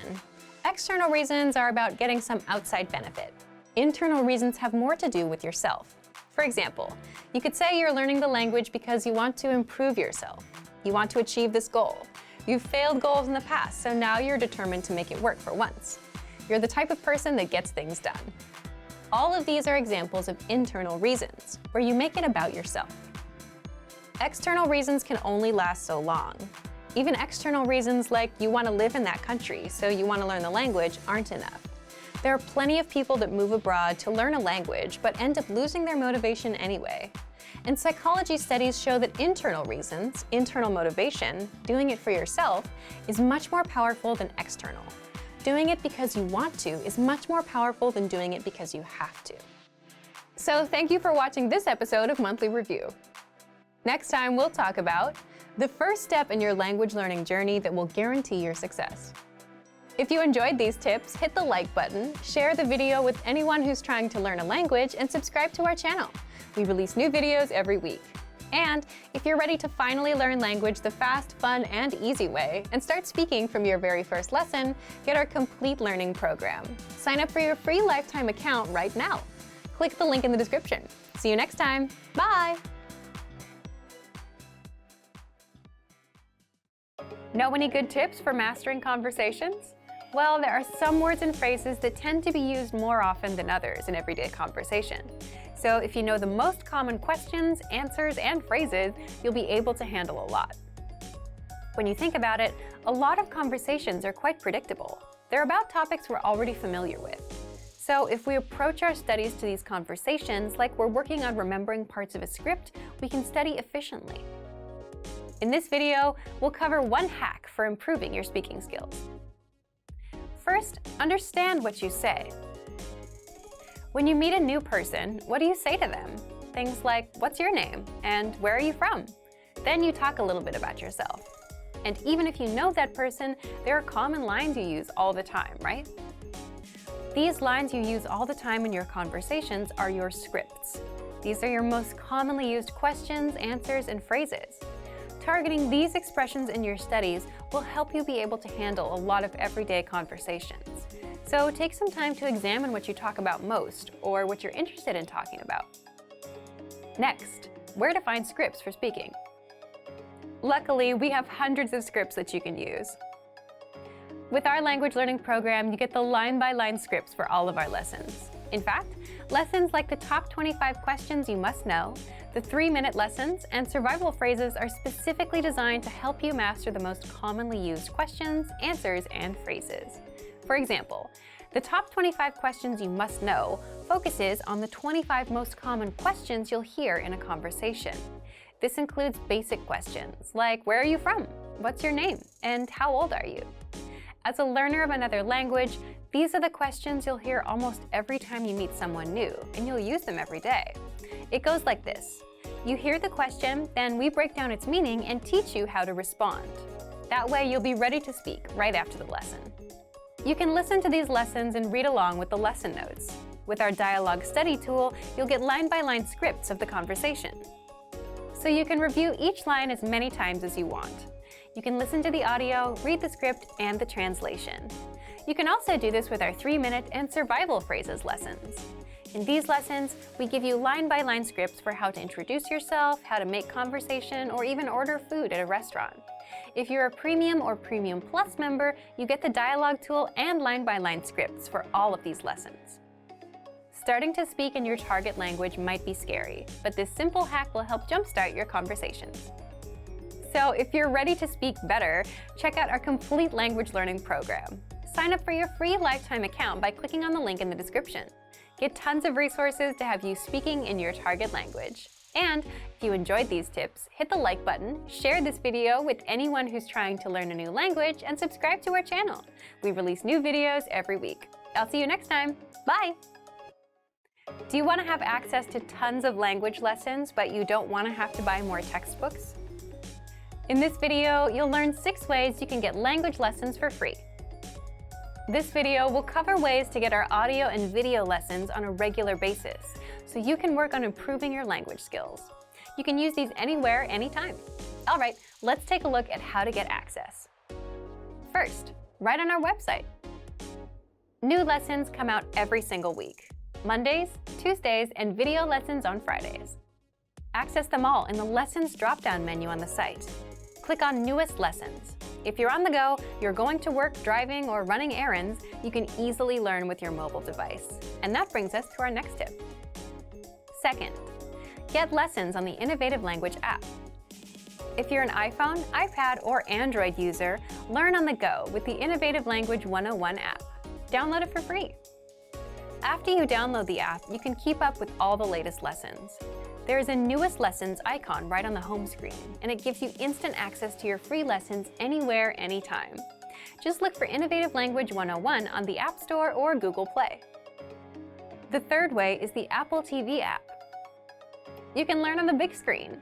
S1: External reasons are about getting some outside benefit. Internal reasons have more to do with yourself. For example, you could say you're learning the language because you want to improve yourself. You want to achieve this goal. You've failed goals in the past, so now you're determined to make it work for once. You're the type of person that gets things done. All of these are examples of internal reasons, where you make it about yourself. External reasons can only last so long. Even external reasons like you want to live in that country, so you want to learn the language, aren't enough. There are plenty of people that move abroad to learn a language but end up losing their motivation anyway. And psychology studies show that internal reasons, internal motivation, doing it for yourself, is much more powerful than external. Doing it because you want to is much more powerful than doing it because you have to. So thank you for watching this episode of Monthly Review. Next time, we'll talk about the first step in your language learning journey that will guarantee your success. If you enjoyed these tips, hit the like button, share the video with anyone who's trying to learn a language, and subscribe to our channel. We release new videos every week. And if you're ready to finally learn language the fast, fun, and easy way, and start speaking from your very first lesson, get our complete learning program. Sign up for your free lifetime account right now. Click the link in the description. See you next time. Bye! Know any good tips for mastering conversations? Well, there are some words and phrases that tend to be used more often than others in everyday conversation. So if you know the most common questions, answers, and phrases, you'll be able to handle a lot. When you think about it, a lot of conversations are quite predictable. They're about topics we're already familiar with. So if we approach our studies to these conversations like we're working on remembering parts of a script, we can study efficiently. In this video, we'll cover one hack for improving your speaking skills. First, understand what you say. When you meet a new person, what do you say to them? Things like, "What's your name?" and "Where are you from?" Then you talk a little bit about yourself. And even if you know that person, there are common lines you use all the time, right? These lines you use all the time in your conversations are your scripts. These are your most commonly used questions, answers, and phrases. Targeting these expressions in your studies will help you be able to handle a lot of everyday conversations. So take some time to examine what you talk about most, or what you're interested in talking about. Next, where to find scripts for speaking. Luckily, we have hundreds of scripts that you can use. With our language learning program, you get the line-by-line scripts for all of our lessons. In fact, lessons like the top 25 questions you must know, the 3-minute lessons, and survival phrases are specifically designed to help you master the most commonly used questions, answers, and phrases. For example, the top 25 questions you must know focuses on the 25 most common questions you'll hear in a conversation. This includes basic questions like, "Where are you from?" "What's your name?" and "How old are you?" As a learner of another language, these are the questions you'll hear almost every time you meet someone new, and you'll use them every day. It goes like this. You hear the question, then we break down its meaning and teach you how to respond. That way, you'll be ready to speak right after the lesson. You can listen to these lessons and read along with the lesson notes. With our dialogue study tool, you'll get line-by-line scripts of the conversation. So you can review each line as many times as you want. You can listen to the audio, read the script, and the translation. You can also do this with our 3-minute and survival phrases lessons. In these lessons, we give you line-by-line scripts for how to introduce yourself, how to make conversation, or even order food at a restaurant. If you're a Premium or Premium Plus member, you get the dialogue tool and line-by-line scripts for all of these lessons. Starting to speak in your target language might be scary, but this simple hack will help jumpstart your conversations. So if you're ready to speak better, check out our complete language learning program. Sign up for your free lifetime account by clicking on the link in the description. Get tons of resources to have you speaking in your target language. And if you enjoyed these tips, hit the like button, share this video with anyone who's trying to learn a new language, and subscribe to our channel. We release new videos every week. I'll see you next time. Bye! Do you want to have access to tons of language lessons, but you don't want to have to buy more textbooks? In this video, you'll learn 6 ways you can get language lessons for free. This video will cover ways to get our audio and video lessons on a regular basis, so you can work on improving your language skills. You can use these anywhere, anytime. All right, let's take a look at how to get access. First, right on our website. New lessons come out every single week. Mondays, Tuesdays, and video lessons on Fridays. Access them all in the Lessons drop-down menu on the site. Click on Newest Lessons. If you're on the go, you're going to work, driving, or running errands, you can easily learn with your mobile device. And that brings us to our next tip. Second, get lessons on the Innovative Language app. If you're an iPhone, iPad, or Android user, learn on the go with the Innovative Language 101 app. Download it for free. After you download the app, you can keep up with all the latest lessons. There is a Newest Lessons icon right on the home screen, and it gives you instant access to your free lessons anywhere, anytime. Just look for Innovative Language 101 on the App Store or Google Play. The third way is the Apple TV app. You can learn on the big screen.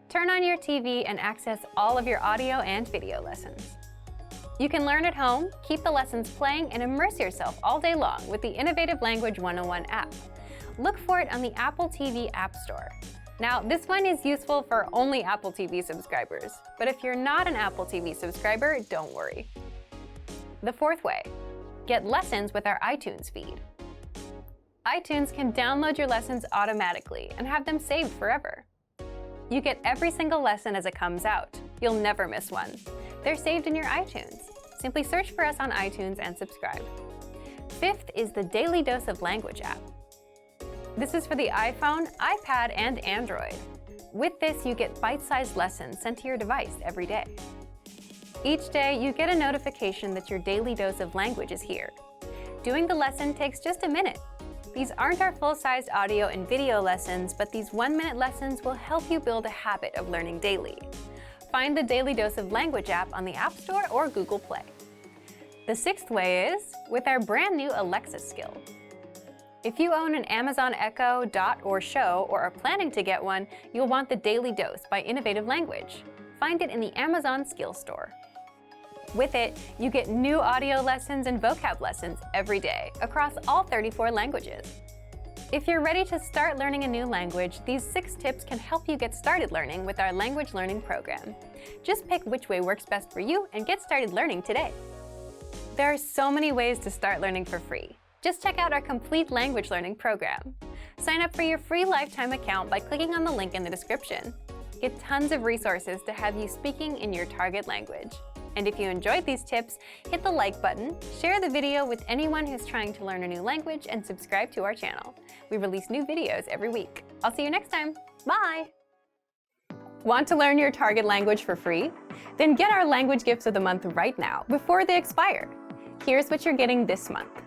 S1: Turn on your TV and access all of your audio and video lessons. You can learn at home, keep the lessons playing, and immerse yourself all day long with the innovative Language 101 app. Look for it on the Apple TV App Store. Now, this one is useful for only Apple TV subscribers, but if you're not an Apple TV subscriber, don't worry. The fourth way, get lessons with our iTunes feed. iTunes can download your lessons automatically and have them saved forever. You get every single lesson as it comes out. You'll never miss one. They're saved in your iTunes. Simply search for us on iTunes and subscribe. Fifth is the Daily Dose of Language app. This is for the iPhone, iPad, and Android. With this, you get bite-sized lessons sent to your device every day. Each day, you get a notification that your daily dose of language is here. Doing the lesson takes just a minute. These aren't our full-sized audio and video lessons, but these 1-minute lessons will help you build a habit of learning daily. Find the Daily Dose of Language app on the App Store or Google Play. The sixth way is with our brand new Alexa skill. If you own an Amazon Echo, Dot, or Show, or are planning to get one, you'll want the Daily Dose by Innovative Language. Find it in the Amazon Skill Store. With it, you get new audio lessons and vocab lessons every day across all 34 languages. If you're ready to start learning a new language, these 6 tips can help you get started learning with our language learning program. Just pick which way works best for you and get started learning today. There are so many ways to start learning for free. Just check out our complete language learning program. Sign up for your free lifetime account by clicking on the link in the description. Get tons of resources to have you speaking in your target language. And if you enjoyed these tips, hit the like button, share the video with anyone who's trying to learn a new language, and subscribe to our channel. We release new videos every week. I'll see you next time. Bye! Want to learn your target language for free? Then get our language gifts of the month right now, before they expire. Here's what you're getting this month.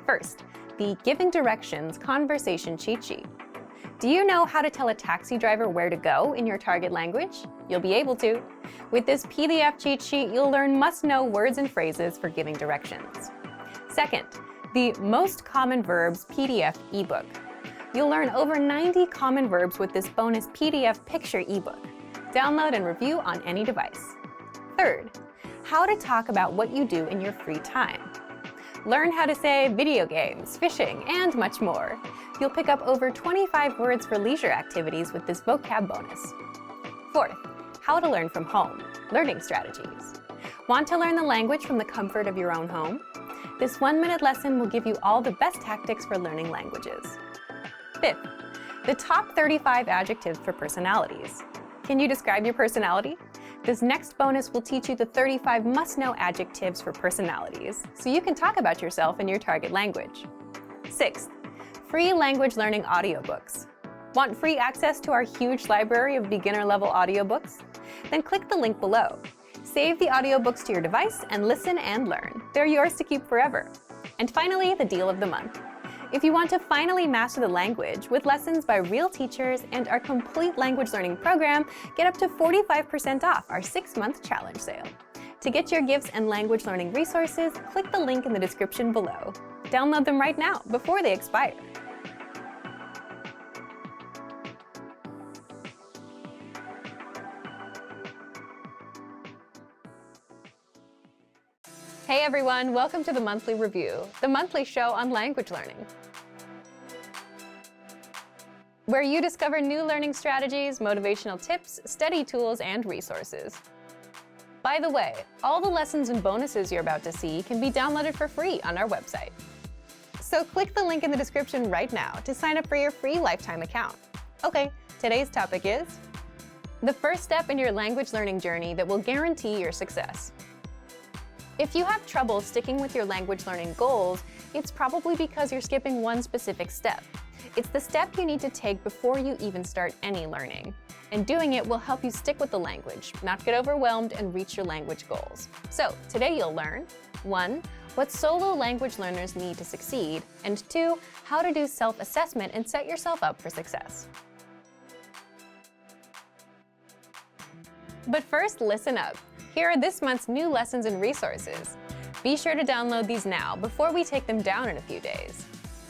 S1: First, the Giving Directions Conversation Cheat Sheet. Do you know how to tell a taxi driver where to go in your target language? You'll be able to. With this PDF cheat sheet, you'll learn must-know words and phrases for giving directions. Second, the Most Common Verbs PDF ebook. You'll learn over 90 common verbs with this bonus PDF picture ebook. Download and review on any device. Third, how to talk about what you do in your free time. Learn how to say video games, fishing, and much more. You'll pick up over 25 words for leisure activities with this vocab bonus. Fourth, how to learn from home, learning strategies. Want to learn the language from the comfort of your own home? This 1-minute lesson will give you all the best tactics for learning languages. Fifth, the top 35 adjectives for personalities. Can you describe your personality? This next bonus will teach you the 35 must-know adjectives for personalities, so you can talk about yourself in your target language. Sixth, free language learning audiobooks. Want free access to our huge library of beginner-level audiobooks? Then click the link below. Save the audiobooks to your device and listen and learn. They're yours to keep forever. And finally, the deal of the month. If you want to finally master the language with lessons by real teachers and our complete language learning program, get up to 45% off our 6-month challenge sale. To get your gifts and language learning resources, click the link in the description below. Download them right now before they expire. Hey everyone, welcome to the Monthly Review, the monthly show on language learning, where you discover new learning strategies, motivational tips, study tools, and resources. By the way, all the lessons and bonuses you're about to see can be downloaded for free on our website. So click the link in the description right now to sign up for your free lifetime account. Okay, today's topic is the first step in your language learning journey that will guarantee your success. If you have trouble sticking with your language learning goals, it's probably because you're skipping one specific step. It's the step you need to take before you even start any learning. And doing it will help you stick with the language, not get overwhelmed, and reach your language goals. So today you'll learn 1. What solo language learners need to succeed, and 2. How to do self-assessment and set yourself up for success. But first, listen up. Here are this month's new lessons and resources. Be sure to download these now before we take them down in a few days.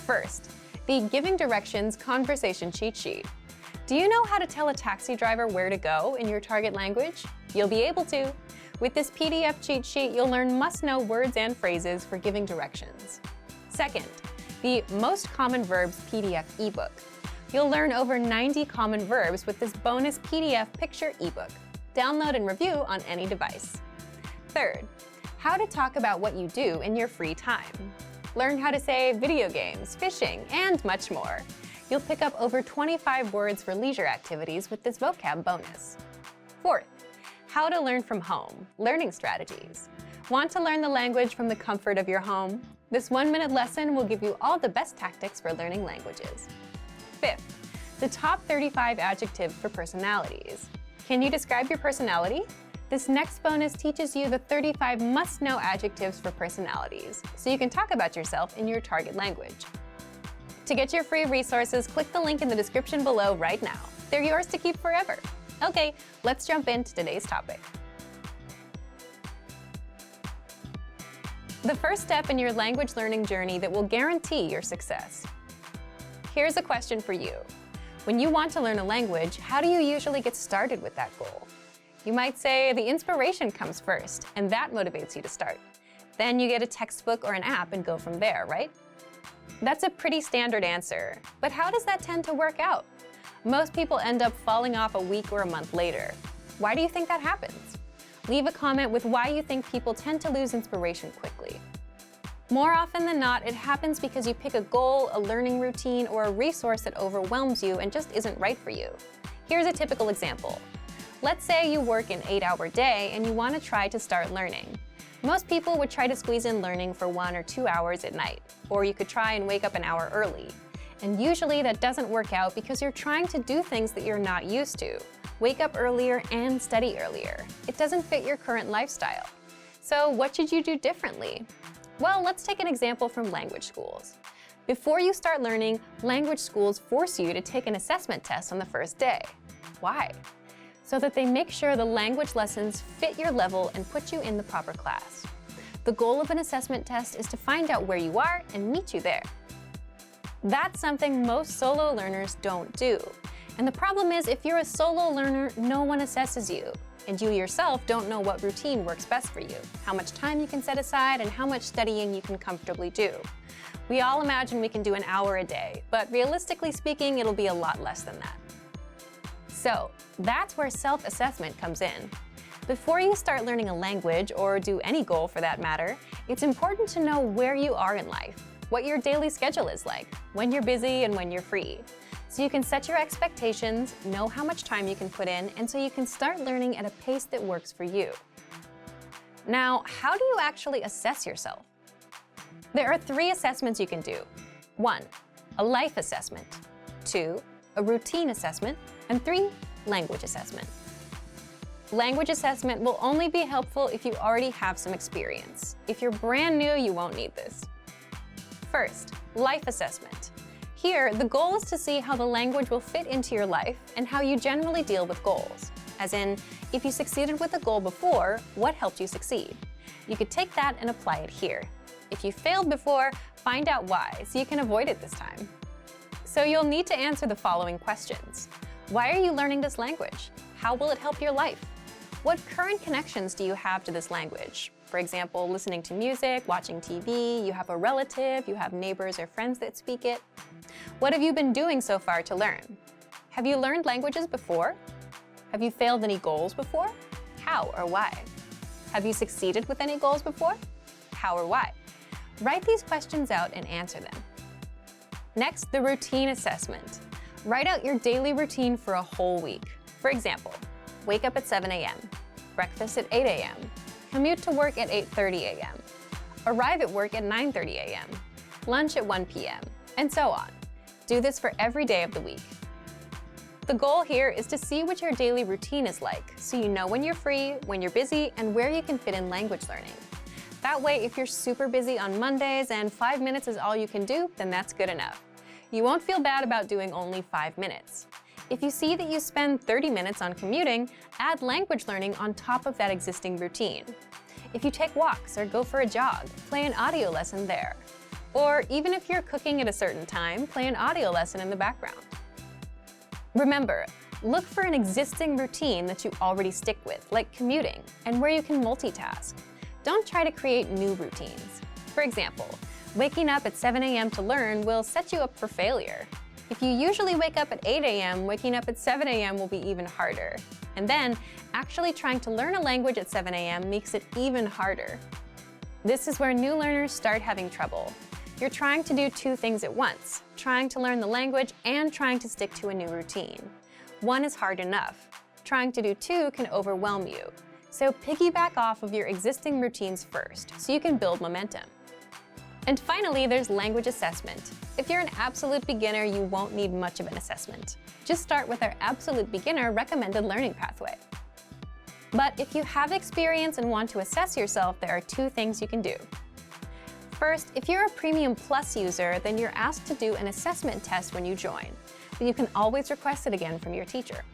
S1: First, the Giving Directions Conversation Cheat Sheet. Do you know how to tell a taxi driver where to go in your target language? You'll be able to. With this PDF cheat sheet, you'll learn must-know words and phrases for giving directions. Second, the Most Common Verbs PDF ebook. You'll learn over 90 common verbs with this bonus PDF picture ebook. Download and review on any device. Third, how to talk about what you do in your free time. Learn how to say video games, fishing, and much more. You'll pick up over 25 words for leisure activities with this vocab bonus. Fourth, how to learn from home, learning strategies. Want to learn the language from the comfort of your home? This 1-minute lesson will give you all the best tactics for learning languages. Fifth, the top 35 adjectives for personalities. Can you describe your personality? This next bonus teaches you the 35 must-know adjectives for personalities, so you can talk about yourself in your target language. To get your free resources, click the link in the description below right now. They're yours to keep forever. Okay, let's jump into today's topic. The first step in your language learning journey that will guarantee your success. Here's a question for you. When you want to learn a language, how do you usually get started with that goal? You might say the inspiration comes first, and that motivates you to start. Then you get a textbook or an app and go from there, right? That's a pretty standard answer, but how does that tend to work out? Most people end up falling off a week or a month later. Why do you think that happens? Leave a comment with why you think people tend to lose inspiration quickly. More often than not, it happens because you pick a goal, a learning routine, or a resource that overwhelms you and just isn't right for you. Here's a typical example. Let's say you work an 8-hour day and you want to try to start learning. Most people would try to squeeze in learning for 1 or 2 hours at night, or you could try and wake up an hour early. And usually that doesn't work out because you're trying to do things that you're not used to. Wake up earlier and study earlier. It doesn't fit your current lifestyle. So what should you do differently? Well, let's take an example from language schools. Before you start learning, language schools force you to take an assessment test on the first day. Why? So that they make sure the language lessons fit your level and put you in the proper class. The goal of an assessment test is to find out where you are and meet you there. That's something most solo learners don't do. And the problem is, if you're a solo learner, no one assesses you. And you yourself don't know what routine works best for you, how much time you can set aside, and how much studying you can comfortably do. We all imagine we can do an hour a day, but realistically speaking, it'll be a lot less than that. So that's where self-assessment comes in. Before you start learning a language, or do any goal for that matter, it's important to know where you are in life, what your daily schedule is like, when you're busy and when you're free. So you can set your expectations, know how much time you can put in, and so you can start learning at a pace that works for you. Now, how do you actually assess yourself? There are 3 assessments you can do. 1, a life assessment. 2, a routine assessment. And 3, language assessment. Language assessment will only be helpful if you already have some experience. If you're brand new, you won't need this. First, life assessment. Here, the goal is to see how the language will fit into your life and how you generally deal with goals. As in, if you succeeded with a goal before, what helped you succeed? You could take that and apply it here. If you failed before, find out why so you can avoid it this time. So you'll need to answer the following questions. Why are you learning this language? How will it help your life? What current connections do you have to this language? For example, listening to music, watching TV, you have a relative, you have neighbors or friends that speak it. What have you been doing so far to learn? Have you learned languages before? Have you failed any goals before? How or why? Have you succeeded with any goals before? How or why? Write these questions out and answer them. Next, the routine assessment. Write out your daily routine for a whole week. For example, wake up at 7 a.m., breakfast at 8 a.m., commute to work at 8:30 a.m., arrive at work at 9:30 a.m., lunch at 1 p.m., and so on. Do this for every day of the week. The goal here is to see what your daily routine is like, so you know when you're free, when you're busy, and where you can fit in language learning. That way, if you're super busy on Mondays and 5 minutes is all you can do, then that's good enough. You won't feel bad about doing only 5 minutes. If you see that you spend 30 minutes on commuting, add language learning on top of that existing routine. If you take walks or go for a jog, play an audio lesson there. Or even if you're cooking at a certain time, play an audio lesson in the background. Remember, look for an existing routine that you already stick with, like commuting, and where you can multitask. Don't try to create new routines. For example, waking up at 7 a.m. to learn will set you up for failure. If you usually wake up at 8 a.m., waking up at 7 a.m. will be even harder. And then, actually trying to learn a language at 7 a.m. makes it even harder. This is where new learners start having trouble. You're trying to do two things at once, trying to learn the language and trying to stick to a new routine. One is hard enough. Trying to do two can overwhelm you. So piggyback off of your existing routines first, so you can build momentum. And finally, there's language assessment. If you're an absolute beginner, you won't need much of an assessment. Just start with our absolute beginner recommended learning pathway. But if you have experience and want to assess yourself, there are two things you can do. First, if you're a Premium Plus user, then you're asked to do an assessment test when you join, but you can always request it again from your teacher.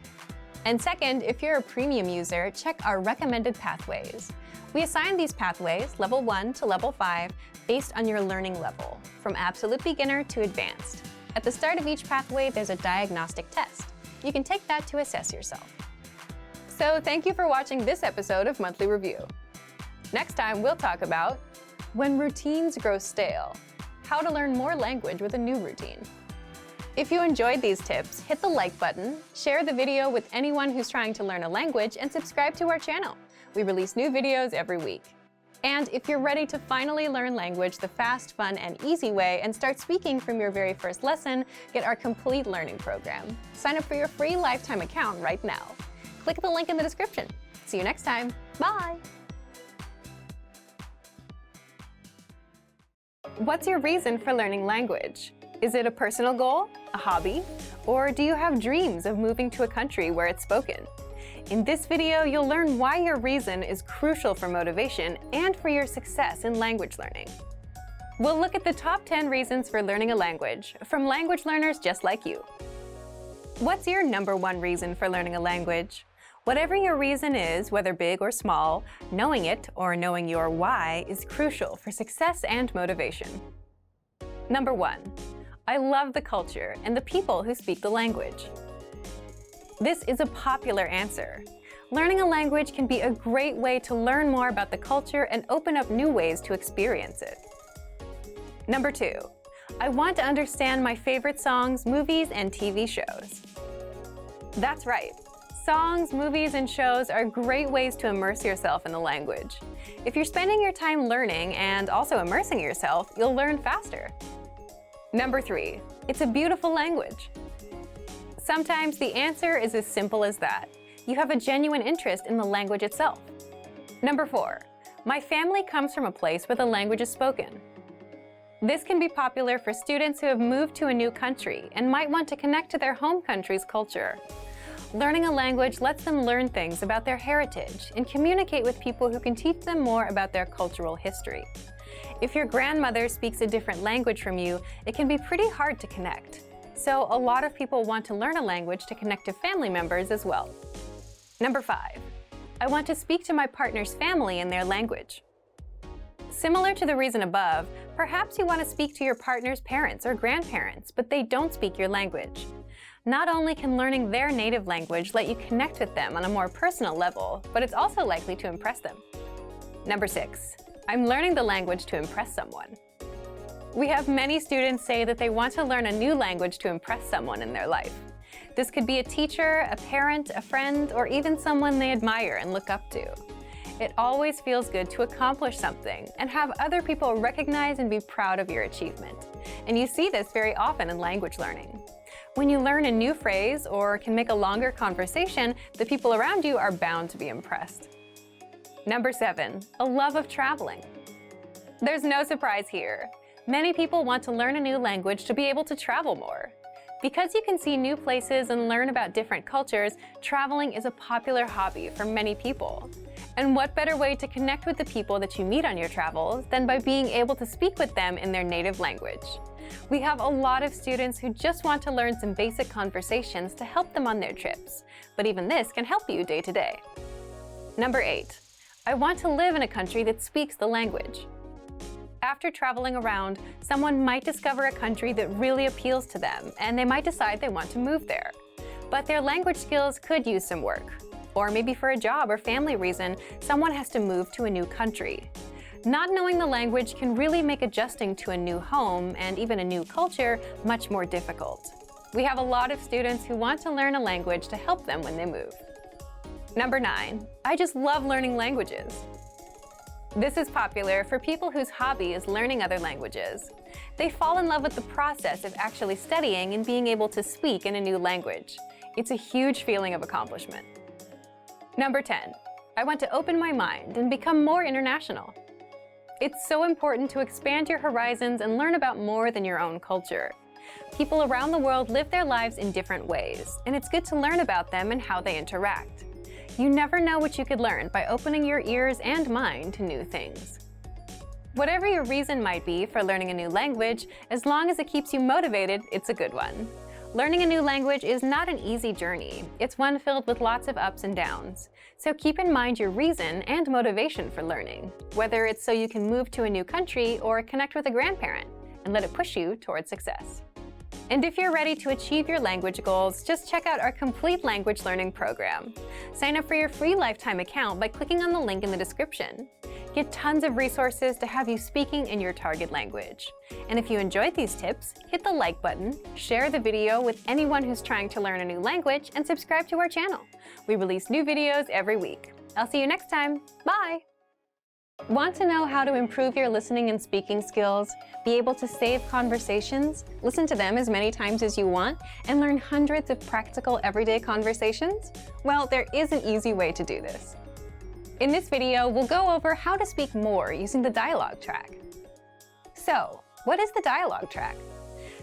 S1: And second, if you're a Premium user, check our recommended pathways. We assign these pathways, level 1 to level 5, based on your learning level, from absolute beginner to advanced. At the start of each pathway, there's a diagnostic test. You can take that to assess yourself. So thank you for watching this episode of Monthly Review. Next time, we'll talk about when routines grow stale, how to learn more language with a new routine. If you enjoyed these tips, hit the like button, share the video with anyone who's trying to learn a language, and subscribe to our channel. We release new videos every week. And if you're ready to finally learn language the fast, fun, and easy way and start speaking from your very first lesson, get our complete learning program. Sign up for your free lifetime account right now. Click the link in the description. See you next time. Bye! What's your reason for learning language? Is it a personal goal, a hobby, or do you have dreams of moving to a country where it's spoken? In this video, you'll learn why your reason is crucial for motivation and for your success in language learning. We'll look at the top 10 reasons for learning a language from language learners just like you. What's your number one reason for learning a language? Whatever your reason is, whether big or small, knowing it or knowing your why is crucial for success and motivation. Number 1. I love the culture and the people who speak the language. This is a popular answer. Learning a language can be a great way to learn more about the culture and open up new ways to experience it. Number 2. I want to understand my favorite songs, movies, and TV shows. That's right. Songs, movies, and shows are great ways to immerse yourself in the language. If you're spending your time learning and also immersing yourself, you'll learn faster. Number 3. It's a beautiful language. Sometimes the answer is as simple as that. You have a genuine interest in the language itself. Number 4. My family comes from a place where the language is spoken. This can be popular for students who have moved to a new country and might want to connect to their home country's culture. Learning a language lets them learn things about their heritage and communicate with people who can teach them more about their cultural history. If your grandmother speaks a different language from you, it can be pretty hard to connect. So a lot of people want to learn a language to connect to family members as well. Number 5. I want to speak to my partner's family in their language. Similar to the reason above, perhaps you want to speak to your partner's parents or grandparents, but they don't speak your language. Not only can learning their native language let you connect with them on a more personal level, but it's also likely to impress them. Number 6. I'm learning the language to impress someone. We have many students say that they want to learn a new language to impress someone in their life. This could be a teacher, a parent, a friend, or even someone they admire and look up to. It always feels good to accomplish something and have other people recognize and be proud of your achievement. And you see this very often in language learning. When you learn a new phrase or can make a longer conversation, the people around you are bound to be impressed. Number 7, a love of traveling. There's no surprise here. Many people want to learn a new language to be able to travel more. Because you can see new places and learn about different cultures, traveling is a popular hobby for many people. And what better way to connect with the people that you meet on your travels than by being able to speak with them in their native language? We have a lot of students who just want to learn some basic conversations to help them on their trips, but even this can help you day to day. Number 8, I want to live in a country that speaks the language. After traveling around, someone might discover a country that really appeals to them, and they might decide they want to move there. But their language skills could use some work. Or maybe for a job or family reason, someone has to move to a new country. Not knowing the language can really make adjusting to a new home and even a new culture much more difficult. We have a lot of students who want to learn a language to help them when they move. Number 9, I just love learning languages. This is popular for people whose hobby is learning other languages. They fall in love with the process of actually studying and being able to speak in a new language. It's a huge feeling of accomplishment. Number 10, I want to open my mind and become more international. It's so important to expand your horizons and learn about more than your own culture. People around the world live their lives in different ways, and it's good to learn about them and how they interact. You never know what you could learn by opening your ears and mind to new things. Whatever your reason might be for learning a new language, as long as it keeps you motivated, it's a good one. Learning a new language is not an easy journey. It's one filled with lots of ups and downs. So keep in mind your reason and motivation for learning, whether it's so you can move to a new country or connect with a grandparent, and let it push you towards success. And if you're ready to achieve your language goals, just check out our complete language learning program. Sign up for your free lifetime account by clicking on the link in the description. Get tons of resources to have you speaking in your target language. And if you enjoyed these tips, hit the like button, share the video with anyone who's trying to learn a new language, and subscribe to our channel. We release new videos every week. I'll see you next time. Bye! Want to know how to improve your listening and speaking skills, be able to save conversations, listen to them as many times as you want, and learn hundreds of practical everyday conversations? Well, there is an easy way to do this. In this video, we'll go over how to speak more using the dialogue track. So, what is the dialogue track?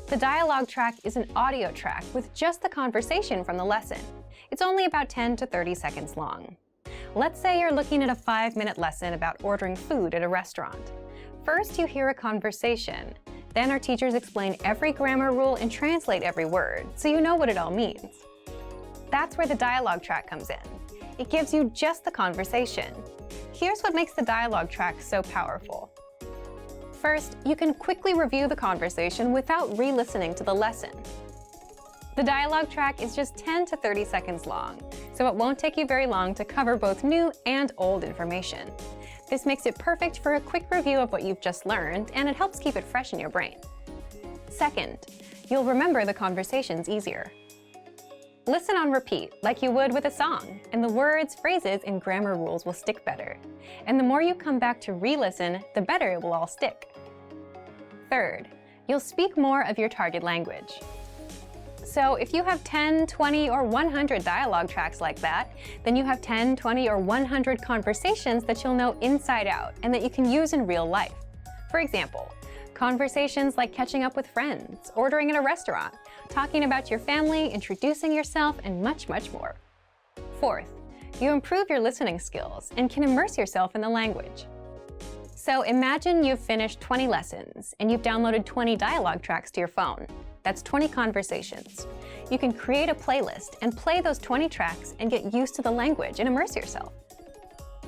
S1: The dialogue track is an audio track with just the conversation from the lesson. It's only about 10 to 30 seconds long. Let's say you're looking at a 5-minute lesson about ordering food at a restaurant. First, you hear a conversation. Then our teachers explain every grammar rule and translate every word, so you know what it all means. That's where the dialogue track comes in. It gives you just the conversation. Here's what makes the dialogue track so powerful. First, you can quickly review the conversation without re-listening to the lesson. The dialogue track is just 10 to 30 seconds long, so it won't take you very long to cover both new and old information. This makes it perfect for a quick review of what you've just learned, and it helps keep it fresh in your brain. Second, you'll remember the conversations easier. Listen on repeat, like you would with a song, and the words, phrases, and grammar rules will stick better. And the more you come back to re-listen, the better it will all stick. Third, you'll speak more of your target language. So if you have 10, 20, or 100 dialogue tracks like that, then you have 10, 20, or 100 conversations that you'll know inside out and that you can use in real life. For example, conversations like catching up with friends, ordering at a restaurant, talking about your family, introducing yourself, and much, much more. Fourth, you improve your listening skills and can immerse yourself in the language. So imagine you've finished 20 lessons and you've downloaded 20 dialogue tracks to your phone. That's 20 conversations. You can create a playlist and play those 20 tracks and get used to the language and immerse yourself.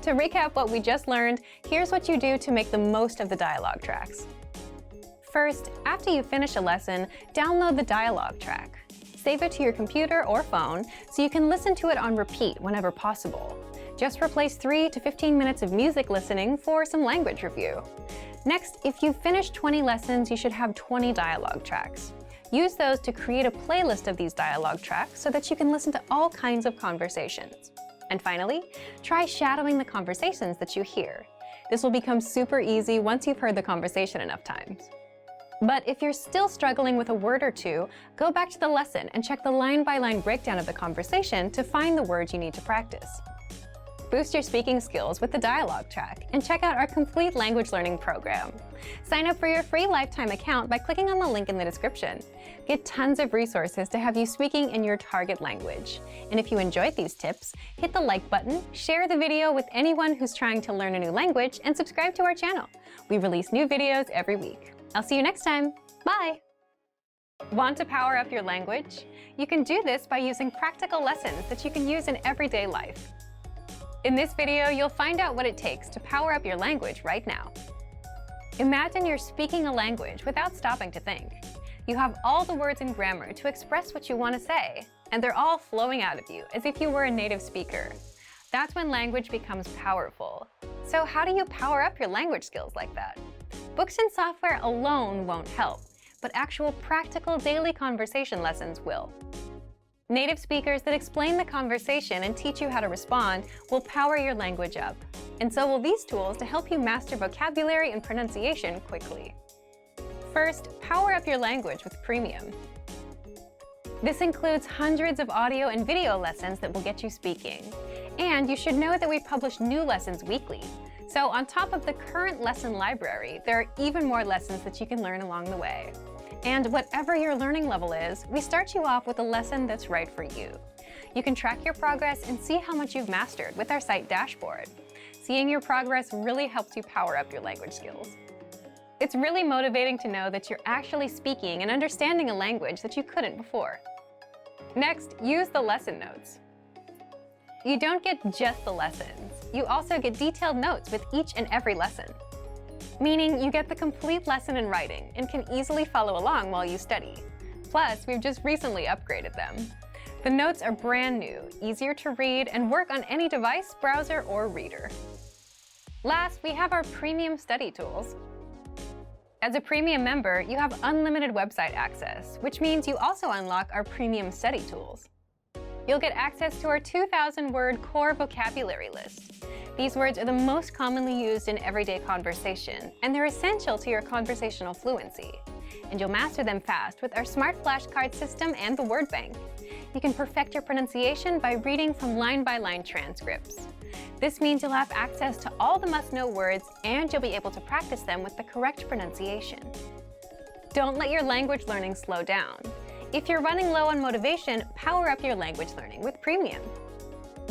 S1: To recap what we just learned, here's what you do to make the most of the dialogue tracks. First, after you finish a lesson, download the dialogue track. Save it to your computer or phone so you can listen to it on repeat whenever possible. Just replace 3 to 15 minutes of music listening for some language review. Next, if you've finished 20 lessons, you should have 20 dialogue tracks. Use those to create a playlist of these dialogue tracks so that you can listen to all kinds of conversations. And finally, try shadowing the conversations that you hear. This will become super easy once you've heard the conversation enough times. But if you're still struggling with a word or two, go back to the lesson and check the line-by-line breakdown of the conversation to find the words you need to practice. Boost your speaking skills with the dialogue track and check out our complete language learning program. Sign up for your free lifetime account by clicking on the link in the description. Get tons of resources to have you speaking in your target language. And if you enjoyed these tips, hit the like button, share the video with anyone who's trying to learn a new language, and subscribe to our channel. We release new videos every week. I'll see you next time. Bye! Want to power up your language? You can do this by using practical lessons that you can use in everyday life. In this video, you'll find out what it takes to power up your language right now. Imagine you're speaking a language without stopping to think. You have all the words and grammar to express what you want to say, and they're all flowing out of you as if you were a native speaker. That's when language becomes powerful. So how do you power up your language skills like that? Books and software alone won't help, but actual practical daily conversation lessons will. Native speakers that explain the conversation and teach you how to respond will power your language up. And so will these tools to help you master vocabulary and pronunciation quickly. First, power up your language with Premium. This includes hundreds of audio and video lessons that will get you speaking. And you should know that we publish new lessons weekly. So on top of the current lesson library, there are even more lessons that you can learn along the way. And whatever your learning level is, we start you off with a lesson that's right for you. You can track your progress and see how much you've mastered with our site dashboard. Seeing your progress really helps you power up your language skills. It's really motivating to know that you're actually speaking and understanding a language that you couldn't before. Next, use the lesson notes. You don't get just the lessons. You also get detailed notes with each and every lesson. Meaning you get the complete lesson in writing and can easily follow along while you study. Plus, we've just recently upgraded them. The notes are brand new, easier to read, and work on any device, browser, or reader. Last, we have our premium study tools. As a premium member, you have unlimited website access, which means you also unlock our premium study tools. You'll get access to our 2,000-word core vocabulary list. These words are the most commonly used in everyday conversation, and they're essential to your conversational fluency. And you'll master them fast with our smart flashcard system and the word bank. You can perfect your pronunciation by reading from line-by-line transcripts. This means you'll have access to all the must-know words, and you'll be able to practice them with the correct pronunciation. Don't let your language learning slow down. If you're running low on motivation, power up your language learning with Premium.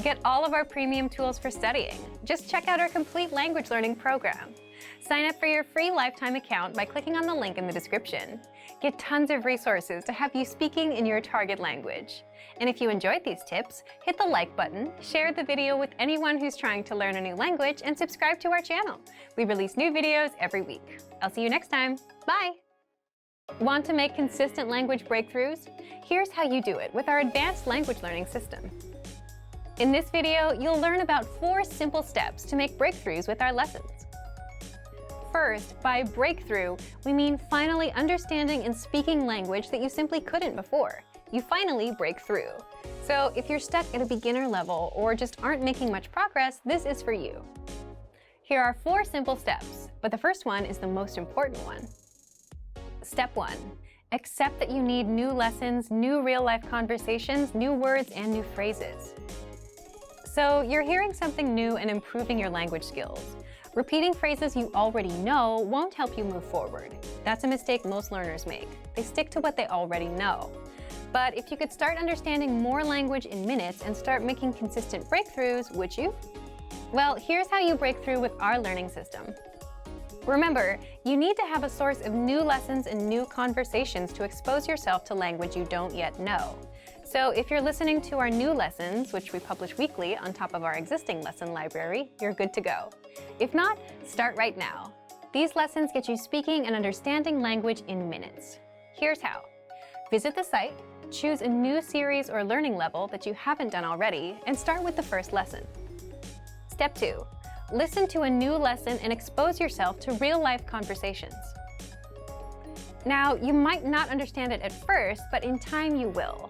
S1: Get all of our premium tools for studying. Just check out our complete language learning program. Sign up for your free lifetime account by clicking on the link in the description. Get tons of resources to have you speaking in your target language. And if you enjoyed these tips, hit the like button, share the video with anyone who's trying to learn a new language, and subscribe to our channel. We release new videos every week. I'll see you next time. Bye! Want to make consistent language breakthroughs? Here's how you do it with our advanced language learning system. In this video, you'll learn about 4 simple steps to make breakthroughs with our lessons. First, by breakthrough, we mean finally understanding and speaking language that you simply couldn't before. You finally break through. So if you're stuck at a beginner level or just aren't making much progress, this is for you. Here are 4 simple steps, but the first one is the most important one. Step 1. Accept that you need new lessons, new real-life conversations, new words, and new phrases. So you're hearing something new and improving your language skills. Repeating phrases you already know won't help you move forward. That's a mistake most learners make. They stick to what they already know. But if you could start understanding more language in minutes and start making consistent breakthroughs, would you? Well, here's how you break through with our learning system. Remember, you need to have a source of new lessons and new conversations to expose yourself to language you don't yet know. So if you're listening to our new lessons, which we publish weekly on top of our existing lesson library, you're good to go. If not, start right now. These lessons get you speaking and understanding language in minutes. Here's how. Visit the site, choose a new series or learning level that you haven't done already, and start with the first lesson. Step 2. Listen to a new lesson and expose yourself to real-life conversations. Now, you might not understand it at first, but in time you will.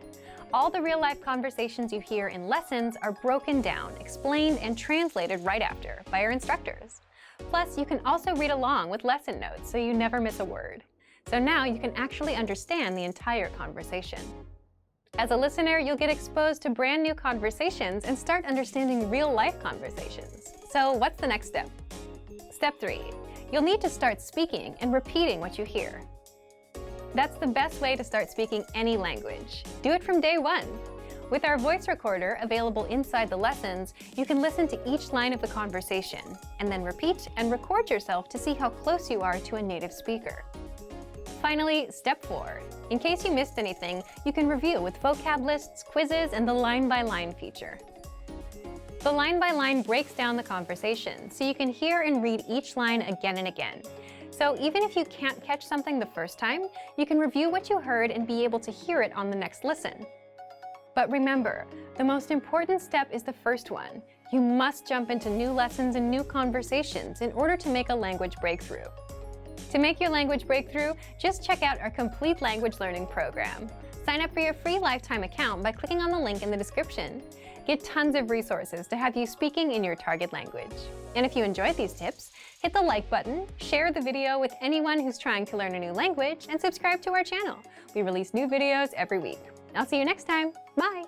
S1: All the real-life conversations you hear in lessons are broken down, explained, and translated right after by our instructors. Plus, you can also read along with lesson notes so you never miss a word. So now you can actually understand the entire conversation. As a listener, you'll get exposed to brand new conversations and start understanding real-life conversations. So what's the next step? Step 3. You'll need to start speaking and repeating what you hear. That's the best way to start speaking any language. Do it from day 1. With our voice recorder available inside the lessons, you can listen to each line of the conversation and then repeat and record yourself to see how close you are to a native speaker. Finally, step 4. In case you missed anything, you can review with vocab lists, quizzes, and the line-by-line feature. The line-by-line breaks down the conversation, so you can hear and read each line again and again. So even if you can't catch something the first time, you can review what you heard and be able to hear it on the next listen. But remember, the most important step is the first one. You must jump into new lessons and new conversations in order to make a language breakthrough. To make your language breakthrough, just check out our complete language learning program. Sign up for your free lifetime account by clicking on the link in the description. Get tons of resources to have you speaking in your target language. And if you enjoyed these tips, hit the like button, share the video with anyone who's trying to learn a new language, and subscribe to our channel. We release new videos every week. I'll see you next time. Bye!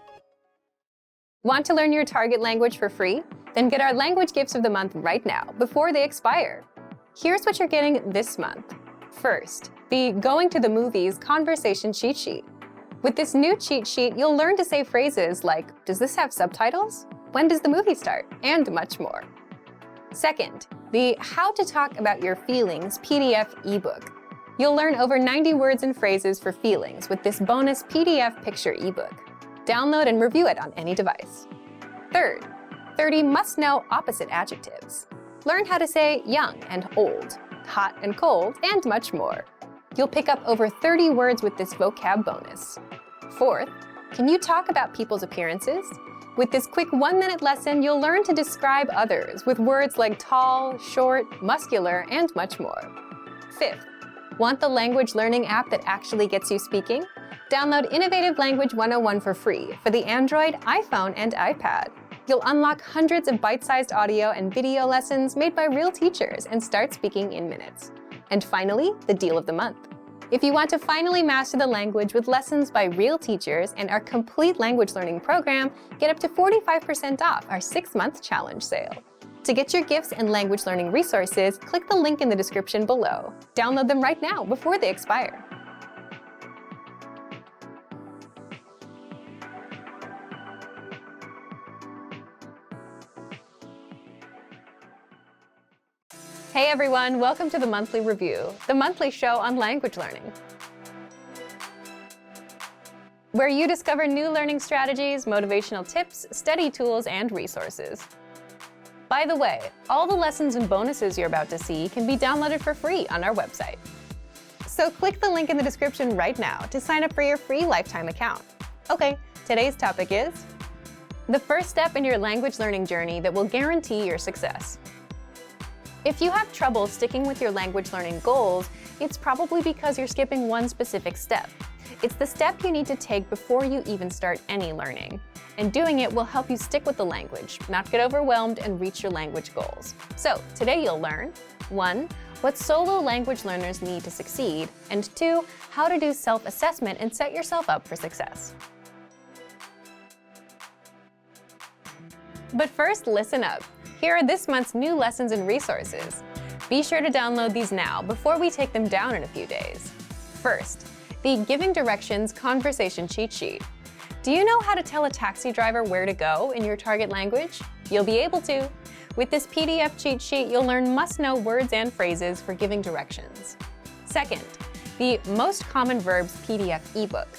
S1: Want to learn your target language for free? Then get our language gifts of the month right now, before they expire. Here's what you're getting this month. First, the Going to the Movies Conversation Cheat Sheet. With this new cheat sheet, you'll learn to say phrases like, "Does this have subtitles? When does the movie start?" and much more. Second, the How to Talk About Your Feelings PDF ebook. You'll learn over 90 words and phrases for feelings with this bonus PDF picture ebook. Download and review it on any device. Third, 30 must-know opposite adjectives. Learn how to say young and old, hot and cold, and much more. You'll pick up over 30 words with this vocab bonus. Fourth, can you talk about people's appearances? With this quick 1-minute lesson, you'll learn to describe others with words like tall, short, muscular, and much more. Fifth, want the language learning app that actually gets you speaking? Download Innovative Language 101 for free for the Android, iPhone, and iPad. You'll unlock hundreds of bite-sized audio and video lessons made by real teachers and start speaking in minutes. And finally, the deal of the month. If you want to finally master the language with lessons by real teachers and our complete language learning program, get up to 45% off our 6-month challenge sale. To get your gifts and language learning resources, click the link in the description below. Download them right now before they expire. Hey everyone, welcome to the Monthly Review, the monthly show on language learning, where you discover new learning strategies, motivational tips, study tools, and resources. By the way, all the lessons and bonuses you're about to see can be downloaded for free on our website. So click the link in the description right now to sign up for your free lifetime account. Okay, today's topic is the first step in your language learning journey that will guarantee your success. If you have trouble sticking with your language learning goals, it's probably because you're skipping one specific step. It's the step you need to take before you even start any learning. And doing it will help you stick with the language, not get overwhelmed, and reach your language goals. So today you'll learn 1. What solo language learners need to succeed, and 2. How to do self-assessment and set yourself up for success. But first, listen up. Here are this month's new lessons and resources. Be sure to download these now before we take them down in a few days. First, the Giving Directions Conversation Cheat Sheet. Do you know how to tell a taxi driver where to go in your target language? You'll be able to. With this PDF cheat sheet, you'll learn must-know words and phrases for giving directions. Second, the Most Common Verbs PDF ebook.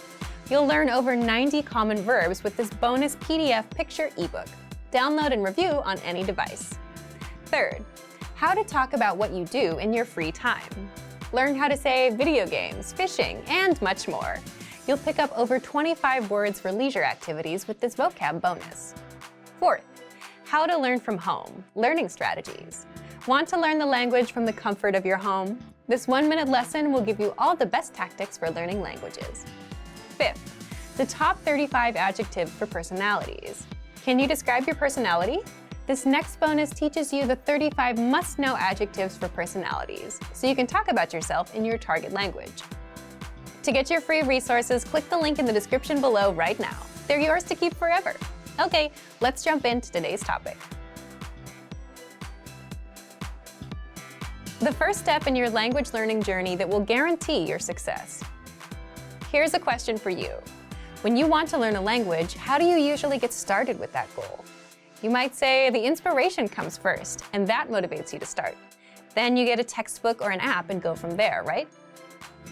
S1: You'll learn over 90 common verbs with this bonus PDF picture ebook. Download and review on any device. Third, how to talk about what you do in your free time. Learn how to say video games, fishing, and much more. You'll pick up over 25 words for leisure activities with this vocab bonus. Fourth, how to learn from home, learning strategies. Want to learn the language from the comfort of your home? This 1-minute lesson will give you all the best tactics for learning languages. Fifth, the top 35 adjectives for personalities. Can you describe your personality? This next bonus teaches you the 35 must-know adjectives for personalities, so you can talk about yourself in your target language. To get your free resources, click the link in the description below right now. They're yours to keep forever. Okay, let's jump into today's topic. The first step in your language learning journey that will guarantee your success. Here's a question for you. When you want to learn a language, how do you usually get started with that goal? You might say the inspiration comes first, and that motivates you to start. Then you get a textbook or an app and go from there, right?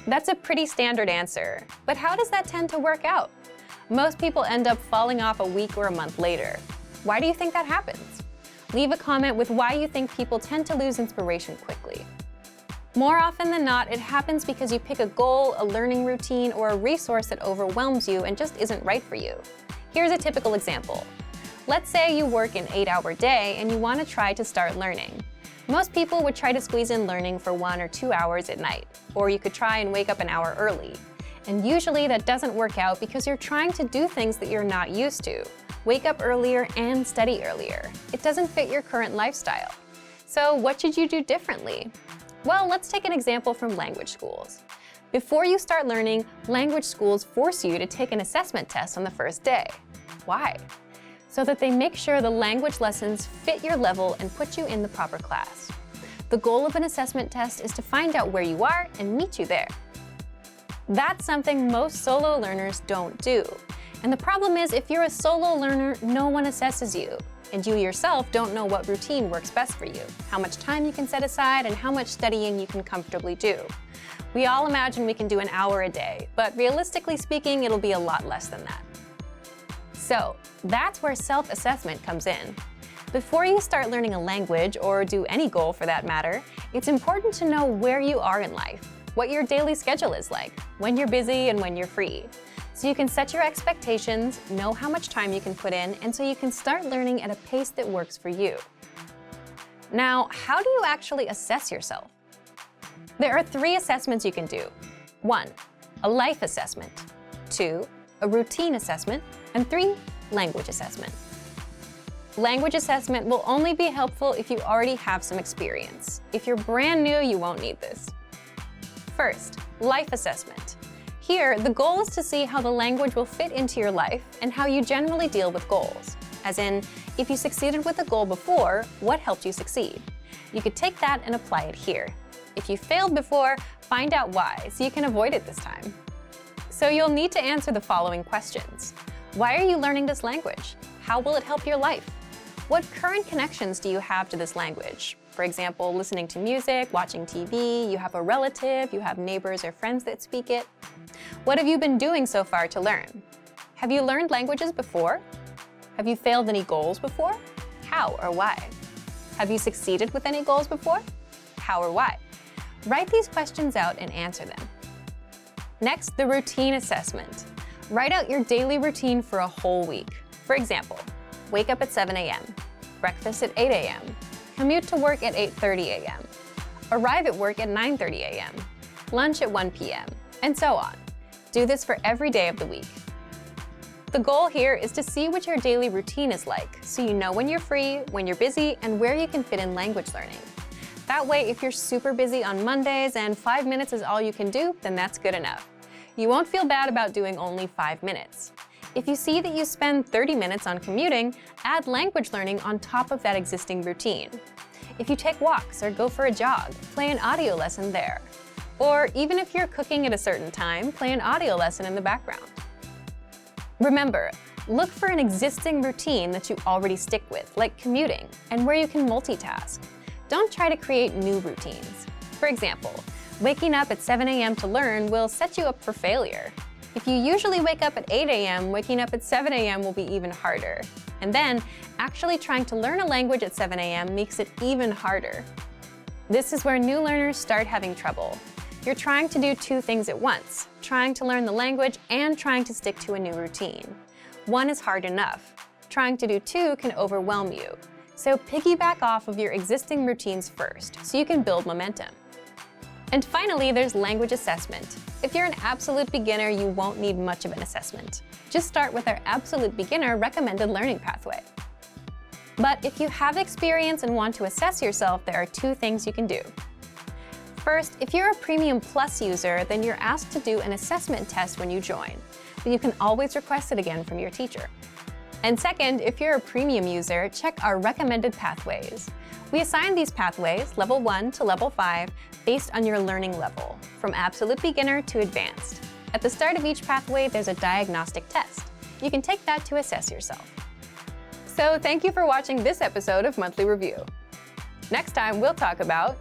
S1: That's a pretty standard answer, but how does that tend to work out? Most people end up falling off a week or a month later. Why do you think that happens? Leave a comment with why you think people tend to lose inspiration quickly. More often than not, it happens because you pick a goal, a learning routine, or a resource that overwhelms you and just isn't right for you. Here's a typical example. Let's say you work an 8-hour day and you want to try to start learning. Most people would try to squeeze in learning for 1 or 2 hours at night, or you could try and wake up an hour early. And usually that doesn't work out because you're trying to do things that you're not used to. Wake up earlier and study earlier. It doesn't fit your current lifestyle. So what should you do differently? Well, let's take an example from language schools. Before you start learning, language schools force you to take an assessment test on the first day. Why? So that they make sure the language lessons fit your level and put you in the proper class. The goal of an assessment test is to find out where you are and meet you there. That's something most solo learners don't do. And the problem is, if you're a solo learner, no one assesses you. And you yourself don't know what routine works best for you, how much time you can set aside, and how much studying you can comfortably do. We all imagine we can do an hour a day, but realistically speaking, it'll be a lot less than that. So that's where self-assessment comes in. Before you start learning a language, or do any goal for that matter, it's important to know where you are in life, what your daily schedule is like, when you're busy and when you're free. So you can set your expectations, know how much time you can put in, and so you can start learning at a pace that works for you. Now, how do you actually assess yourself? There are 3 assessments you can do. 1, a life assessment. 2, a routine assessment. And 3, language assessment. Language assessment will only be helpful if you already have some experience. If you're brand new, you won't need this. First, life assessment. Here, the goal is to see how the language will fit into your life and how you generally deal with goals. As in, if you succeeded with a goal before, what helped you succeed? You could take that and apply it here. If you failed before, find out why so you can avoid it this time. So you'll need to answer the following questions. Why are you learning this language? How will it help your life? What current connections do you have to this language? For example, listening to music, watching TV, you have a relative, you have neighbors or friends that speak it. What have you been doing so far to learn? Have you learned languages before? Have you failed any goals before? How or why? Have you succeeded with any goals before? How or why? Write these questions out and answer them. Next, the routine assessment. Write out your daily routine for a whole week. For example, wake up at 7 a.m., breakfast at 8 a.m., commute to work at 8:30 a.m., arrive at work at 9:30 a.m., lunch at 1 p.m., and so on. Do this for every day of the week. The goal here is to see what your daily routine is like, so you know when you're free, when you're busy, and where you can fit in language learning. That way, if you're super busy on Mondays and 5 minutes is all you can do, then that's good enough. You won't feel bad about doing only 5 minutes. If you see that you spend 30 minutes on commuting, add language learning on top of that existing routine. If you take walks or go for a jog, play an audio lesson there. Or even if you're cooking at a certain time, play an audio lesson in the background. Remember, look for an existing routine that you already stick with, like commuting, and where you can multitask. Don't try to create new routines. For example, waking up at 7 a.m. to learn will set you up for failure. If you usually wake up at 8 a.m., waking up at 7 a.m. will be even harder. And then, actually trying to learn a language at 7 a.m. makes it even harder. This is where new learners start having trouble. You're trying to do 2 things at once, trying to learn the language and trying to stick to a new routine. 1 is hard enough. Trying to do 2 can overwhelm you. So piggyback off of your existing routines first, so you can build momentum. And finally, there's language assessment. If you're an absolute beginner, you won't need much of an assessment. Just start with our absolute beginner recommended learning pathway. But if you have experience and want to assess yourself, there are 2 things you can do. First, if you're a Premium Plus user, then you're asked to do an assessment test when you join, but you can always request it again from your teacher. And second, if you're a Premium user, check our recommended pathways. We assign these pathways, level 1 to level 5, based on your learning level, from absolute beginner to advanced. At the start of each pathway, there's a diagnostic test. You can take that to assess yourself. So thank you for watching this episode of Monthly Review. Next time, we'll talk about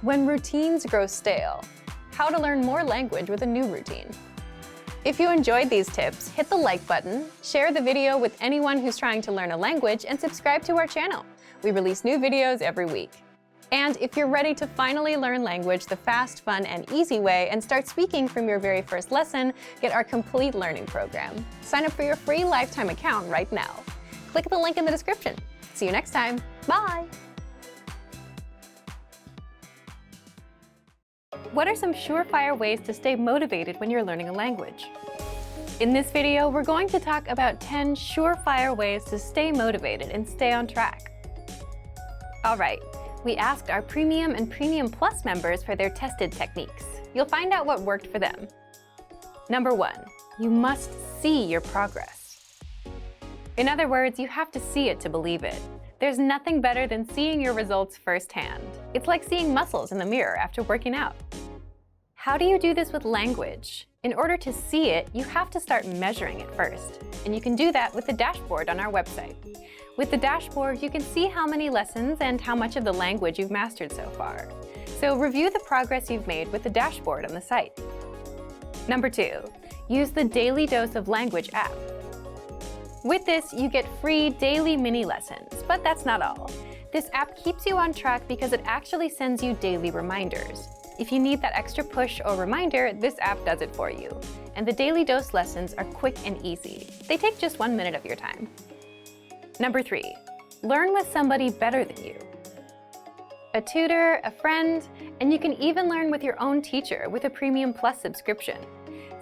S1: when routines grow stale, how to learn more language with a new routine. If you enjoyed these tips, hit the like button, share the video with anyone who's trying to learn a language, and subscribe to our channel. We release new videos every week. And if you're ready to finally learn language the fast, fun, and easy way and start speaking from your very first lesson, get our complete learning program. Sign up for your free lifetime account right now. Click the link in the description. See you next time. Bye! What are some surefire ways to stay motivated when you're learning a language? In this video, we're going to talk about 10 surefire ways to stay motivated and stay on track. All right. We asked our Premium and Premium Plus members for their tested techniques. You'll find out what worked for them. Number 1, you must see your progress. In other words, you have to see it to believe it. There's nothing better than seeing your results firsthand. It's like seeing muscles in the mirror after working out. How do you do this with language? In order to see it, you have to start measuring it first. And you can do that with the dashboard on our website. With the dashboard, you can see how many lessons and how much of the language you've mastered so far. So review the progress you've made with the dashboard on the site. Number 2, use the Daily Dose of Language app. With this, you get free daily mini lessons, but that's not all. This app keeps you on track because it actually sends you daily reminders. If you need that extra push or reminder, this app does it for you. And the Daily Dose lessons are quick and easy. They take just 1 minute of your time. Number 3, learn with somebody better than you. A tutor, a friend, and you can even learn with your own teacher with a Premium Plus subscription.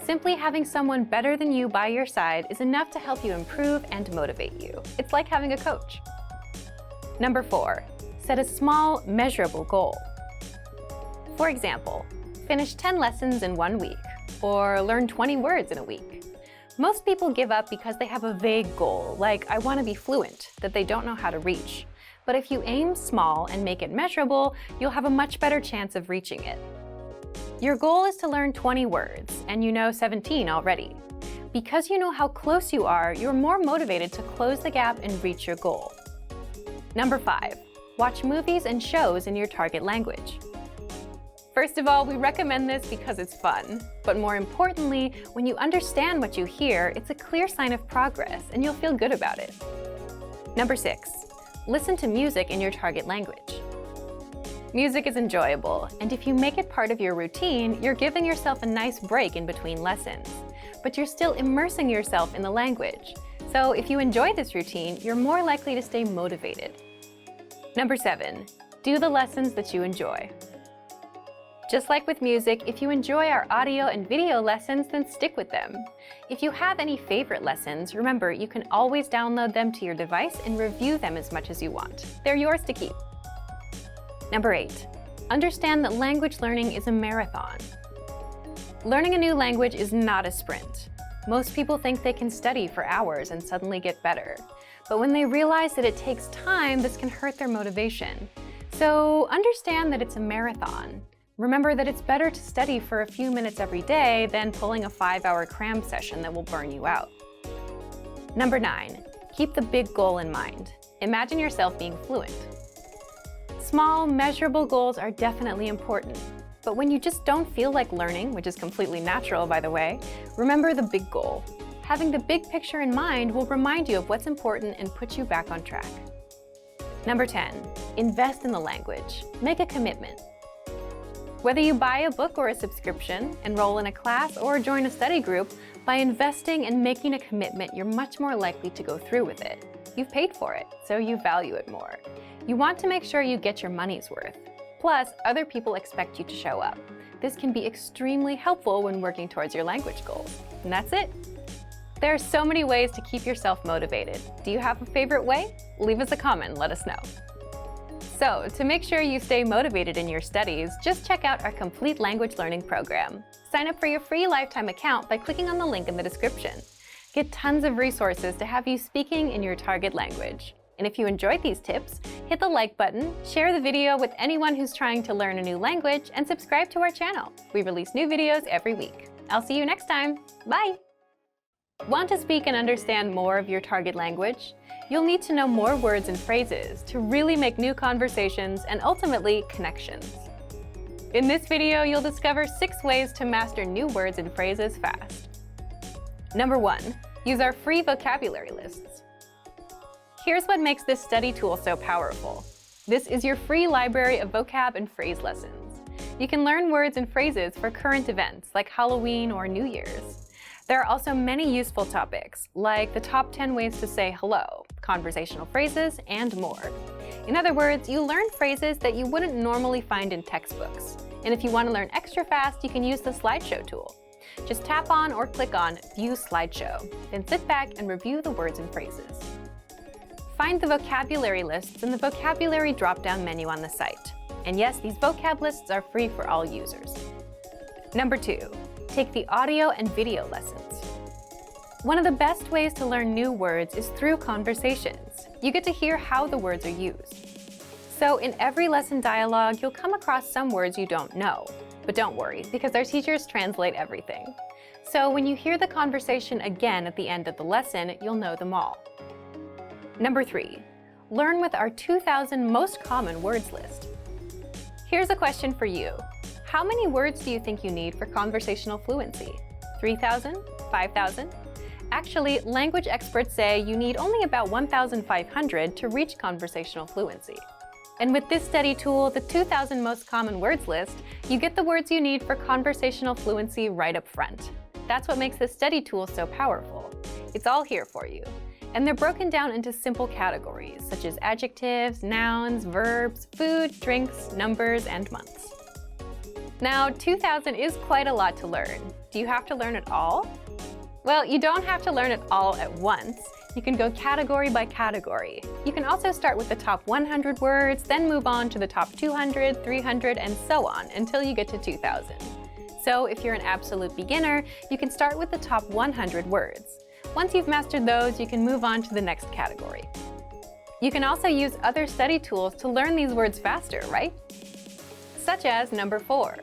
S1: Simply having someone better than you by your side is enough to help you improve and motivate you. It's like having a coach. Number 4, set a small, measurable goal. For example, finish 10 lessons in 1 week, or learn 20 words in a week. Most people give up because they have a vague goal, like I want to be fluent, that they don't know how to reach. But if you aim small and make it measurable, you'll have a much better chance of reaching it. Your goal is to learn 20 words, and you know 17 already. Because you know how close you are, you're more motivated to close the gap and reach your goal. Number 5, watch movies and shows in your target language. First of all, we recommend this because it's fun. But more importantly, when you understand what you hear, it's a clear sign of progress and you'll feel good about it. Number 6, listen to music in your target language. Music is enjoyable, and if you make it part of your routine, you're giving yourself a nice break in between lessons. But you're still immersing yourself in the language. So if you enjoy this routine, you're more likely to stay motivated. Number 7, do the lessons that you enjoy. Just like with music, if you enjoy our audio and video lessons, then stick with them. If you have any favorite lessons, remember you can always download them to your device and review them as much as you want. They're yours to keep. Number 8, understand that language learning is a marathon. Learning a new language is not a sprint. Most people think they can study for hours and suddenly get better. But when they realize that it takes time, this can hurt their motivation. So understand that it's a marathon. Remember that it's better to study for a few minutes every day than pulling a 5-hour cram session that will burn you out. Number 9, keep the big goal in mind. Imagine yourself being fluent. Small, measurable goals are definitely important. But when you just don't feel like learning, which is completely natural by the way, remember the big goal. Having the big picture in mind will remind you of what's important and put you back on track. Number 10, invest in the language. Make a commitment. Whether you buy a book or a subscription, enroll in a class, or join a study group, by investing and making a commitment, you're much more likely to go through with it. You've paid for it, so you value it more. You want to make sure you get your money's worth. Plus, other people expect you to show up. This can be extremely helpful when working towards your language goals. And that's it. There are so many ways to keep yourself motivated. Do you have a favorite way? Leave us a comment and let us know. So, to make sure you stay motivated in your studies, just check out our complete language learning program. Sign up for your free lifetime account by clicking on the link in the description. Get tons of resources to have you speaking in your target language. And if you enjoyed these tips, hit the like button, share the video with anyone who's trying to learn a new language, and subscribe to our channel. We release new videos every week. I'll see you next time. Bye! Want to speak and understand more of your target language? You'll need to know more words and phrases to really make new conversations and ultimately connections. In this video, you'll discover 6 ways to master new words and phrases fast. Number 1, use our free vocabulary lists. Here's what makes this study tool so powerful. This is your free library of vocab and phrase lessons. You can learn words and phrases for current events like Halloween or New Year's. There are also many useful topics, like the top 10 ways to say hello, conversational phrases, and more. In other words, you learn phrases that you wouldn't normally find in textbooks. And if you want to learn extra fast, you can use the slideshow tool. Just tap on or click on View Slideshow, then sit back and review the words and phrases. Find the vocabulary lists in the vocabulary drop-down menu on the site. And yes, these vocab lists are free for all users. Number 2, take the audio and video lessons. One of the best ways to learn new words is through conversations. You get to hear how the words are used. So in every lesson dialogue, you'll come across some words you don't know. But don't worry, because our teachers translate everything. So when you hear the conversation again at the end of the lesson, you'll know them all. Number 3, learn with our 2,000 most common words list. Here's a question for you. How many words do you think you need for conversational fluency? 3,000? 5,000? Actually, language experts say you need only about 1,500 to reach conversational fluency. And with this study tool, the 2,000 most common words list, you get the words you need for conversational fluency right up front. That's what makes this study tool so powerful. It's all here for you. And they're broken down into simple categories, such as adjectives, nouns, verbs, food, drinks, numbers, and months. Now, 2,000 is quite a lot to learn. Do you have to learn it all? Well, you don't have to learn it all at once. You can go category by category. You can also start with the top 100 words, then move on to the top 200, 300, and so on until you get to 2,000. So if you're an absolute beginner, you can start with the top 100 words. Once you've mastered those, you can move on to the next category. You can also use other study tools to learn these words faster, right? Such as number 4,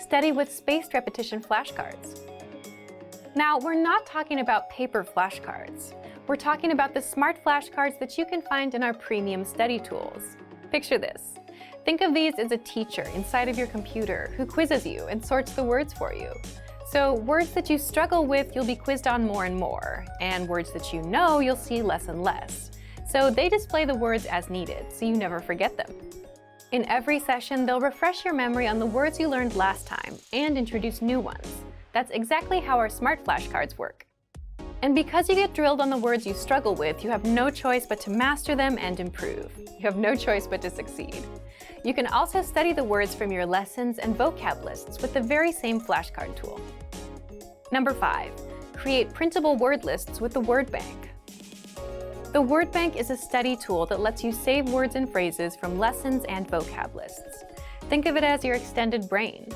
S1: study with spaced repetition flashcards. Now, we're not talking about paper flashcards. We're talking about the smart flashcards that you can find in our premium study tools. Picture this. Think of these as a teacher inside of your computer who quizzes you and sorts the words for you. So words that you struggle with, you'll be quizzed on more and more, and words that you know, you'll see less and less. So they display the words as needed, so you never forget them. In every session, they'll refresh your memory on the words you learned last time and introduce new ones. That's exactly how our smart flashcards work. And because you get drilled on the words you struggle with, you have no choice but to master them and improve. You have no choice but to succeed. You can also study the words from your lessons and vocab lists with the very same flashcard tool. Number 5, create printable word lists with the word bank. The word bank is a study tool that lets you save words and phrases from lessons and vocab lists. Think of it as your extended brain.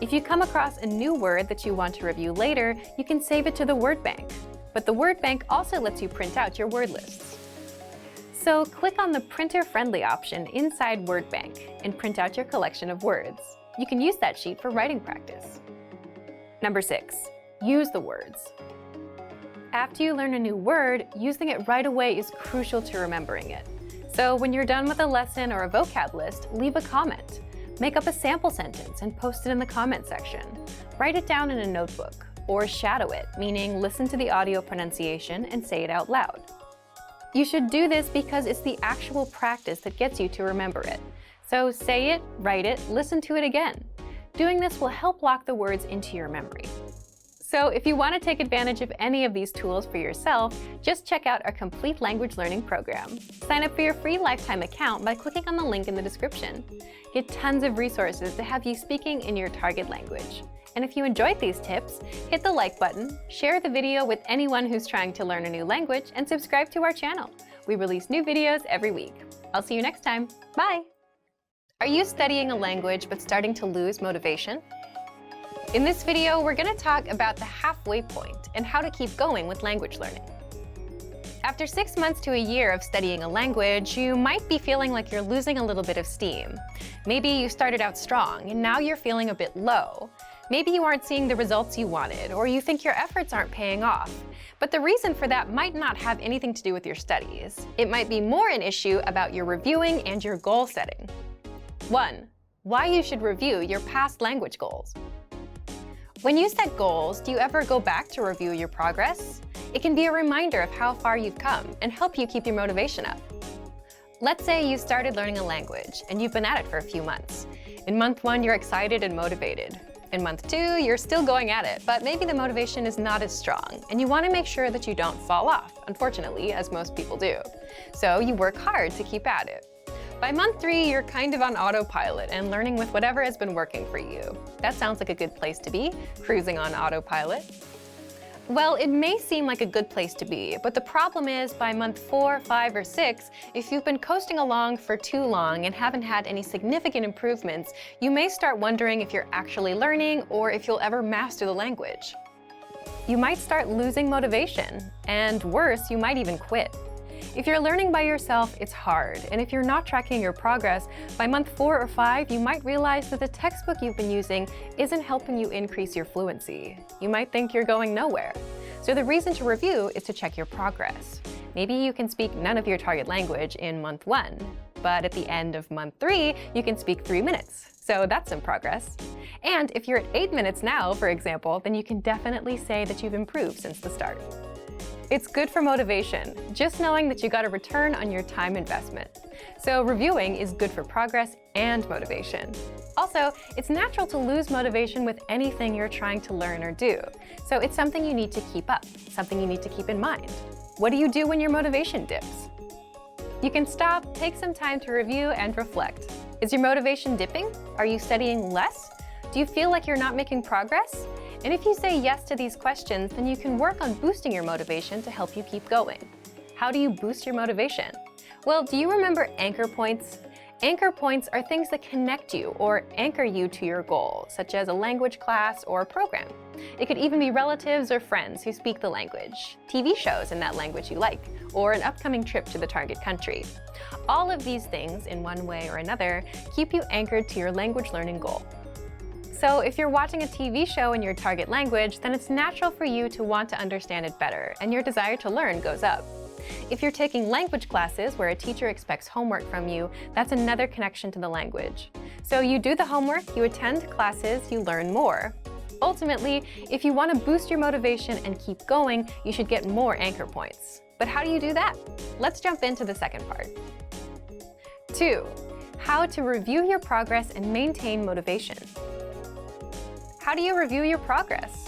S1: If you come across a new word that you want to review later, you can save it to the word bank. But the word bank also lets you print out your word lists. So click on the printer-friendly option inside Word Bank and print out your collection of words. You can use that sheet for writing practice. Number 6, use the words. After you learn a new word, using it right away is crucial to remembering it. So when you're done with a lesson or a vocab list, leave a comment. Make up a sample sentence and post it in the comment section. Write it down in a notebook, or shadow it, meaning listen to the audio pronunciation and say it out loud. You should do this because it's the actual practice that gets you to remember it. So say it, write it, listen to it again. Doing this will help lock the words into your memory. So if you want to take advantage of any of these tools for yourself, just check out our complete language learning program. Sign up for your free lifetime account by clicking on the link in the description. Get tons of resources to have you speaking in your target language. And if you enjoyed these tips, hit the like button, share the video with anyone who's trying to learn a new language, and subscribe to our channel. We release new videos every week. I'll see you next time. Bye! Are you studying a language but starting to lose motivation? In this video, we're going to talk about the halfway point and how to keep going with language learning. After 6 months to a year of studying a language, you might be feeling like you're losing a little bit of steam. Maybe you started out strong and now you're feeling a bit low. Maybe you aren't seeing the results you wanted, or you think your efforts aren't paying off. But the reason for that might not have anything to do with your studies. It might be more an issue about your reviewing and your goal setting. 1. Why you should review your past language goals. When you set goals, do you ever go back to review your progress? It can be a reminder of how far you've come and help you keep your motivation up. Let's say you started learning a language and you've been at it for a few months. In month 1, you're excited and motivated. In month 2, you're still going at it, but maybe the motivation is not as strong, and you want to make sure that you don't fall off, unfortunately, as most people do. So you work hard to keep at it. By month 3, you're kind of on autopilot and learning with whatever has been working for you. That sounds like a good place to be, cruising on autopilot. Well, it may seem like a good place to be, but the problem is by month 4, 5, or 6, if you've been coasting along for too long and haven't had any significant improvements, you may start wondering if you're actually learning or if you'll ever master the language. You might start losing motivation, and worse, you might even quit. If you're learning by yourself, it's hard, and if you're not tracking your progress, by month 4 or 5, you might realize that the textbook you've been using isn't helping you increase your fluency. You might think you're going nowhere. So the reason to review is to check your progress. Maybe you can speak none of your target language in month 1, but at the end of month 3, you can speak 3 minutes. So that's some progress. And if you're at 8 minutes now, for example, then you can definitely say that you've improved since the start. It's good for motivation, just knowing that you got a return on your time investment. So reviewing is good for progress and motivation. Also, it's natural to lose motivation with anything you're trying to learn or do. So it's something you need to keep up, something you need to keep in mind. What do you do when your motivation dips? You can stop, take some time to review and reflect. Is your motivation dipping? Are you studying less? Do you feel like you're not making progress? And if you say yes to these questions, then you can work on boosting your motivation to help you keep going. How do you boost your motivation? Well, do you remember anchor points? Anchor points are things that connect you or anchor you to your goal, such as a language class or a program. It could even be relatives or friends who speak the language, TV shows in that language you like, or an upcoming trip to the target country. All of these things, in one way or another, keep you anchored to your language learning goal. So if you're watching a TV show in your target language, then it's natural for you to want to understand it better, and your desire to learn goes up. If you're taking language classes where a teacher expects homework from you, that's another connection to the language. So you do the homework, you attend classes, you learn more. Ultimately, if you want to boost your motivation and keep going, you should get more anchor points. But how do you do that? Let's jump into the second part. 2. How to review your progress and maintain motivation. How do you review your progress?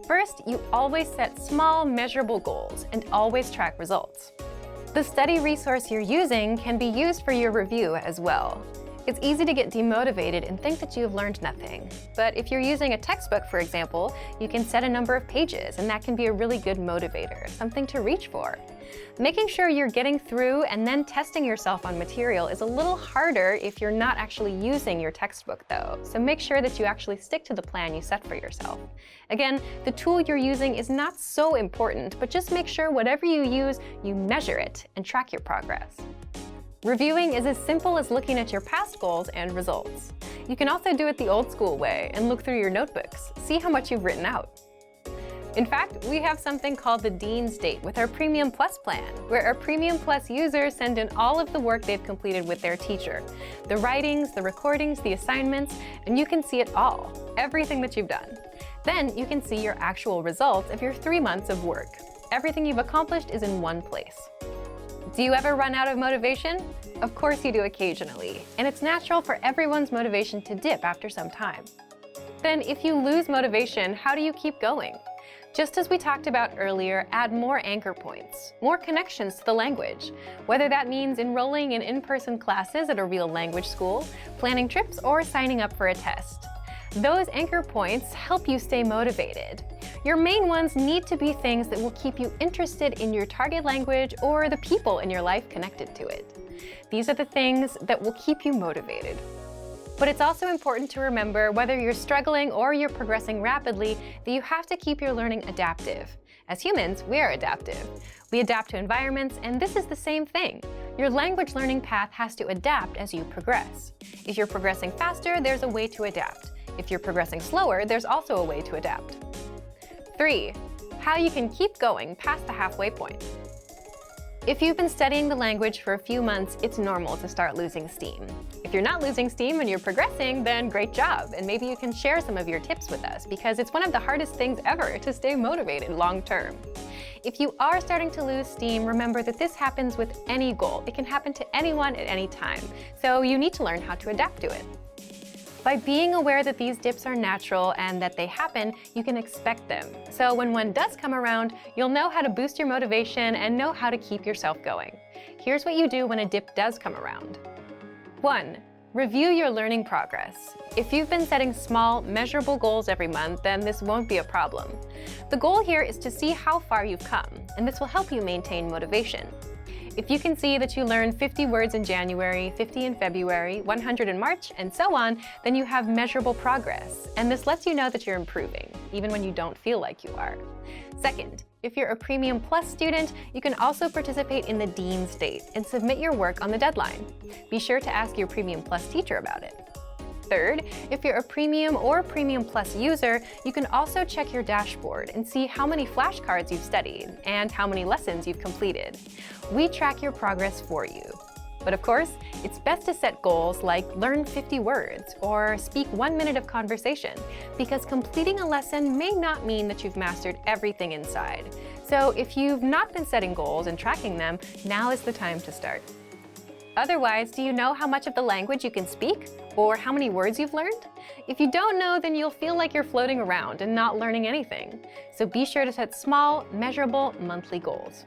S1: First, you always set small, measurable goals and always track results. The study resource you're using can be used for your review as well. It's easy to get demotivated and think that you've learned nothing. But if you're using a textbook, for example, you can set a number of pages, and that can be a really good motivator, something to reach for. Making sure you're getting through and then testing yourself on material is a little harder if you're not actually using your textbook, though, so make sure that you actually stick to the plan you set for yourself. Again, the tool you're using is not so important, but just make sure whatever you use, you measure it and track your progress. Reviewing is as simple as looking at your past goals and results. You can also do it the old school way and look through your notebooks, see how much you've written out. In fact, we have something called the Dean's Date with our Premium Plus plan, where our Premium Plus users send in all of the work they've completed with their teacher. The writings, the recordings, the assignments, and you can see it all, everything that you've done. Then you can see your actual results of your 3 months of work. Everything you've accomplished is in one place. Do you ever run out of motivation? Of course you do occasionally, and it's natural for everyone's motivation to dip after some time. Then if you lose motivation, how do you keep going? Just as we talked about earlier, add more anchor points, more connections to the language, whether that means enrolling in in-person classes at a real language school, planning trips, or signing up for a test. Those anchor points help you stay motivated. Your main ones need to be things that will keep you interested in your target language or the people in your life connected to it. These are the things that will keep you motivated. But it's also important to remember, whether you're struggling or you're progressing rapidly, that you have to keep your learning adaptive. As humans, we are adaptive. We adapt to environments, and this is the same thing. Your language learning path has to adapt as you progress. If you're progressing faster, there's a way to adapt. If you're progressing slower, there's also a way to adapt. 3. How you can keep going past the halfway point. If you've been studying the language for a few months, it's normal to start losing steam. If you're not losing steam and you're progressing, then great job, and maybe you can share some of your tips with us, because it's one of the hardest things ever to stay motivated long term. If you are starting to lose steam, remember that this happens with any goal. It can happen to anyone at any time, so you need to learn how to adapt to it. By being aware that these dips are natural and that they happen, you can expect them. So when one does come around, you'll know how to boost your motivation and know how to keep yourself going. Here's what you do when a dip does come around. 1. Review your learning progress. If you've been setting small, measurable goals every month, then this won't be a problem. The goal here is to see how far you've come, and this will help you maintain motivation. If you can see that you learned 50 words in January, 50 in February, 100 in March, and so on, then you have measurable progress, and this lets you know that you're improving, even when you don't feel like you are. Second, if you're a Premium Plus student, you can also participate in the Dean State and submit your work on the deadline. Be sure to ask your Premium Plus teacher about it. Third, if you're a Premium or Premium Plus user, you can also check your dashboard and see how many flashcards you've studied and how many lessons you've completed. We track your progress for you. But of course, it's best to set goals like learn 50 words or speak 1 minute of conversation, because completing a lesson may not mean that you've mastered everything inside. So if you've not been setting goals and tracking them, now is the time to start. Otherwise, do you know how much of the language you can speak? Or how many words you've learned? If you don't know, then you'll feel like you're floating around and not learning anything. So be sure to set small, measurable monthly goals.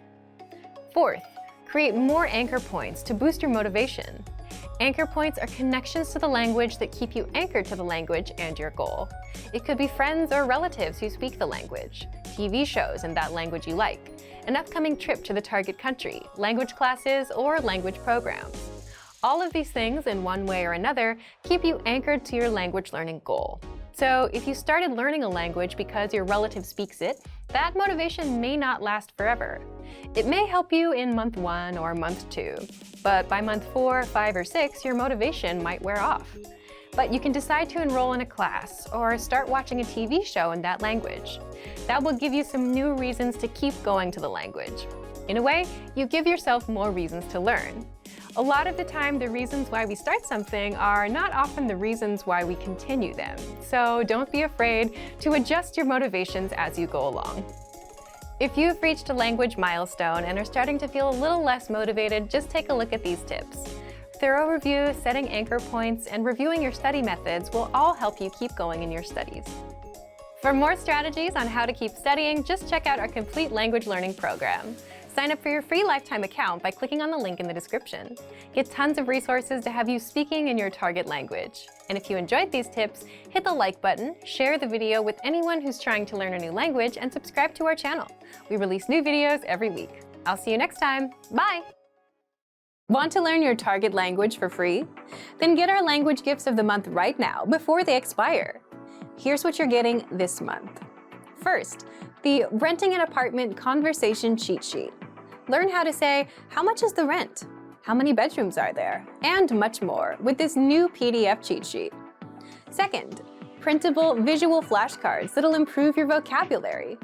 S1: Fourth, create more anchor points to boost your motivation. Anchor points are connections to the language that keep you anchored to the language and your goal. It could be friends or relatives who speak the language, TV shows in that language you like, an upcoming trip to the target country, language classes, or language programs. All of these things, in one way or another, keep you anchored to your language learning goal. So if you started learning a language because your relative speaks it, that motivation may not last forever. It may help you in month 1 or month 2, but by month 4, 5, or 6, your motivation might wear off. But you can decide to enroll in a class or start watching a TV show in that language. That will give you some new reasons to keep going to the language. In a way, you give yourself more reasons to learn. A lot of the time, the reasons why we start something are not often the reasons why we continue them. So don't be afraid to adjust your motivations as you go along. If you've reached a language milestone and are starting to feel a little less motivated, just take a look at these tips. Thorough review, setting anchor points, and reviewing your study methods will all help you keep going in your studies. For more strategies on how to keep studying, just check out our complete language learning program. Sign up for your free lifetime account by clicking on the link in the description. Get tons of resources to have you speaking in your target language. And if you enjoyed these tips, hit the like button, share the video with anyone who's trying to learn a new language, and subscribe to our channel. We release new videos every week. I'll see you next time. Bye! Want to learn your target language for free? Then get our language gifts of the month right now before they expire. Here's what you're getting this month. First, the Renting an Apartment Conversation Cheat Sheet. Learn how to say, how much is the rent? How many bedrooms are there? And much more with this new PDF cheat sheet. Second, printable visual flashcards that'll improve your vocabulary.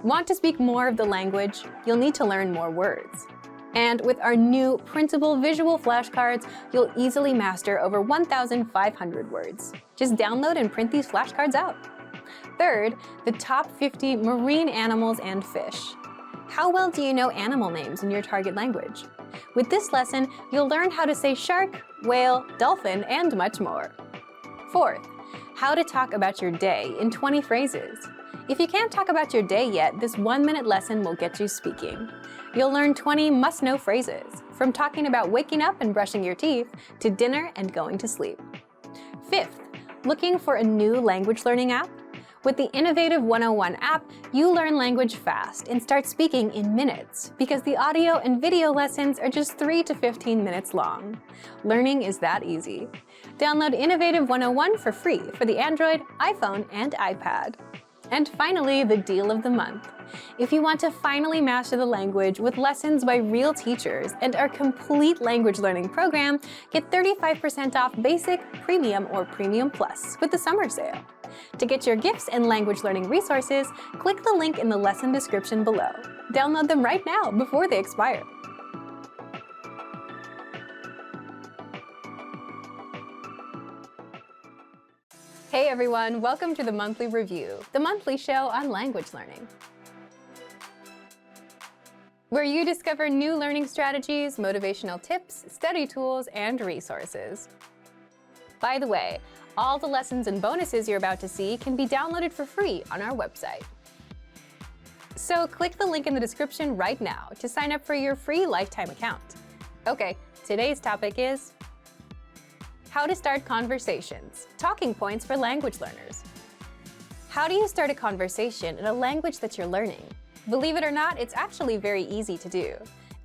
S1: Want to speak more of the language? You'll need to learn more words. And with our new printable visual flashcards, you'll easily master over 1,500 words. Just download and print these flashcards out. Third, the top 50 marine animals and fish. How well do you know animal names in your target language? With this lesson, you'll learn how to say shark, whale, dolphin, and much more. Fourth, how to talk about your day in 20 phrases. If you can't talk about your day yet, this 1-minute lesson will get you speaking. You'll learn 20 must-know phrases, from talking about waking up and brushing your teeth to dinner and going to sleep. Fifth, looking for a new language learning app? With the Innovative 101 app, you learn language fast and start speaking in minutes, because the audio and video lessons are just 3 to 15 minutes long. Learning is that easy. Download Innovative 101 for free for the Android, iPhone, and iPad. And finally, the deal of the month. If you want to finally master the language with lessons by real teachers and our complete language learning program, get 35% off Basic, Premium, or Premium Plus with the summer sale. To get your gifts and language learning resources, click the link in the lesson description below. Download them right now before they expire. Hey everyone, welcome to the Monthly Review, the monthly show on language learning. where you discover new learning strategies, motivational tips, study tools, and resources. By the way, all the lessons and bonuses you're about to see can be downloaded for free on our website. So click the link in the description right now to sign up for your free lifetime account. Okay, today's topic is how to start conversations, talking points for language learners. How do you start a conversation in a language that you're learning? Believe it or not, it's actually very easy to do.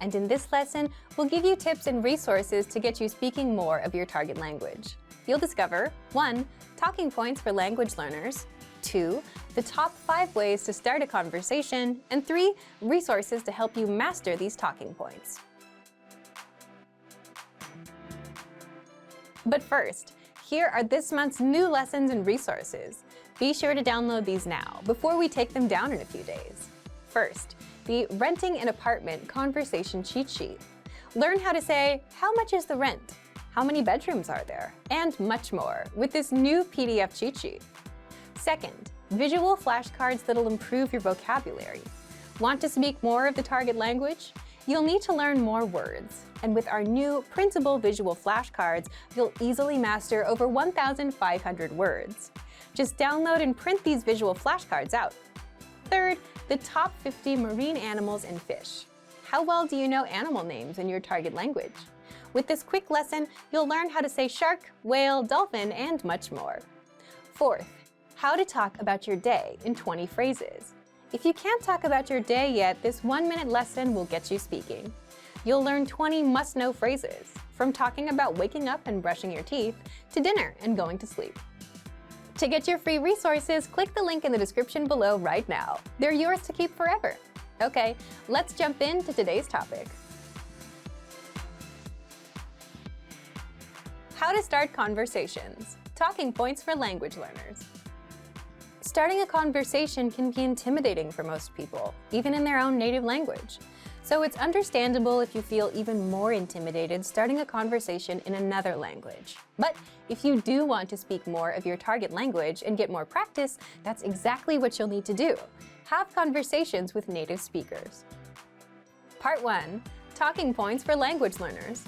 S1: And in this lesson, we'll give you tips and resources to get you speaking more of your target language. You'll discover 1. Talking points for language learners, 2. The top 5 ways to start a conversation, and 3. Resources to help you master these talking points. But first, here are this month's new lessons and resources. Be sure to download these now before we take them down in a few days. First, the Renting an Apartment Conversation Cheat Sheet. Learn how to say, how much is the rent? How many bedrooms are there? And much more with this new PDF cheat sheet. Second, visual flashcards that'll improve your vocabulary. Want to speak more of the target language? You'll need to learn more words. And with our new printable visual flashcards, you'll easily master over 1,500 words. Just download and print these visual flashcards out. Third, the top 50 marine animals and fish. How well do you know animal names in your target language? With this quick lesson, you'll learn how to say shark, whale, dolphin, and much more. Fourth, how to talk about your day in 20 phrases. If you can't talk about your day yet, this 1-minute lesson will get you speaking. You'll learn 20 must-know phrases, from talking about waking up and brushing your teeth to dinner and going to sleep. To get your free resources, click the link in the description below right now. They're yours to keep forever. Okay, let's jump into today's topic. How to start conversations, talking points for language learners. Starting a conversation can be intimidating for most people, even in their own native language. So it's understandable if you feel even more intimidated starting a conversation in another language. But if you do want to speak more of your target language and get more practice, that's exactly what you'll need to do. Have conversations with native speakers. Part 1. Talking points for language learners.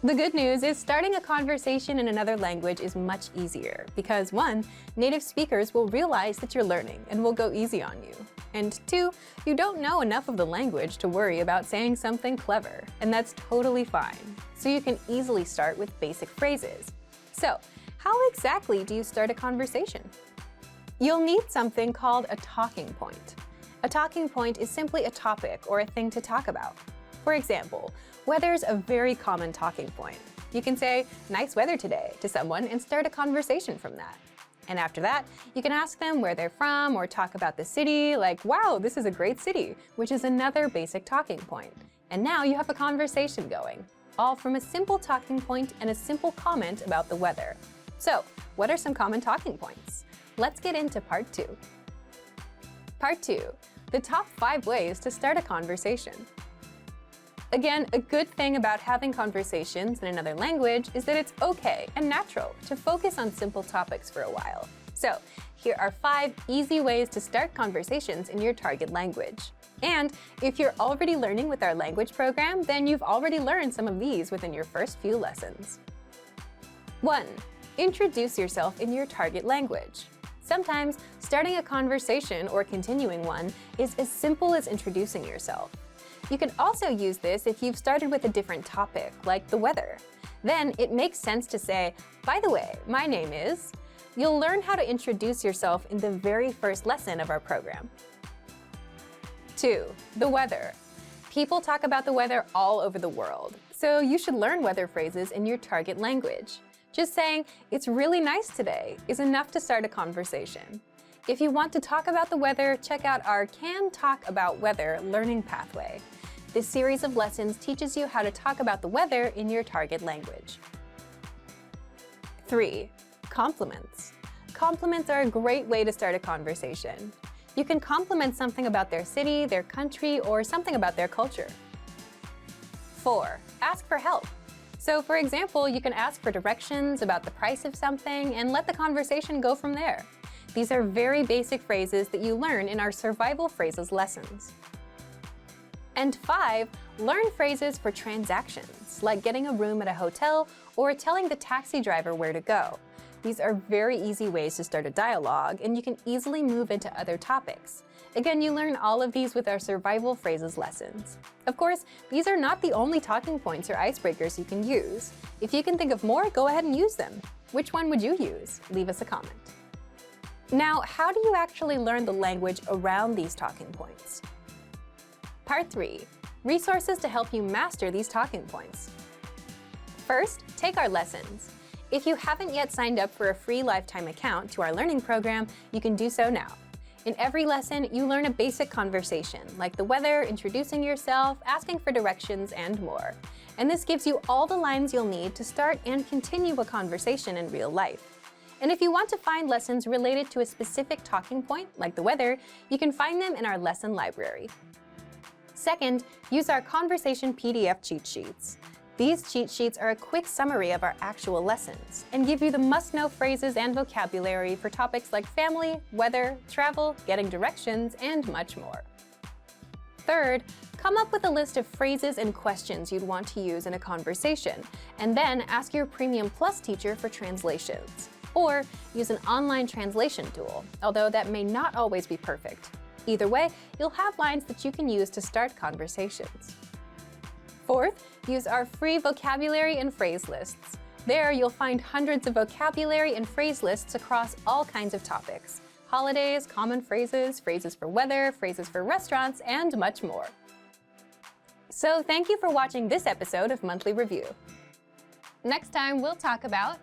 S1: The good news is starting a conversation in another language is much easier because 1. Native speakers will realize that you're learning and will go easy on you. And 2. You don't know enough of the language to worry about saying something clever, and that's totally fine. So you can easily start with basic phrases. So, how exactly do you start a conversation? You'll need something called a talking point. A talking point is simply a topic or a thing to talk about. For example, weather's a very common talking point. You can say, nice weather today, to someone and start a conversation from that. And after that, you can ask them where they're from or talk about the city, like, wow, this is a great city, which is another basic talking point. And now you have a conversation going, all from a simple talking point and a simple comment about the weather. So, what are some common talking points? Let's get into part 2. Part 2, the top 5 ways to start a conversation. Again, a good thing about having conversations in another language is that it's okay and natural to focus on simple topics for a while. So, here are 5 easy ways to start conversations in your target language. And if you're already learning with our language program, then you've already learned some of these within your first few lessons. 1. Introduce yourself in your target language. Sometimes, starting a conversation or continuing one is as simple as introducing yourself. You can also use this if you've started with a different topic, like the weather. Then it makes sense to say, by the way, my name is. You'll learn how to introduce yourself in the very first lesson of our program. 2. The weather. People talk about the weather all over the world, so you should learn weather phrases in your target language. Just saying, it's really nice today, is enough to start a conversation. If you want to talk about the weather, check out our Can Talk About Weather learning pathway. This series of lessons teaches you how to talk about the weather in your target language. 3. Compliments. Compliments are a great way to start a conversation. You can compliment something about their city, their country, or something about their culture. 4. Ask for help. So, for example, you can ask for directions about the price of something and let the conversation go from there. These are very basic phrases that you learn in our survival phrases lessons. And 5, learn phrases for transactions, like getting a room at a hotel or telling the taxi driver where to go. These are very easy ways to start a dialogue, and you can easily move into other topics. Again, you learn all of these with our survival phrases lessons. Of course, these are not the only talking points or icebreakers you can use. If you can think of more, go ahead and use them. Which one would you use? Leave us a comment. Now, how do you actually learn the language around these talking points? Part 3. Resources to help you master these talking points. First, take our lessons. If you haven't yet signed up for a free lifetime account to our learning program, you can do so now. In every lesson, you learn a basic conversation, like the weather, introducing yourself, asking for directions, and more. And this gives you all the lines you'll need to start and continue a conversation in real life. And if you want to find lessons related to a specific talking point, like the weather, you can find them in our lesson library. Second, use our conversation PDF cheat sheets. These cheat sheets are a quick summary of our actual lessons and give you the must-know phrases and vocabulary for topics like family, weather, travel, getting directions, and much more. Third, come up with a list of phrases and questions you'd want to use in a conversation, and then ask your Premium Plus teacher for translations. Or use an online translation tool, although that may not always be perfect. Either way, you'll have lines that you can use to start conversations. Fourth, use our free vocabulary and phrase lists. There, you'll find hundreds of vocabulary and phrase lists across all kinds of topics: holidays, common phrases, phrases for weather, phrases for restaurants, and much more. So thank you for watching this episode of Monthly Review. Next time, we'll talk about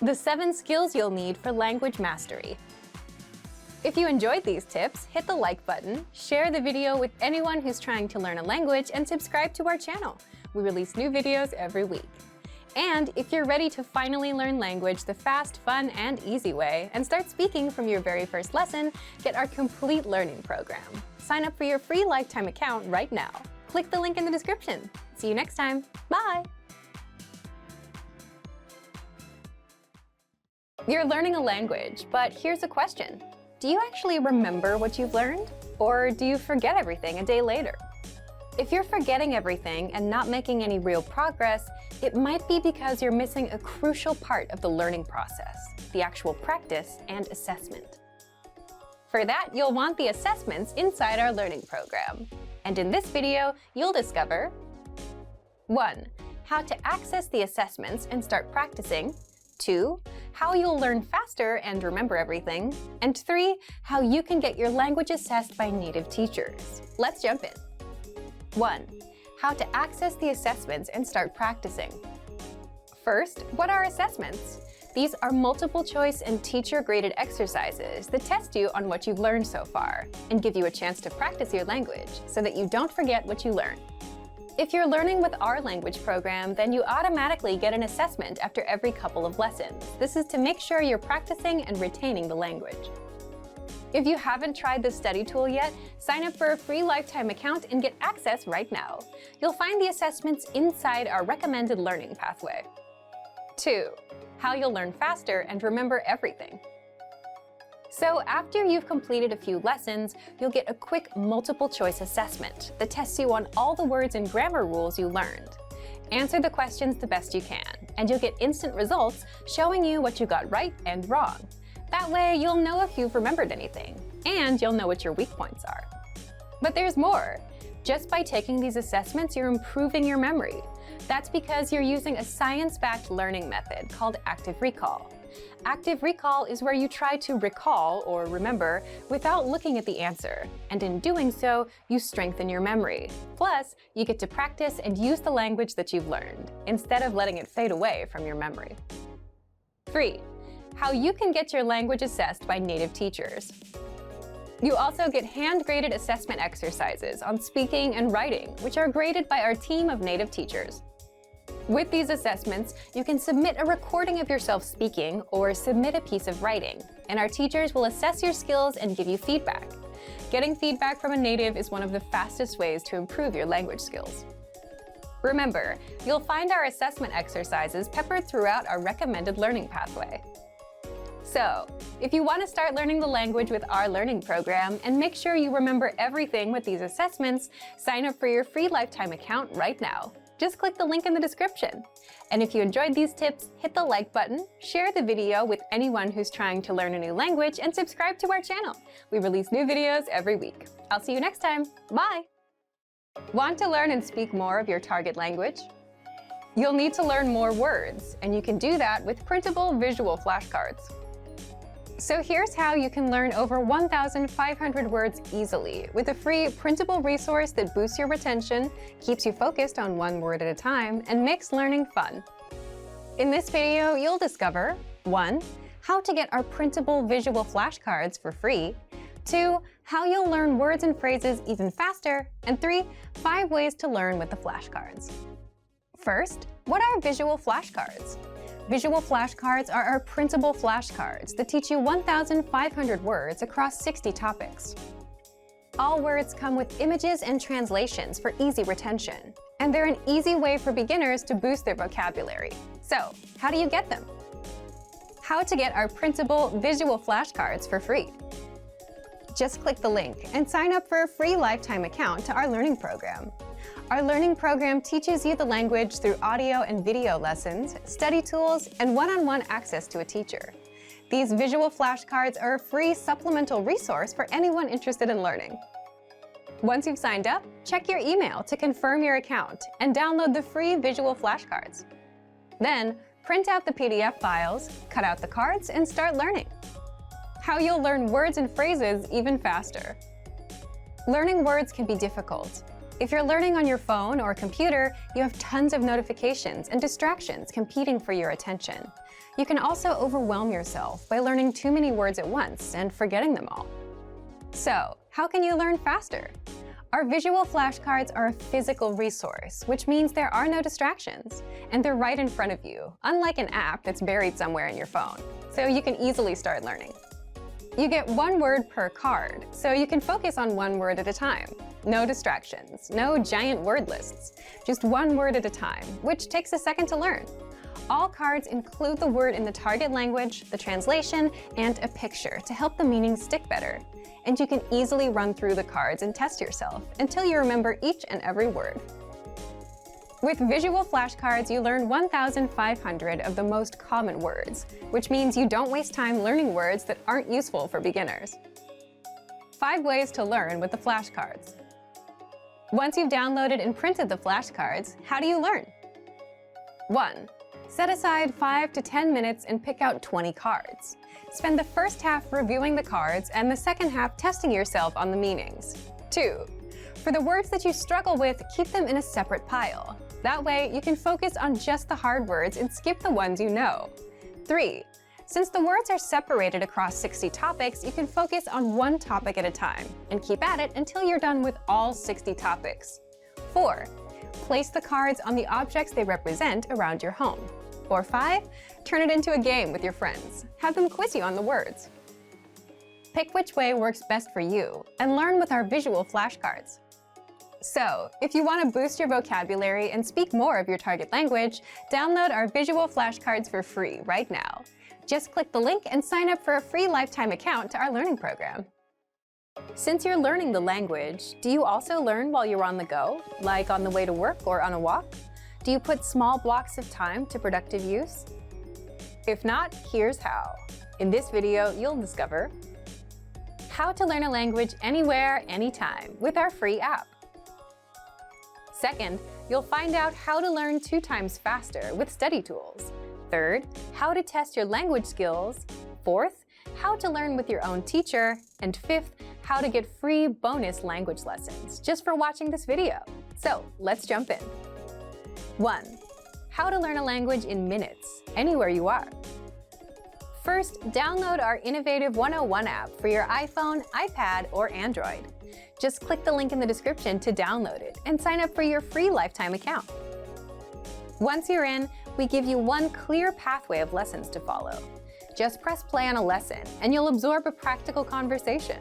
S1: the 7 skills you'll need for language mastery. If you enjoyed these tips, hit the like button, share the video with anyone who's trying to learn a language, and subscribe to our channel. We release new videos every week. And if you're ready to finally learn language the fast, fun, and easy way, and start speaking from your very first lesson, get our complete learning program. Sign up for your free lifetime account right now. Click the link in the description. See you next time. Bye! You're learning a language, but here's a question. Do you actually remember what you've learned? Or do you forget everything a day later? If you're forgetting everything and not making any real progress, it might be because you're missing a crucial part of the learning process, the actual practice and assessment. For that, you'll want the assessments inside our learning program. And in this video, you'll discover 1. How to access the assessments and start practicing. 2. How you'll learn faster and remember everything. And 3. How you can get your language assessed by native teachers. Let's jump in. 1. How to access the assessments and start practicing. First, what are assessments? These are multiple choice and teacher-graded exercises that test you on what you've learned so far and give you a chance to practice your language so that you don't forget what you learned. If you're learning with our language program, then you automatically get an assessment after every couple of lessons. This is to make sure you're practicing and retaining the language. If you haven't tried this study tool yet, sign up for a free lifetime account and get access right now. You'll find the assessments inside our recommended learning pathway. 2. How you'll learn faster and remember everything. So after you've completed a few lessons, you'll get a quick multiple-choice assessment that tests you on all the words and grammar rules you learned. Answer the questions the best you can, and you'll get instant results showing you what you got right and wrong. That way, you'll know if you've remembered anything, and you'll know what your weak points are. But there's more. Just by taking these assessments, you're improving your memory. That's because you're using a science-backed learning method called active recall. Active recall is where you try to recall or remember without looking at the answer, and in doing so, you strengthen your memory. Plus, you get to practice and use the language that you've learned, instead of letting it fade away from your memory. 3. How you can get your language assessed by native teachers. You also get hand-graded assessment exercises on speaking and writing, which are graded by our team of native teachers. With these assessments, you can submit a recording of yourself speaking or submit a piece of writing, and our teachers will assess your skills and give you feedback. Getting feedback from a native is one of the fastest ways to improve your language skills. Remember, you'll find our assessment exercises peppered throughout our recommended learning pathway. So, if you want to start learning the language with our learning program and make sure you remember everything with these assessments, sign up for your free lifetime account right now. Just click the link in the description. And if you enjoyed these tips, hit the like button, share the video with anyone who's trying to learn a new language, and subscribe to our channel. We release new videos every week. I'll see you next time. Bye! Want to learn and speak more of your target language? You'll need to learn more words, and you can do that with printable visual flashcards. So here's how you can learn over 1,500 words easily with a free printable resource that boosts your retention, keeps you focused on one word at a time, and makes learning fun. In this video, you'll discover 1. How to get our printable visual flashcards for free, 2. How you'll learn words and phrases even faster, and 3. 5 ways to learn with the flashcards. First, what are visual flashcards? Visual flashcards are our printable flashcards that teach you 1,500 words across 60 topics. All words come with images and translations for easy retention, and they're an easy way for beginners to boost their vocabulary. So, how do you get them? How to get our printable visual flashcards for free. Just click the link and sign up for a free lifetime account to our learning program. Our learning program teaches you the language through audio and video lessons, study tools, and one-on-one access to a teacher. These visual flashcards are a free supplemental resource for anyone interested in learning. Once you've signed up, check your email to confirm your account and download the free visual flashcards. Then, print out the PDF files, cut out the cards, and start learning. How you'll learn words and phrases even faster. Learning words can be difficult. If you're learning on your phone or computer, you have tons of notifications and distractions competing for your attention. You can also overwhelm yourself by learning too many words at once and forgetting them all. So, how can you learn faster? Our visual flashcards are a physical resource, which means there are no distractions, and they're right in front of you, unlike an app that's buried somewhere in your phone, so you can easily start learning. You get one word per card, so you can focus on one word at a time. No distractions, no giant word lists, just one word at a time, which takes a second to learn. All cards include the word in the target language, the translation, and a picture to help the meaning stick better. And you can easily run through the cards and test yourself until you remember each and every word. With visual flashcards, you learn 1,500 of the most common words, which means you don't waste time learning words that aren't useful for beginners. 5 ways to learn with the flashcards. Once you've downloaded and printed the flashcards, how do you learn? 1. Set aside 5 to 10 minutes and pick out 20 cards. Spend the first half reviewing the cards and the second half testing yourself on the meanings. 2. For the words that you struggle with, keep them in a separate pile. That way, you can focus on just the hard words and skip the ones you know. 3. Since the words are separated across 60 topics, you can focus on one topic at a time and keep at it until you're done with all 60 topics. 4. Place the cards on the objects they represent around your home. Or 5. Turn it into a game with your friends. Have them quiz you on the words. Pick which way works best for you and learn with our visual flashcards. So, if you want to boost your vocabulary and speak more of your target language, download our visual flashcards for free right now. Just click the link and sign up for a free lifetime account to our learning program. Since you're learning the language, do you also learn while you're on the go, like on the way to work or on a walk? Do you put small blocks of time to productive use? If not, here's how. In this video, you'll discover how to learn a language anywhere, anytime with our free app. Second, you'll find out how to learn 2 times faster with study tools. Third, how to test your language skills. Fourth, how to learn with your own teacher. And 5th, how to get free bonus language lessons just for watching this video. So let's jump in. 1. How to learn a language in minutes, anywhere you are. First, download our innovative 101 app for your iPhone, iPad, or Android. Just click the link in the description to download it and sign up for your free lifetime account. Once you're in, we give you one clear pathway of lessons to follow. Just press play on a lesson and you'll absorb a practical conversation.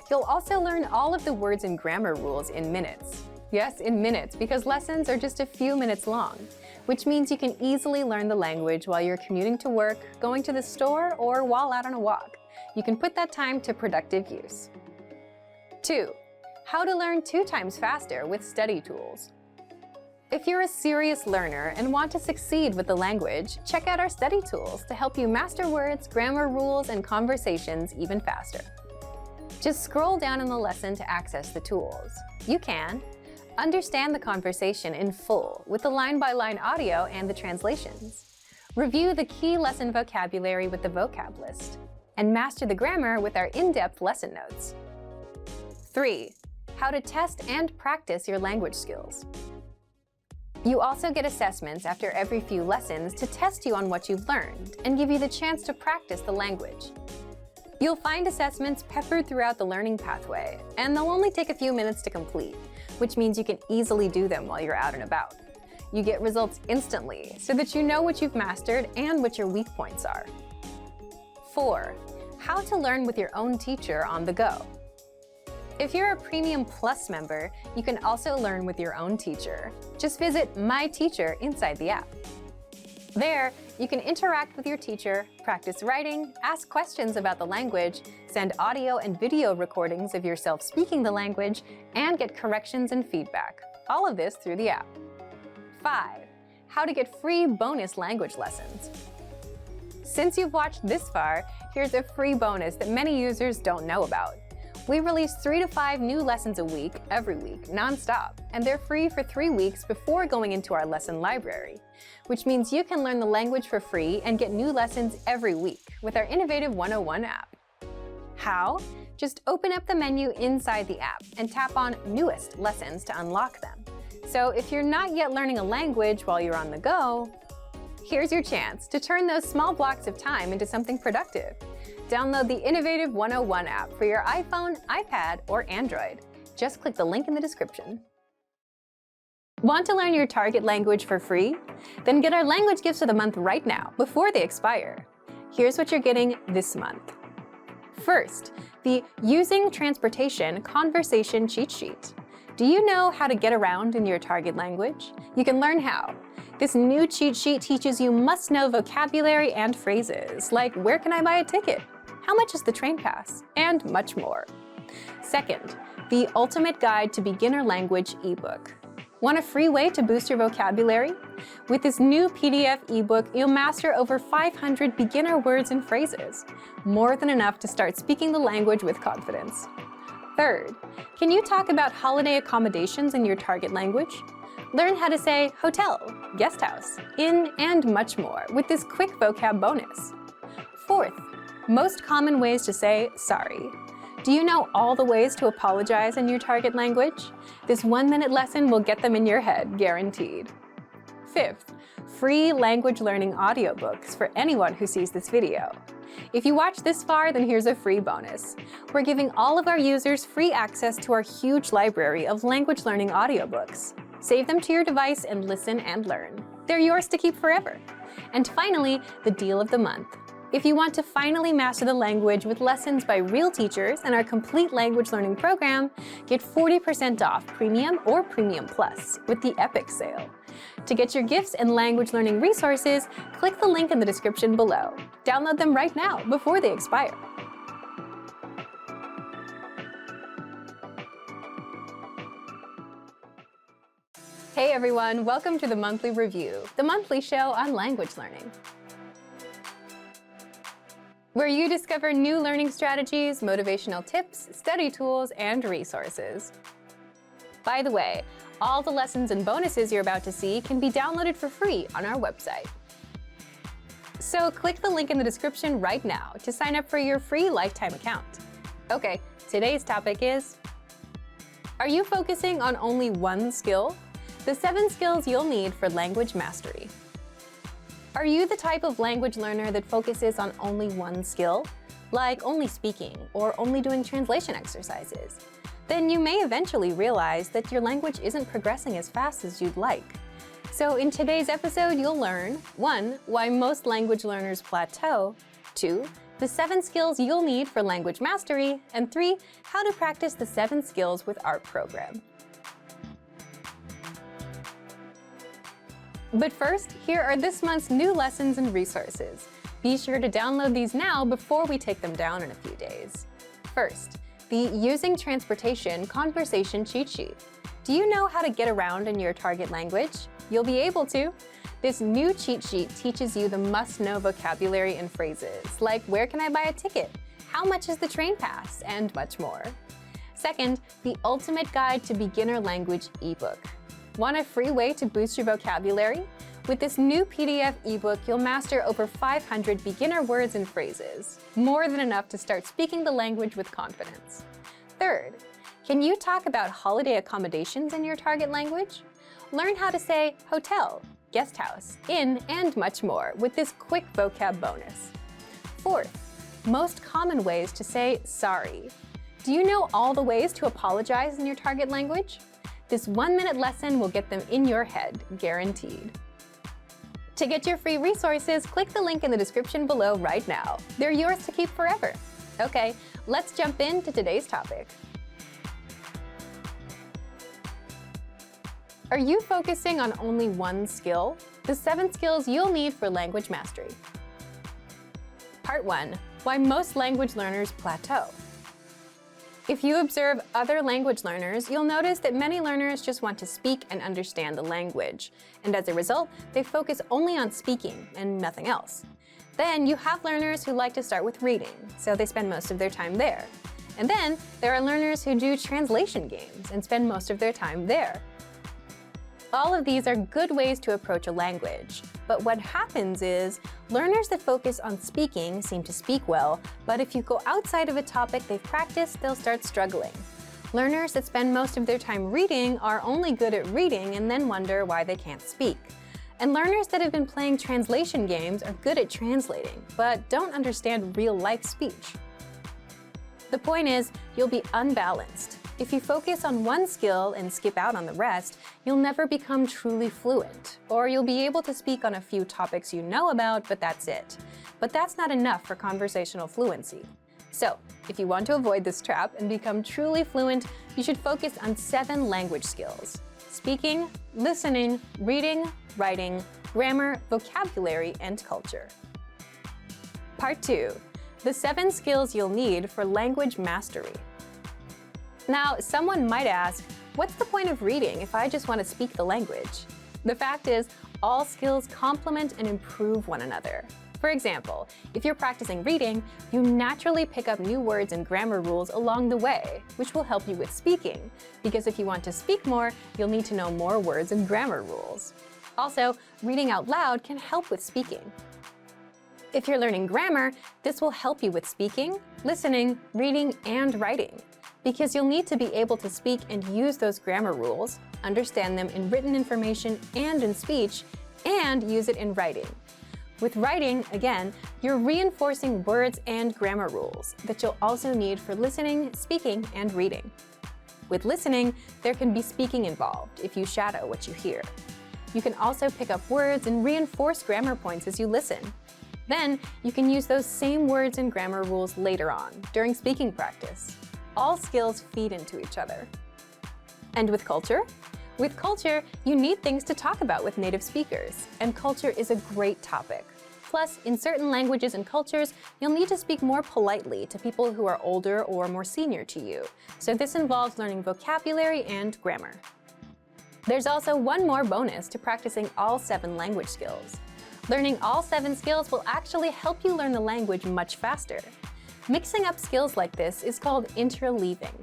S1: You'll also learn all of the words and grammar rules in minutes. Yes, in minutes, because lessons are just a few minutes long. which means you can easily learn the language while you're commuting to work, going to the store, or while out on a walk. You can put that time to productive use. 2. How to learn 2 times faster with study tools. If you're a serious learner and want to succeed with the language, check out our study tools to help you master words, grammar rules, and conversations even faster. Just scroll down in the lesson to access the tools. You can understand the conversation in full with the line-by-line audio and the translations. Review the key lesson vocabulary with the vocab list. And master the grammar with our in-depth lesson notes. 3. How to test and practice your language skills. You also get assessments after every few lessons to test you on what you've learned and give you the chance to practice the language. You'll find assessments peppered throughout the learning pathway, and they'll only take a few minutes to complete, which means you can easily do them while you're out and about. You get results instantly so that you know what you've mastered and what your weak points are. 4. How to learn with your own teacher on the go. If you're a Premium Plus member, you can also learn with your own teacher. Just visit My Teacher inside the app. There, you can interact with your teacher, practice writing, ask questions about the language, send audio and video recordings of yourself speaking the language, and get corrections and feedback. All of this through the app. 5. How to get free bonus language lessons. Since you've watched this far, here's a free bonus that many users don't know about. We release 3 to 5 new lessons a week, every week, non-stop, and they're free for 3 weeks before going into our lesson library, which means you can learn the language for free and get new lessons every week with our innovative 101 app. How? Just open up the menu inside the app and tap on Newest Lessons to unlock them. So if you're not yet learning a language while you're on the go, here's your chance to turn those small blocks of time into something productive. Download the innovative 101 app for your iPhone, iPad, or Android. Just click the link in the description. Want to learn your target language for free? Then get our language gifts of the month right now, before they expire. Here's what you're getting this month. First, the Using Transportation Conversation Cheat Sheet. Do you know how to get around in your target language? You can learn how. This new cheat sheet teaches you must-know vocabulary and phrases, like where can I buy a ticket? How much is the train pass? And much more. Second, the Ultimate Guide to Beginner Language ebook. Want a free way to boost your vocabulary? With this new PDF ebook, you'll master over 500 beginner words and phrases, more than enough to start speaking the language with confidence. Third, can you talk about holiday accommodations in your target language? Learn how to say hotel, guest house, inn, and much more with this quick vocab bonus. Fourth, most common ways to say sorry. Do you know all the ways to apologize in your target language? This 1-minute lesson will get them in your head, guaranteed. Fifth, free language learning audiobooks for anyone who sees this video. If you watch this far, then here's a free bonus. We're giving all of our users free access to our huge library of language learning audiobooks. Save them to your device and listen and learn. They're yours to keep forever. And finally, the deal of the month. If you want to finally master the language with lessons by real teachers and our complete language learning program, get 40% off Premium or Premium Plus with the Epic sale. To get your gifts and language learning resources, click the link in the description below. Download them right now before they expire. Hey everyone, welcome to the Monthly Review, the monthly show on language learning, where you discover new learning strategies, motivational tips, study tools, and resources. By the way, all the lessons and bonuses you're about to see can be downloaded for free on our website. So click the link in the description right now to sign up for your free lifetime account. Okay, today's topic is, are you focusing on only one skill? The 7 skills you'll need for language mastery. Are you the type of language learner that focuses on only one skill, like only speaking or only doing translation exercises? Then you may eventually realize that your language isn't progressing as fast as you'd like. So in today's episode, you'll learn 1. Why most language learners plateau, 2. The 7 skills you'll need for language mastery, and 3. How to practice the 7 skills with our program. But first, here are this month's new lessons and resources. Be sure to download these now before we take them down in a few days. First, the Using Transportation Conversation Cheat Sheet. Do you know how to get around in your target language? You'll be able to. This new cheat sheet teaches you the must-know vocabulary and phrases, like where can I buy a ticket, how much is the train pass, and much more. Second, the Ultimate Guide to Beginner Language ebook. Want a free way to boost your vocabulary? With this new PDF ebook, you'll master over 500 beginner words and phrases, more than enough to start speaking the language with confidence. Third, can you talk about holiday accommodations in your target language? Learn how to say hotel, guest house, inn, and much more with this quick vocab bonus. Fourth, most common ways to say sorry. Do you know all the ways to apologize in your target language? This 1-minute lesson will get them in your head, guaranteed. To get your free resources, click the link in the description below right now. They're yours to keep forever. Okay, let's jump into today's topic. Are you focusing on only one skill? The 7 skills you'll need for language mastery. Part 1. Why most language learners plateau. If you observe other language learners, you'll notice that many learners just want to speak and understand the language, and as a result, they focus only on speaking and nothing else. Then you have learners who like to start with reading, so they spend most of their time there. And then there are learners who do translation games and spend most of their time there. All of these are good ways to approach a language, but what happens is learners that focus on speaking seem to speak well, but if you go outside of a topic they've practiced, they'll start struggling. Learners that spend most of their time reading are only good at reading and then wonder why they can't speak. And learners that have been playing translation games are good at translating, but don't understand real-life speech. The point is, you'll be unbalanced. If you focus on one skill and skip out on the rest, you'll never become truly fluent. Or you'll be able to speak on a few topics you know about, but that's it. But that's not enough for conversational fluency. So, if you want to avoid this trap and become truly fluent, you should focus on 7 language skills: speaking, listening, reading, writing, grammar, vocabulary, and culture. Part 2. The 7 skills you'll need for language mastery. Now, someone might ask, what's the point of reading if I just want to speak the language? The fact is, all skills complement and improve one another. For example, if you're practicing reading, you naturally pick up new words and grammar rules along the way, which will help you with speaking, because if you want to speak more, you'll need to know more words and grammar rules. Also, reading out loud can help with speaking. If you're learning grammar, this will help you with speaking, listening, reading, and writing, because you'll need to be able to speak and use those grammar rules, understand them in written information and in speech, and use it in writing. With writing, again, you're reinforcing words and grammar rules that you'll also need for listening, speaking, and reading. With listening, there can be speaking involved if you shadow what you hear. You can also pick up words and reinforce grammar points as you listen. Then, you can use those same words and grammar rules later on, during speaking practice. All skills feed into each other. And with culture? With culture, you need things to talk about with native speakers, and culture is a great topic. Plus, in certain languages and cultures, you'll need to speak more politely to people who are older or more senior to you, so this involves learning vocabulary and grammar. There's also one more bonus to practicing all 7 language skills. Learning all 7 skills will actually help you learn the language much faster. Mixing up skills like this is called interleaving.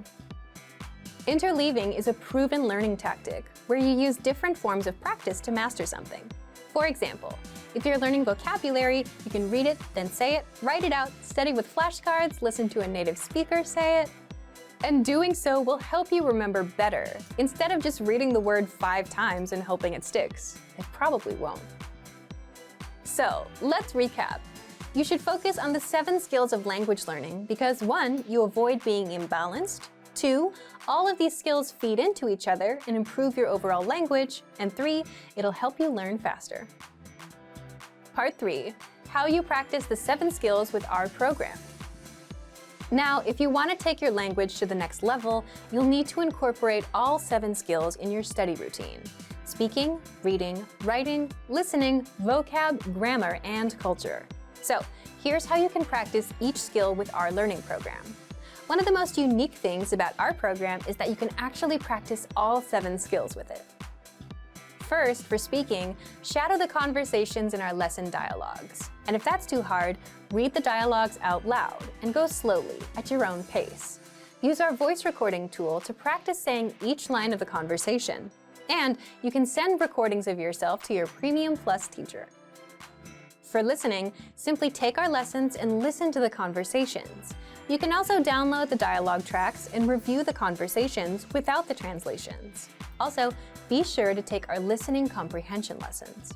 S1: Interleaving is a proven learning tactic where you use different forms of practice to master something. For example, if you're learning vocabulary, you can read it, then say it, write it out, study with flashcards, listen to a native speaker say it, and doing so will help you remember better, instead of just reading the word 5 times and hoping it sticks. It probably won't. So, let's recap. You should focus on the 7 skills of language learning because 1, you avoid being imbalanced, 2, all of these skills feed into each other and improve your overall language, and 3, it'll help you learn faster. Part 3, how you practice the 7 skills with our program. Now, if you want to take your language to the next level, you'll need to incorporate all 7 skills in your study routine. speaking, reading, writing, listening, vocab, grammar, and culture. So here's how you can practice each skill with our learning program. One of the most unique things about our program is that you can actually practice all 7 skills with it. First, for speaking, shadow the conversations in our lesson dialogues. And if that's too hard, read the dialogues out loud and go slowly at your own pace. Use our voice recording tool to practice saying each line of the conversation. And you can send recordings of yourself to your Premium Plus teacher. For listening, simply take our lessons and listen to the conversations. You can also download the dialogue tracks and review the conversations without the translations. Also, be sure to take our listening comprehension lessons.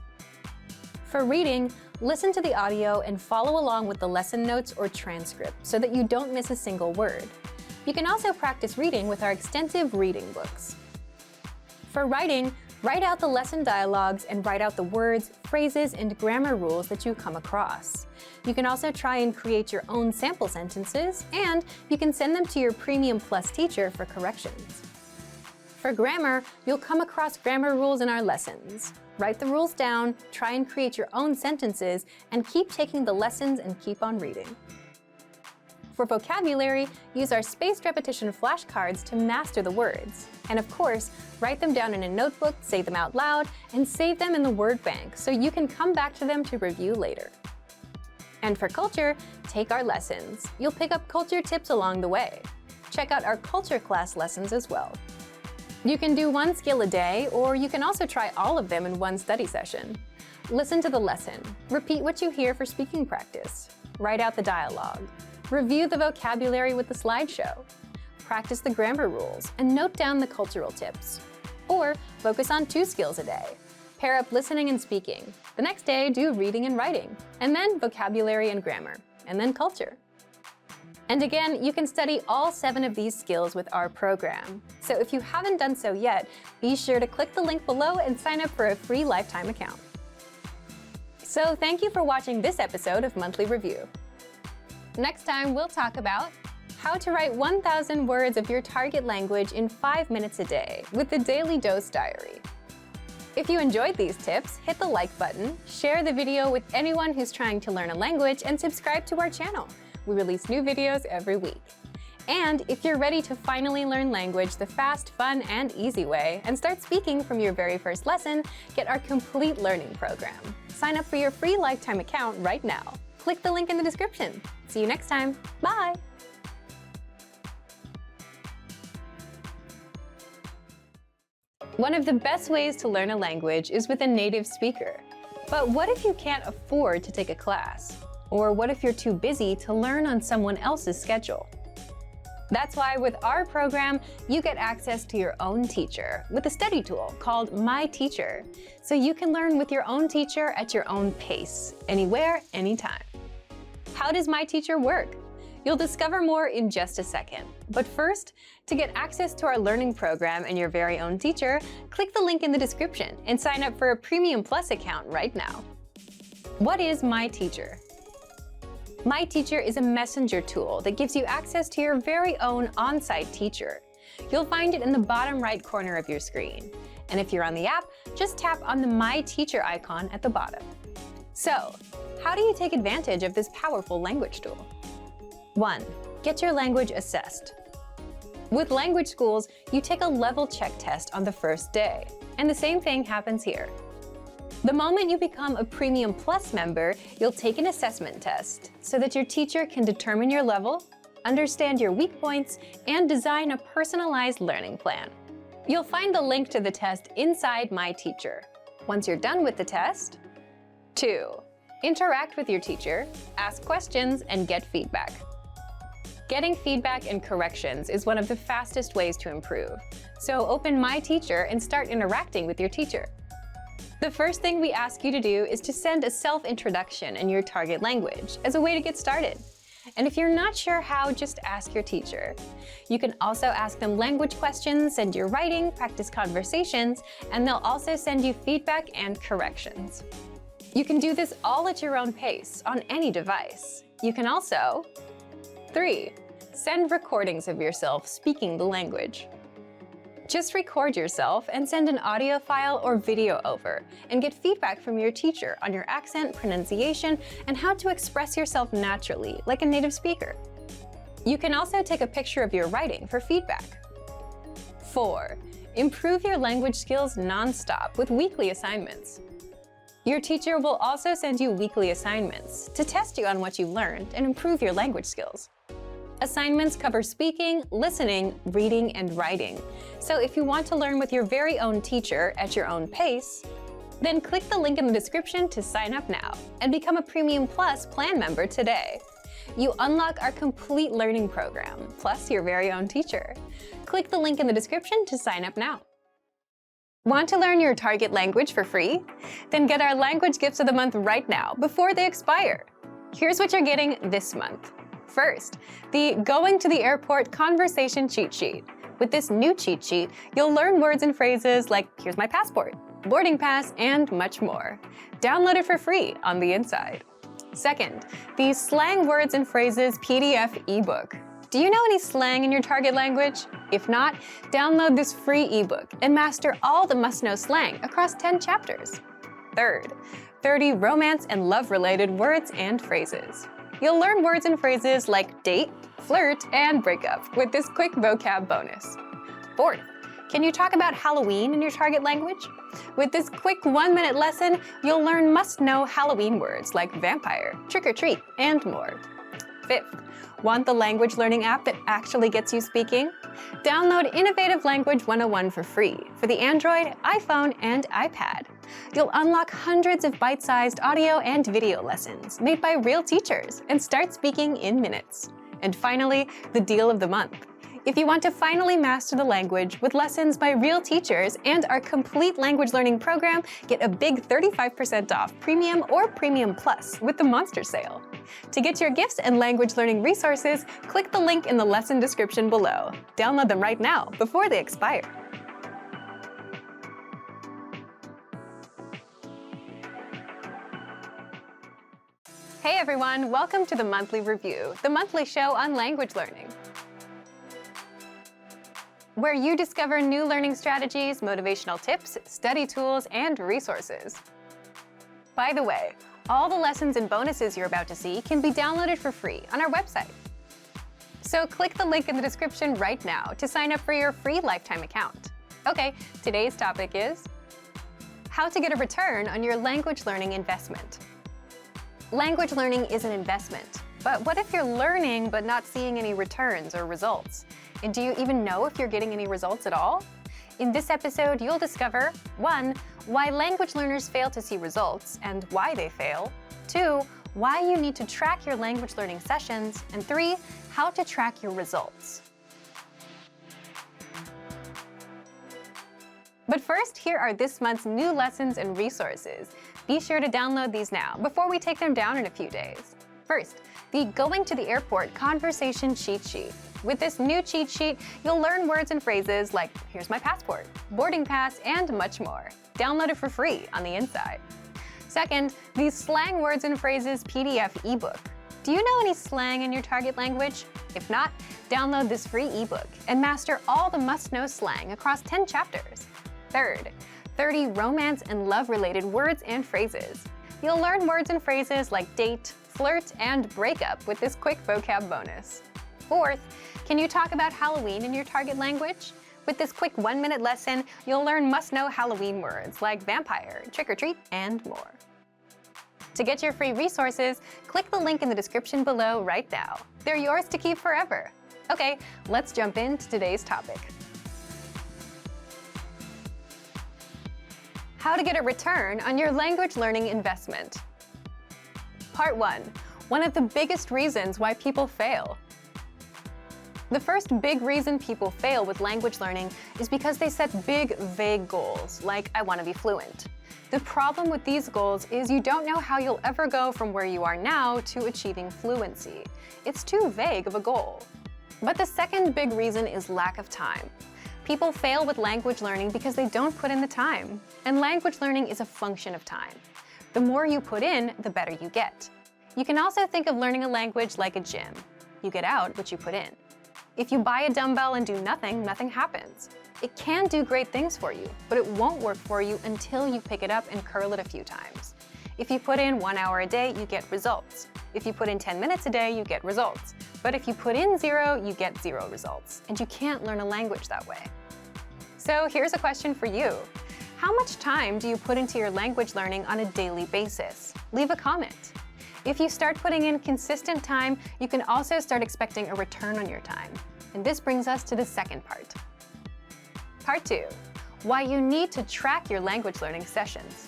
S1: For reading, listen to the audio and follow along with the lesson notes or transcript so that you don't miss a single word. You can also practice reading with our extensive reading books. For writing, write out the lesson dialogues and write out the words, phrases, and grammar rules that you come across. You can also try and create your own sample sentences, and you can send them to your Premium Plus teacher for corrections. For grammar, you'll come across grammar rules in our lessons. Write the rules down, try and create your own sentences, and keep taking the lessons and keep on reading. For vocabulary, use our spaced repetition flashcards to master the words. And of course, write them down in a notebook, say them out loud, and save them in the word bank so you can come back to them to review later. And for culture, take our lessons. You'll pick up culture tips along the way. Check out our culture class lessons as well. You can do 1 skill a day, or you can also try all of them in one study session. Listen to the lesson. Repeat what you hear for speaking practice. Write out the dialogue. Review the vocabulary with the slideshow. Practice the grammar rules and note down the cultural tips. Or focus on 2 skills a day. Pair up listening and speaking. The next day, do reading and writing, and then vocabulary and grammar, and then culture. And again, you can study all 7 of these skills with our program. So if you haven't done so yet, be sure to click the link below and sign up for a free lifetime account. So thank you for watching this episode of Monthly Review. Next time, we'll talk about how to write 1,000 words of your target language in 5 minutes a day with the Daily Dose Diary. If you enjoyed these tips, hit the like button, share the video with anyone who's trying to learn a language, and subscribe to our channel. We release new videos every week. And if you're ready to finally learn language the fast, fun, and easy way, and start speaking from your very first lesson, get our complete learning program. Sign up for your free lifetime account right now. Click the link in the description. See you next time. Bye! One of the best ways to learn a language is with a native speaker. But what if you can't afford to take a class? Or what if you're too busy to learn on someone else's schedule? That's why with our program, you get access to your own teacher with a study tool called My Teacher, so you can learn with your own teacher at your own pace, anywhere, anytime. How does My Teacher work? You'll discover more in just a second. But first, to get access to our learning program and your very own teacher, click the link in the description and sign up for a Premium Plus account right now. What is My Teacher? My Teacher is a messenger tool that gives you access to your very own on-site teacher. You'll find it in the bottom right corner of your screen. And if you're on the app, just tap on the My Teacher icon at the bottom. So, how do you take advantage of this powerful language tool? 1. Get your language assessed. With language schools, you take a level check test on the first day, and the same thing happens here. The moment you become a Premium Plus member, you'll take an assessment test so that your teacher can determine your level, understand your weak points, and design a personalized learning plan. You'll find the link to the test inside My Teacher. Once you're done with the test, 2. Interact with your teacher, ask questions, and get feedback. Getting feedback and corrections is one of the fastest ways to improve. So open My Teacher and start interacting with your teacher. The first thing we ask you to do is to send a self-introduction in your target language as a way to get started. And if you're not sure how, just ask your teacher. You can also ask them language questions, send your writing, practice conversations, and they'll also send you feedback and corrections. You can do this all at your own pace on any device. You can also 3. Send recordings of yourself speaking the language. Just record yourself and send an audio file or video over, and get feedback from your teacher on your accent, pronunciation, and how to express yourself naturally, like a native speaker. You can also take a picture of your writing for feedback. 4. Improve your language skills non-stop with weekly assignments. Your teacher will also send you weekly assignments to test you on what you learned and improve your language skills. Assignments cover speaking, listening, reading, and writing. So if you want to learn with your very own teacher at your own pace, then click the link in the description to sign up now and become a Premium Plus plan member today. You unlock our complete learning program, plus your very own teacher. Click the link in the description to sign up now. Want to learn your target language for free? Then get our language gifts of the month right now before they expire. Here's what you're getting this month. First, the Going to the Airport Conversation Cheat Sheet. With this new cheat sheet, you'll learn words and phrases like "Here's my passport," "boarding pass," and much more. Download it for free on the inside. Second, the Slang Words and Phrases PDF ebook. Do you know any slang in your target language? If not, download this free ebook and master all the must-know slang across 10 chapters. Third, 30 romance and love-related words and phrases. You'll learn words and phrases like date, flirt, and breakup with this quick vocab bonus. Fourth, can you talk about Halloween in your target language? With this quick 1-minute lesson, you'll learn must-know Halloween words like vampire, trick-or-treat, and more. Fifth, want the language learning app that actually gets you speaking? Download Innovative Language 101 for free for the Android, iPhone, and iPad. You'll unlock hundreds of bite-sized audio and video lessons made by real teachers and start speaking in minutes. And finally, the deal of the month. If you want to finally master the language with lessons by real teachers and our complete language learning program, get a big 35% off Premium or Premium Plus with the Monster Sale. To get your gifts and language learning resources, click the link in the lesson description below. Download them right now before they expire. Hey everyone, welcome to the Monthly Review, the monthly show on language learning, where you discover new learning strategies, motivational tips, study tools, and resources. By the way, all the lessons and bonuses you're about to see can be downloaded for free on our website. So click the link in the description right now to sign up for your free lifetime account. Okay, today's topic is how to get a return on your language learning investment. Language learning is an investment, but what if you're learning but not seeing any returns or results? And do you even know if you're getting any results at all? In this episode, you'll discover 1. Why language learners fail to see results and why they fail. 2. Why you need to track your language learning sessions. And 3. How to track your results. But first, here are this month's new lessons and resources. Be sure to download these now before we take them down in a few days. First, the Going to the Airport Conversation Cheat Sheet. With this new cheat sheet, you'll learn words and phrases like "Here's my passport," "boarding pass," and much more. Download it for free on the inside. Second, the Slang Words and Phrases PDF ebook. Do you know any slang in your target language? If not, download this free ebook and master all the must-know slang across 10 chapters. Third, 30 romance and love-related words and phrases. You'll learn words and phrases like date, flirt, and breakup with this quick vocab bonus. Fourth, can you talk about Halloween in your target language? With this quick 1-minute lesson, you'll learn must-know Halloween words like vampire, trick-or-treat, and more. To get your free resources, click the link in the description below right now. They're yours to keep forever. Okay, let's jump into today's topic. How to get a return on your language learning investment. Part 1. One of the biggest reasons why people fail. The first big reason people fail with language learning is because they set big, vague goals, like "I want to be fluent." The problem with these goals is you don't know how you'll ever go from where you are now to achieving fluency. It's too vague of a goal. But the second big reason is lack of time. People fail with language learning because they don't put in the time. And language learning is a function of time. The more you put in, the better you get. You can also think of learning a language like a gym. You get out what you put in. If you buy a dumbbell and do nothing, nothing happens. It can do great things for you, but it won't work for you until you pick it up and curl it a few times. If you put in 1 hour a day, you get results. If you put in 10 minutes a day, you get results. But if you put in 0, you get 0 results, and you can't learn a language that way. So here's a question for you. How much time do you put into your language learning on a daily basis? Leave a comment. If you start putting in consistent time, you can also start expecting a return on your time. And this brings us to the second part. Part 2, why you need to track your language learning sessions.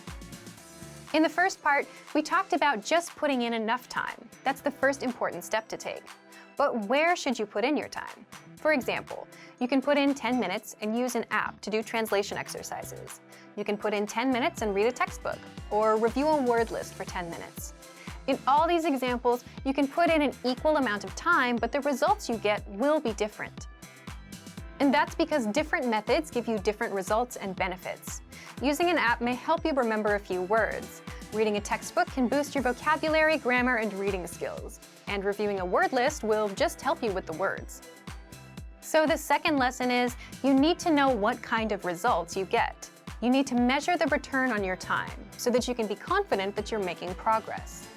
S1: In the first part, we talked about just putting in enough time. That's the first important step to take. But where should you put in your time? For example, you can put in 10 minutes and use an app to do translation exercises. You can put in 10 minutes and read a textbook, or review a word list for 10 minutes. In all these examples, you can put in an equal amount of time, but the results you get will be different. And that's because different methods give you different results and benefits. Using an app may help you remember a few words. Reading a textbook can boost your vocabulary, grammar, and reading skills. And reviewing a word list will just help you with the words. So the second lesson is, you need to know what kind of results you get. You need to measure the return on your time so that you can be confident that you're making progress.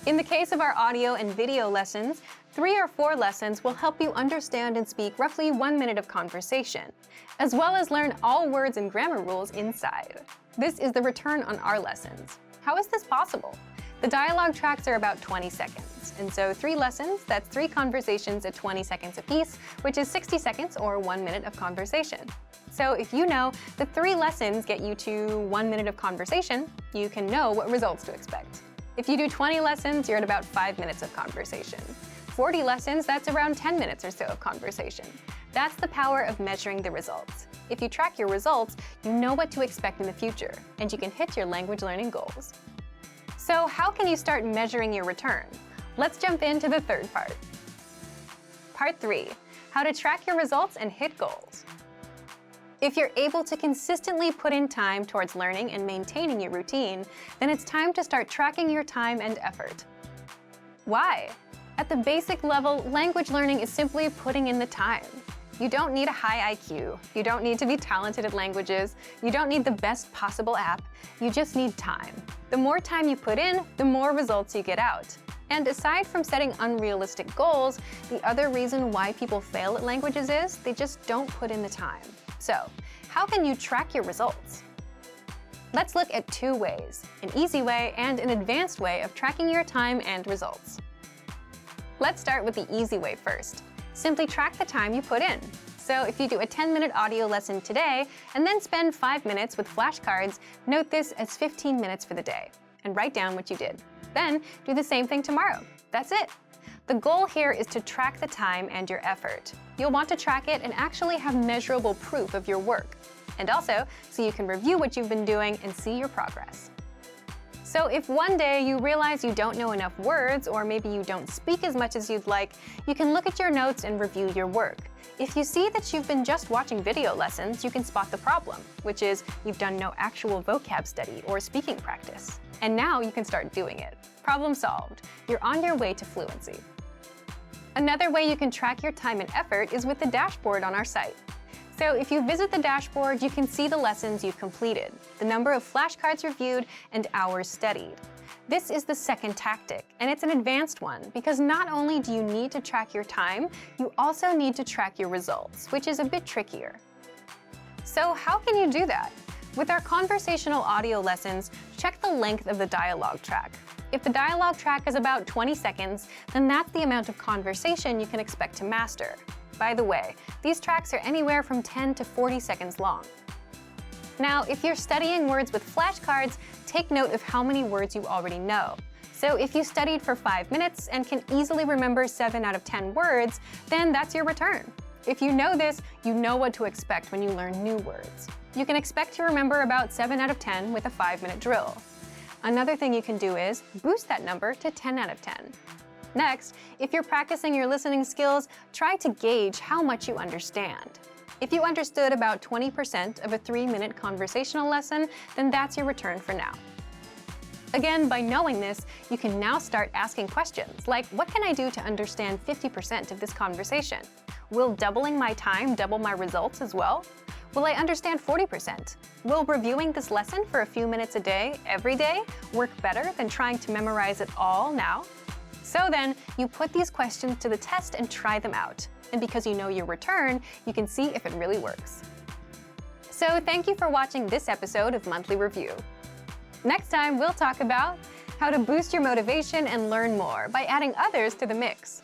S1: In the case of our audio and video lessons, 3 or 4 lessons will help you understand and speak roughly 1 minute of conversation, as well as learn all words and grammar rules inside. This is the return on our lessons. How is this possible? The dialogue tracks are about 20 seconds, and so 3 lessons, that's 3 conversations at 20 seconds apiece, which is 60 seconds or 1 minute of conversation. So if you know that 3 lessons get you to 1 minute of conversation, you can know what results to expect. If you do 20 lessons, you're at about 5 minutes of conversation. 40 lessons, that's around 10 minutes or so of conversation. That's the power of measuring the results. If you track your results, you know what to expect in the future, and you can hit your language learning goals. So how can you start measuring your return? Let's jump into the third part. Part 3, how to track your results and hit goals. If you're able to consistently put in time towards learning and maintaining your routine, then it's time to start tracking your time and effort. Why? At the basic level, language learning is simply putting in the time. You don't need a high IQ. You don't need to be talented at languages. You don't need the best possible app. You just need time. The more time you put in, the more results you get out. And aside from setting unrealistic goals, the other reason why people fail at languages is they just don't put in the time. So, how can you track your results? Let's look at 2 ways, an easy way and an advanced way of tracking your time and results. Let's start with the easy way first. Simply track the time you put in. So if you do a 10-minute audio lesson today and then spend 5 minutes with flashcards, note this as 15 minutes for the day and write down what you did. Then do the same thing tomorrow. That's it. The goal here is to track the time and your effort. You'll want to track it and actually have measurable proof of your work. And also, so you can review what you've been doing and see your progress. So if one day you realize you don't know enough words, or maybe you don't speak as much as you'd like, you can look at your notes and review your work. If you see that you've been just watching video lessons, you can spot the problem, which is you've done no actual vocab study or speaking practice. And now you can start doing it. Problem solved. You're on your way to fluency. Another way you can track your time and effort is with the dashboard on our site. So if you visit the dashboard, you can see the lessons you've completed, the number of flashcards reviewed, and hours studied. This is the second tactic, and it's an advanced one because not only do you need to track your time, you also need to track your results, which is a bit trickier. So how can you do that? With our conversational audio lessons, check the length of the dialogue track. If the dialogue track is about 20 seconds, then that's the amount of conversation you can expect to master. By the way, these tracks are anywhere from 10 to 40 seconds long. Now, if you're studying words with flashcards, take note of how many words you already know. So if you studied for 5 minutes and can easily remember 7 out of 10 words, then that's your return. If you know this, you know what to expect when you learn new words. You can expect to remember about 7 out of 10 with a 5-minute drill. Another thing you can do is boost that number to 10 out of 10. Next, if you're practicing your listening skills, try to gauge how much you understand. If you understood about 20% of a 3-minute conversational lesson, then that's your return for now. Again, by knowing this, you can now start asking questions like, what can I do to understand 50% of this conversation? Will doubling my time double my results as well? Will I understand 40%? Will reviewing this lesson for a few minutes a day, every day, work better than trying to memorize it all now? So then, you put these questions to the test and try them out. And because you know your return, you can see if it really works. So thank you for watching this episode of Monthly Review. Next time, we'll talk about how to boost your motivation and learn more by adding others to the mix.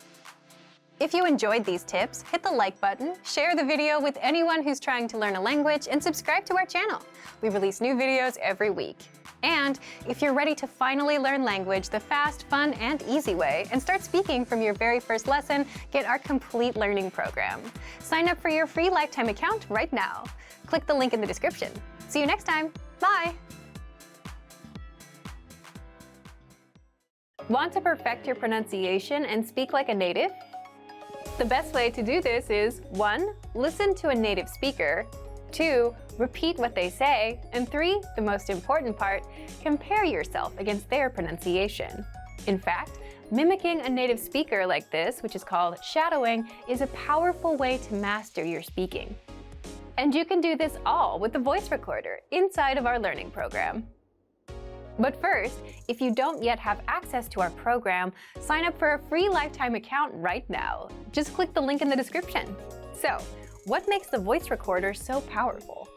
S1: If you enjoyed these tips, hit the like button, share the video with anyone who's trying to learn a language, and subscribe to our channel. We release new videos every week. And if you're ready to finally learn language the fast, fun, and easy way, and start speaking from your very first lesson, get our complete learning program. Sign up for your free lifetime account right now. Click the link in the description. See you next time. Bye! Want to perfect your pronunciation and speak like a native? The best way to do this is 1. Listen to a native speaker, 2. Repeat what they say, and 3. The most important part, compare yourself against their pronunciation. In fact, mimicking a native speaker like this, which is called shadowing, is a powerful way to master your speaking. And you can do this all with the voice recorder inside of our learning program. But first, if you don't yet have access to our program, sign up for a free lifetime account right now. Just click the link in the description. So, what makes the voice recorder so powerful?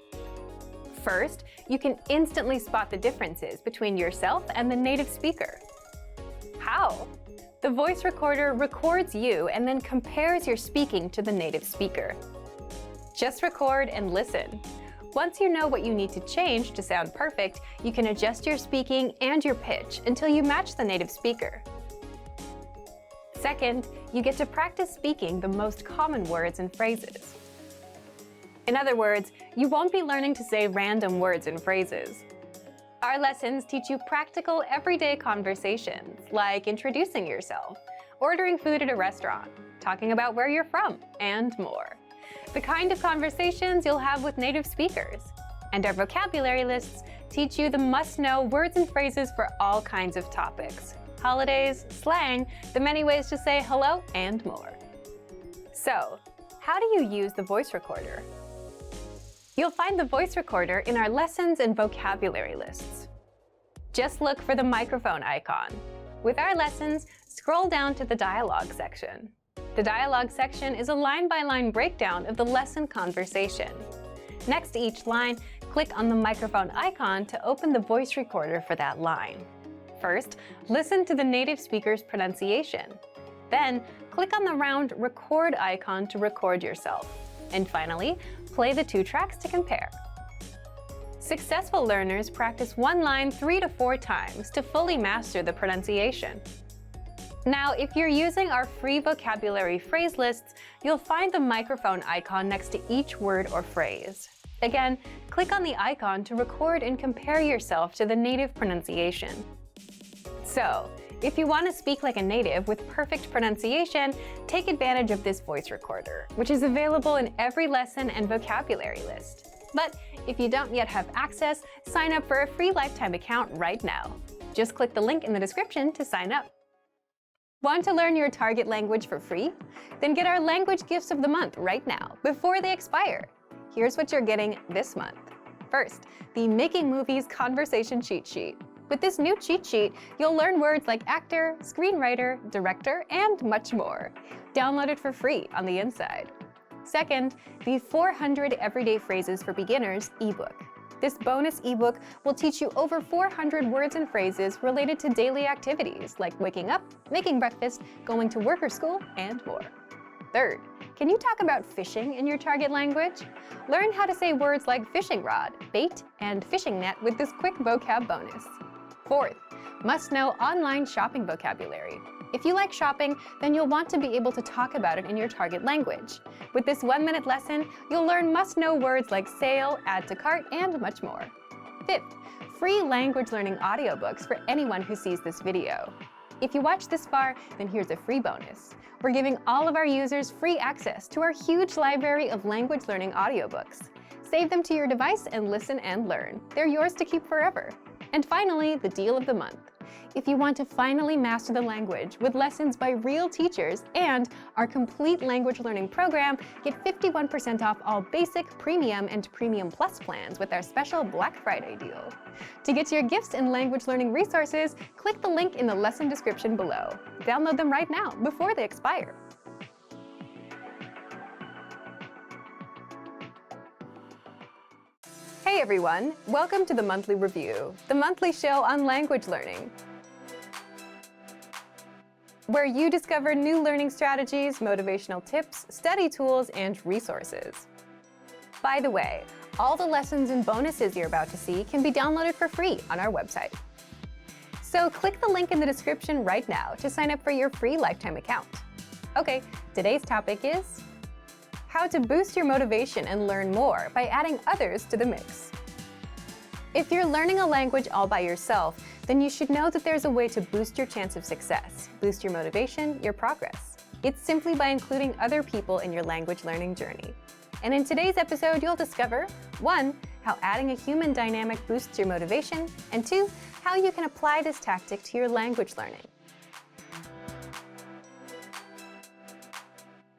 S1: First, you can instantly spot the differences between yourself and the native speaker. How? The voice recorder records you and then compares your speaking to the native speaker. Just record and listen. Once you know what you need to change to sound perfect, you can adjust your speaking and your pitch until you match the native speaker. Second, you get to practice speaking the most common words and phrases. In other words, you won't be learning to say random words and phrases. Our lessons teach you practical, everyday conversations, like introducing yourself, ordering food at a restaurant, talking about where you're from, and more. The kind of conversations you'll have with native speakers. And our vocabulary lists teach you the must-know words and phrases for all kinds of topics. Holidays, slang, the many ways to say hello, and more. So, how do you use the voice recorder? You'll find the voice recorder in our lessons and vocabulary lists. Just look for the microphone icon. With our lessons, scroll down to the dialogue section. The dialogue section is a line-by-line breakdown of the lesson conversation. Next to each line, click on the microphone icon to open the voice recorder for that line. First, listen to the native speaker's pronunciation. Then, click on the round record icon to record yourself. And finally, play the 2 tracks to compare. Successful learners practice one line 3 to 4 times to fully master the pronunciation. Now, if you're using our free vocabulary phrase lists, you'll find the microphone icon next to each word or phrase. Again, click on the icon to record and compare yourself to the native pronunciation. So, if you want to speak like a native with perfect pronunciation, take advantage of this voice recorder, which is available in every lesson and vocabulary list. But if you don't yet have access, sign up for a free lifetime account right now. Just click the link in the description to sign up. Want to learn your target language for free? Then get our language gifts of the month right now, before they expire. Here's what you're getting this month. First, the Making Movies Conversation Cheat Sheet. With this new cheat sheet, you'll learn words like actor, screenwriter, director, and much more. Download it for free on the inside. Second, the 400 Everyday Phrases for Beginners ebook. This bonus ebook will teach you over 400 words and phrases related to daily activities like waking up, making breakfast, going to work or school, and more. Third, can you talk about fishing in your target language? Learn how to say words like fishing rod, bait, and fishing net with this quick vocab bonus. Fourth, must-know online shopping vocabulary. If you like shopping, then you'll want to be able to talk about it in your target language. With this 1-minute lesson, you'll learn must-know words like sale, add to cart, and much more. Fifth, free language learning audiobooks for anyone who sees this video. If you watch this far, then here's a free bonus. We're giving all of our users free access to our huge library of language learning audiobooks. Save them to your device and listen and learn. They're yours to keep forever. And finally, the deal of the month. if you want to finally master the language with lessons by real teachers and our complete language learning program, get 51% off all basic, premium, and premium plus plans with our special Black Friday deal. To get your gifts and language learning resources, click the link in the lesson description below. Download them right now before they expire. Hey everyone, welcome to the Monthly Review, the monthly show on language learning, where you discover new learning strategies, motivational tips, study tools, and resources. By the way, all the lessons and bonuses you're about to see can be downloaded for free on our website. So click the link in the description right now to sign up for your free lifetime account. Okay, today's topic is how to boost your motivation and learn more by adding others to the mix. If you're learning a language all by yourself, then you should know that there's a way to boost your chance of success, boost your motivation, your progress. It's simply by including other people in your language learning journey. And in today's episode, you'll discover 1. How adding a human dynamic boosts your motivation, and 2. How you can apply this tactic to your language learning.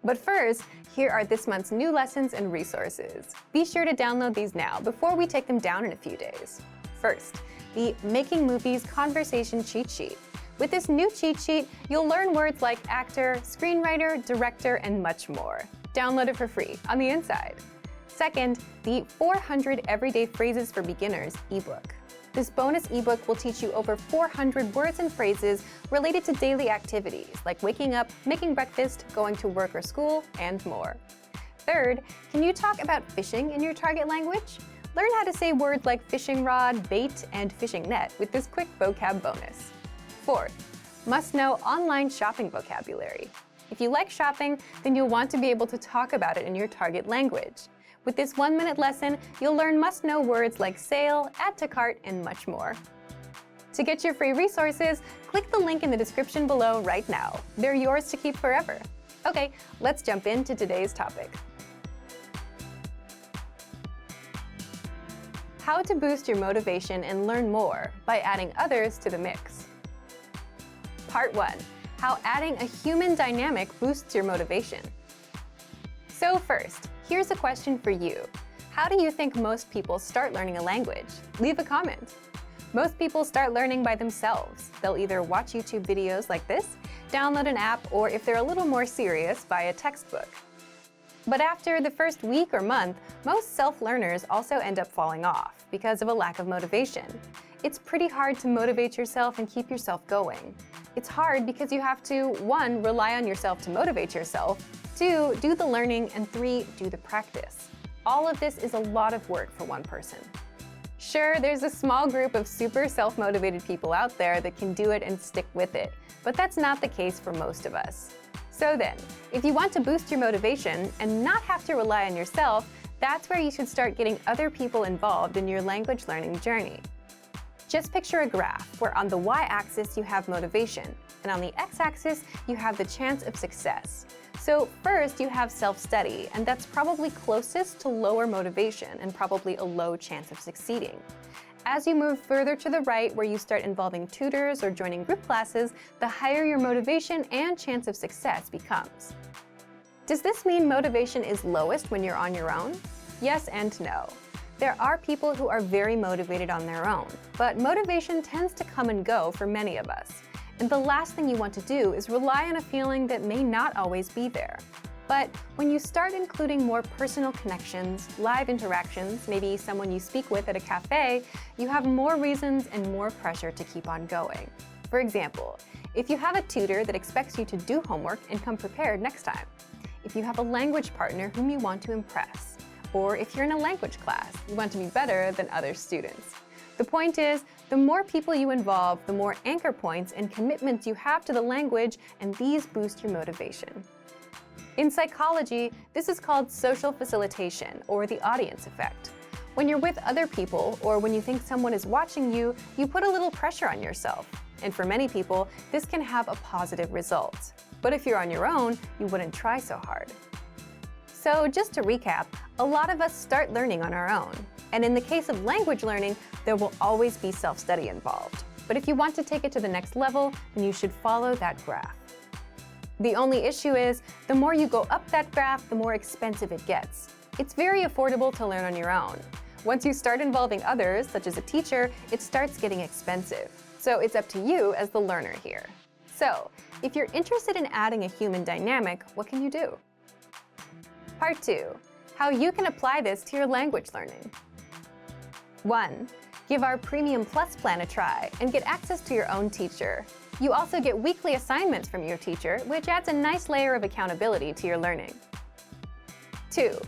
S1: But first, here are this month's new lessons and resources. Be sure to download these now before we take them down in a few days. First, the Making Movies Conversation Cheat Sheet. With this new cheat sheet, you'll learn words like actor, screenwriter, director, and much more. Download it for free on the inside. Second, the 400 Everyday Phrases for Beginners ebook. This bonus ebook will teach you over 400 words and phrases related to daily activities like waking up, making breakfast, going to work or school, and more. Third, can you talk about fishing in your target language? Learn how to say words like fishing rod, bait, and fishing net with this quick vocab bonus. Fourth, must know online shopping vocabulary. If you like shopping, then you'll want to be able to talk about it in your target language. With this 1-minute lesson, you'll learn must-know words like sale, add to cart, and much more. To get your free resources, click the link in the description below right now. They're yours to keep forever. Okay, let's jump into today's topic. How to boost your motivation and learn more by adding others to the mix. Part 1. How adding a human dynamic boosts your motivation. So first, here's a question for you. How do you think most people start learning a language? Leave a comment. Most people start learning by themselves. They'll either watch YouTube videos like this, download an app, or if they're a little more serious, buy a textbook. But after the first week or month, most self-learners also end up falling off because of a lack of motivation. It's pretty hard to motivate yourself and keep yourself going. It's hard because you have to, 1, rely on yourself to motivate yourself, 2, do the learning, and 3, do the practice. All of this is a lot of work for one person. Sure, there's a small group of super self-motivated people out there that can do it and stick with it, but that's not the case for most of us. So then, if you want to boost your motivation and not have to rely on yourself, that's where you should start getting other people involved in your language learning journey. Just picture a graph where on the y-axis you have motivation, and on the x-axis you have the chance of success. So first you have self-study, and that's probably closest to lower motivation and probably a low chance of succeeding. As you move further to the right, where you start involving tutors or joining group classes, the higher your motivation and chance of success becomes. Does this mean motivation is lowest when you're on your own? Yes and no. There are people who are very motivated on their own, but motivation tends to come and go for many of us. And the last thing you want to do is rely on a feeling that may not always be there. But when you start including more personal connections, live interactions, maybe someone you speak with at a cafe, you have more reasons and more pressure to keep on going. For example, if you have a tutor that expects you to do homework and come prepared next time, if you have a language partner whom you want to impress, or if you're in a language class, you want to be better than other students. The point is, the more people you involve, the more anchor points and commitments you have to the language, and these boost your motivation. In psychology, this is called social facilitation, or the audience effect. When you're with other people, or when you think someone is watching you, you put a little pressure on yourself. And for many people, this can have a positive result. But if you're on your own, you wouldn't try so hard. So just to recap, a lot of us start learning on our own. And in the case of language learning, there will always be self-study involved. but if you want to take it to the next level, then you should follow that graph. The only issue is, the more you go up that graph, the more expensive it gets. It's very affordable to learn on your own. Once you start involving others, such as a teacher, it starts getting expensive. So it's up to you as the learner here. So, if you're interested in adding a human dynamic, what can you do? Part 2. How you can apply this to your language learning. 1. Give our Premium Plus plan a try and get access to your own teacher. You also get weekly assignments from your teacher, which adds a nice layer of accountability to your learning. 2.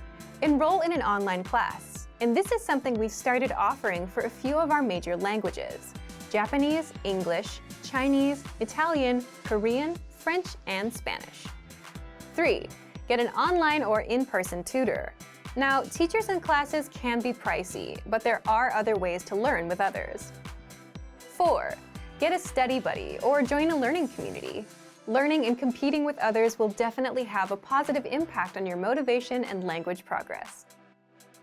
S1: Enroll in an online class. And this is something we've started offering for a few of our major languages: Japanese, English, Chinese, Italian, Korean, French, and Spanish. 3. Get an online or in-person tutor. Now, teachers and classes can be pricey, but there are other ways to learn with others. 4. Get a study buddy or join a learning community. Learning and competing with others will definitely have a positive impact on your motivation and language progress.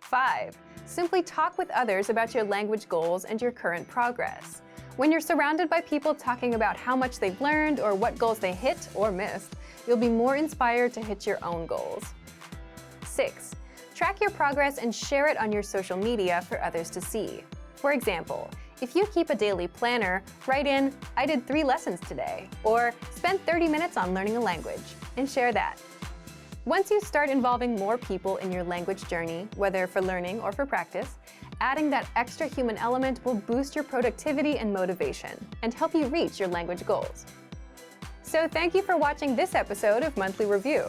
S1: 5. Simply talk with others about your language goals and your current progress. When you're surrounded by people talking about how much they've learned or what goals they hit or missed, you'll be more inspired to hit your own goals. 6. Track your progress and share it on your social media for others to see. For example, if you keep a daily planner, write in, "I did 3 lessons today," or "spent 30 minutes on learning a language," and share that. Once you start involving more people in your language journey, whether for learning or for practice, adding that extra human element will boost your productivity and motivation and help you reach your language goals. So thank you for watching this episode of Monthly Review.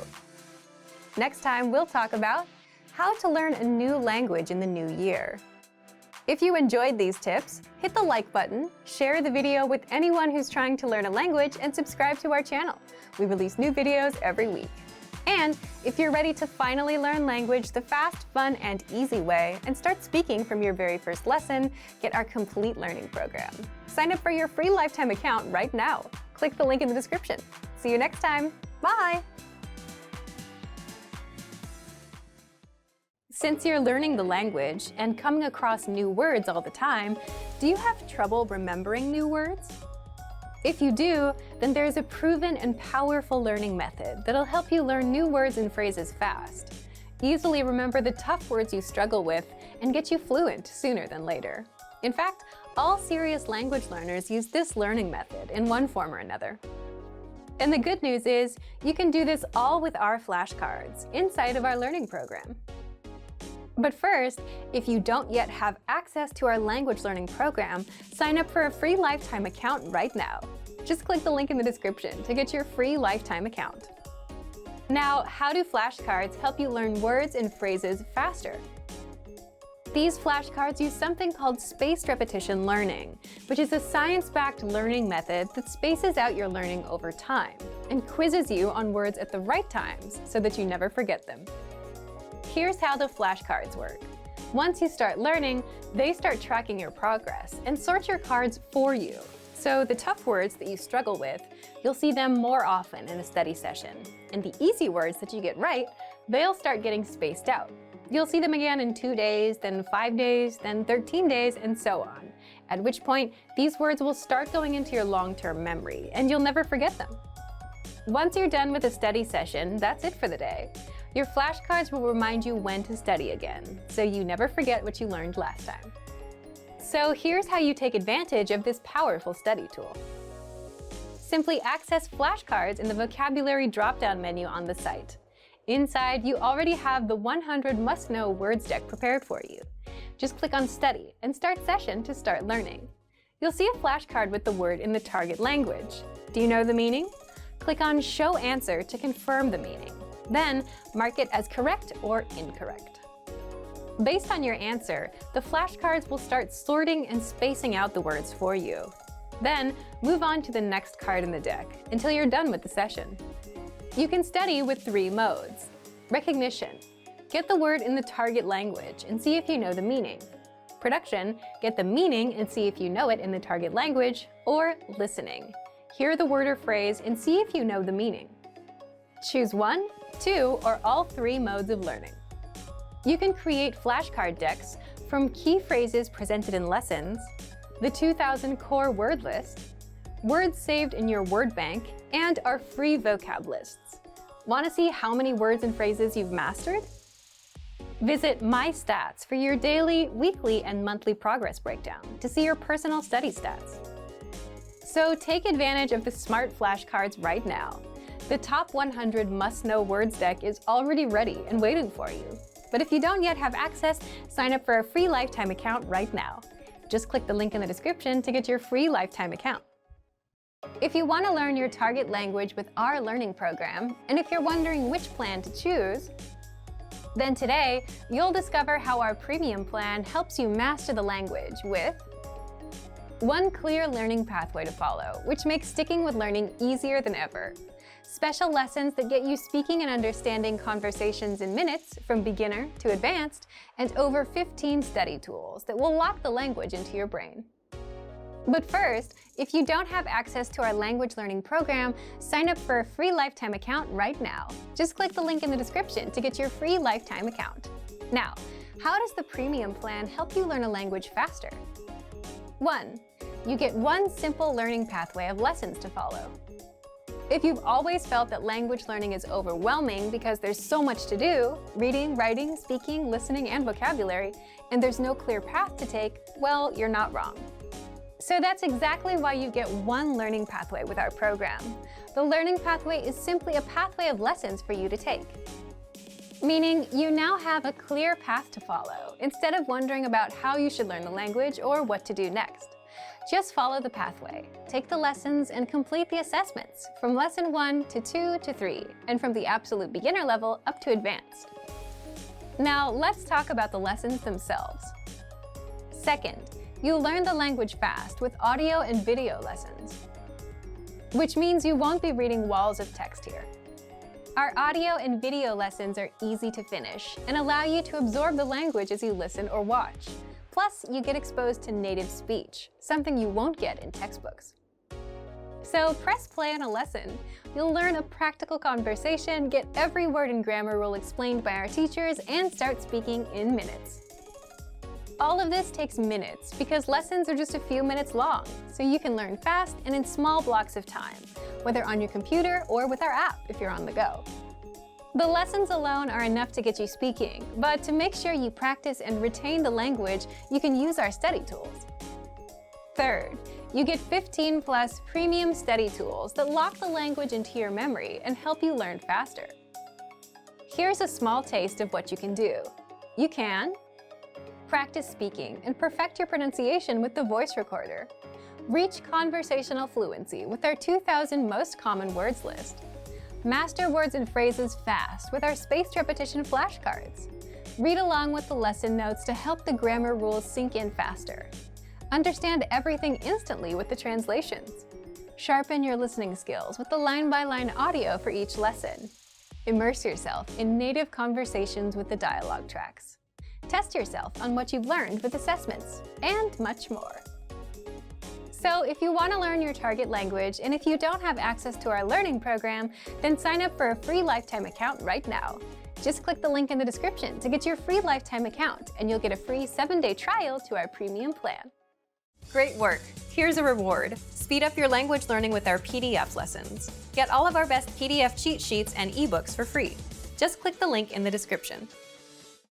S1: Next time, we'll talk about how to learn a new language in the new year. If you enjoyed these tips, hit the like button, share the video with anyone who's trying to learn a language, and subscribe to our channel. We release new videos every week. And if you're ready to finally learn language the fast, fun, and easy way and start speaking from your very first lesson, get our complete learning program. Sign up for your free lifetime account right now. Click the link in the description. See you next time. Bye! Since you're learning the language and coming across new words all the time, do you have trouble remembering new words? If you do, then there's a proven and powerful learning method that'll help you learn new words and phrases fast. Easily remember the tough words you struggle with and get you fluent sooner than later. In fact, all serious language learners use this learning method in one form or another. And the good news is, you can do this all with our flashcards inside of our learning program. But first, if you don't yet have access to our language learning program, sign up for a free lifetime account right now. Just click the link in the description to get your free lifetime account. Now, how do flashcards help you learn words and phrases faster? These flashcards use something called spaced repetition learning, which is a science-backed learning method that spaces out your learning over time and quizzes you on words at the right times so that you never forget them. Here's how the flashcards work. Once you start learning, they start tracking your progress and sort your cards for you. So the tough words that you struggle with, you'll see them more often in a study session. And the easy words that you get right, they'll start getting spaced out. You'll see them again in 2 days, then 5 days, then 13 days, and so on. At which point, these words will start going into your long-term memory, and you'll never forget them. Once you're done with a study session, that's it for the day. Your flashcards will remind you when to study again, so you never forget what you learned last time. So here's how you take advantage of this powerful study tool. Simply access flashcards in the vocabulary drop-down menu on the site. Inside, you already have the 100 must-know words deck prepared for you. Just click on Study and Start Session to start learning. You'll see a flashcard with the word in the target language. Do you know the meaning? Click on Show Answer to confirm the meaning. Then, mark it as correct or incorrect. Based on your answer, the flashcards will start sorting and spacing out the words for you. Then, move on to the next card in the deck until you're done with the session. You can study with 3 modes. Recognition. Get the word in the target language and see if you know the meaning. Production. Get the meaning and see if you know it in the target language. Or listening. Hear the word or phrase and see if you know the meaning. Choose 1, 2, or all 3 modes of learning. You can create flashcard decks from key phrases presented in lessons, the 2000 core word list, words saved in your word bank, and our free vocab lists. Want to see how many words and phrases you've mastered? Visit My Stats for your daily, weekly, and monthly progress breakdown to see your personal study stats. So take advantage of the smart flashcards right now. The top 100 must-know words deck is already ready and waiting for you. But if you don't yet have access, sign up for a free lifetime account right now. Just click the link in the description to get your free lifetime account. If you want to learn your target language with our learning program, and if you're wondering which plan to choose, then today you'll discover how our premium plan helps you master the language with one clear learning pathway to follow, which makes sticking with learning easier than ever. Special lessons that get you speaking and understanding conversations in minutes from beginner to advanced, and over 15 study tools that will lock the language into your brain. But first, if you don't have access to our language learning program, sign up for a free lifetime account right now. Just click the link in the description to get your free lifetime account. Now, how does the premium plan help you learn a language faster? 1. You get one simple learning pathway of lessons to follow. If you've always felt that language learning is overwhelming because there's so much to do, reading, writing, speaking, listening, and vocabulary, and there's no clear path to take, well, you're not wrong. So that's exactly why you get one learning pathway with our program. The learning pathway is simply a pathway of lessons for you to take. Meaning you now have a clear path to follow, instead of wondering about how you should learn the language or what to do next. Just follow the pathway, take the lessons, and complete the assessments from lesson 1 to 2 to 3, and from the absolute beginner level up to advanced. Now let's talk about the lessons themselves. Second, you'll learn the language fast with audio and video lessons, which means you won't be reading walls of text here. Our audio and video lessons are easy to finish and allow you to absorb the language as you listen or watch. Plus, you get exposed to native speech, something you won't get in textbooks. So press play on a lesson. You'll learn a practical conversation, get every word and grammar rule explained by our teachers, and start speaking in minutes. All of this takes minutes because lessons are just a few minutes long, so you can learn fast and in small blocks of time, whether on your computer or with our app if you're on the go. The lessons alone are enough to get you speaking, but to make sure you practice and retain the language, you can use our study tools. Third, you get 15 plus premium study tools that lock the language into your memory and help you learn faster. Here's a small taste of what you can do. You can practice speaking and perfect your pronunciation with the voice recorder. Reach conversational fluency with our 2000 most common words list. Master words and phrases fast with our spaced repetition flashcards. Read along with the lesson notes to help the grammar rules sink in faster. Understand everything instantly with the translations. Sharpen your listening skills with the line-by-line audio for each lesson. Immerse yourself in native conversations with the dialogue tracks. Test yourself on what you've learned with assessments, and much more. So if you want to learn your target language, and if you don't have access to our learning program, then sign up for a free lifetime account right now. Just click the link in the description to get your free lifetime account, and you'll get a free 7-day trial to our premium plan. Great work! Here's a reward. Speed up your language learning with our PDF lessons. Get all of our best PDF cheat sheets and ebooks for free. Just click the link in the description.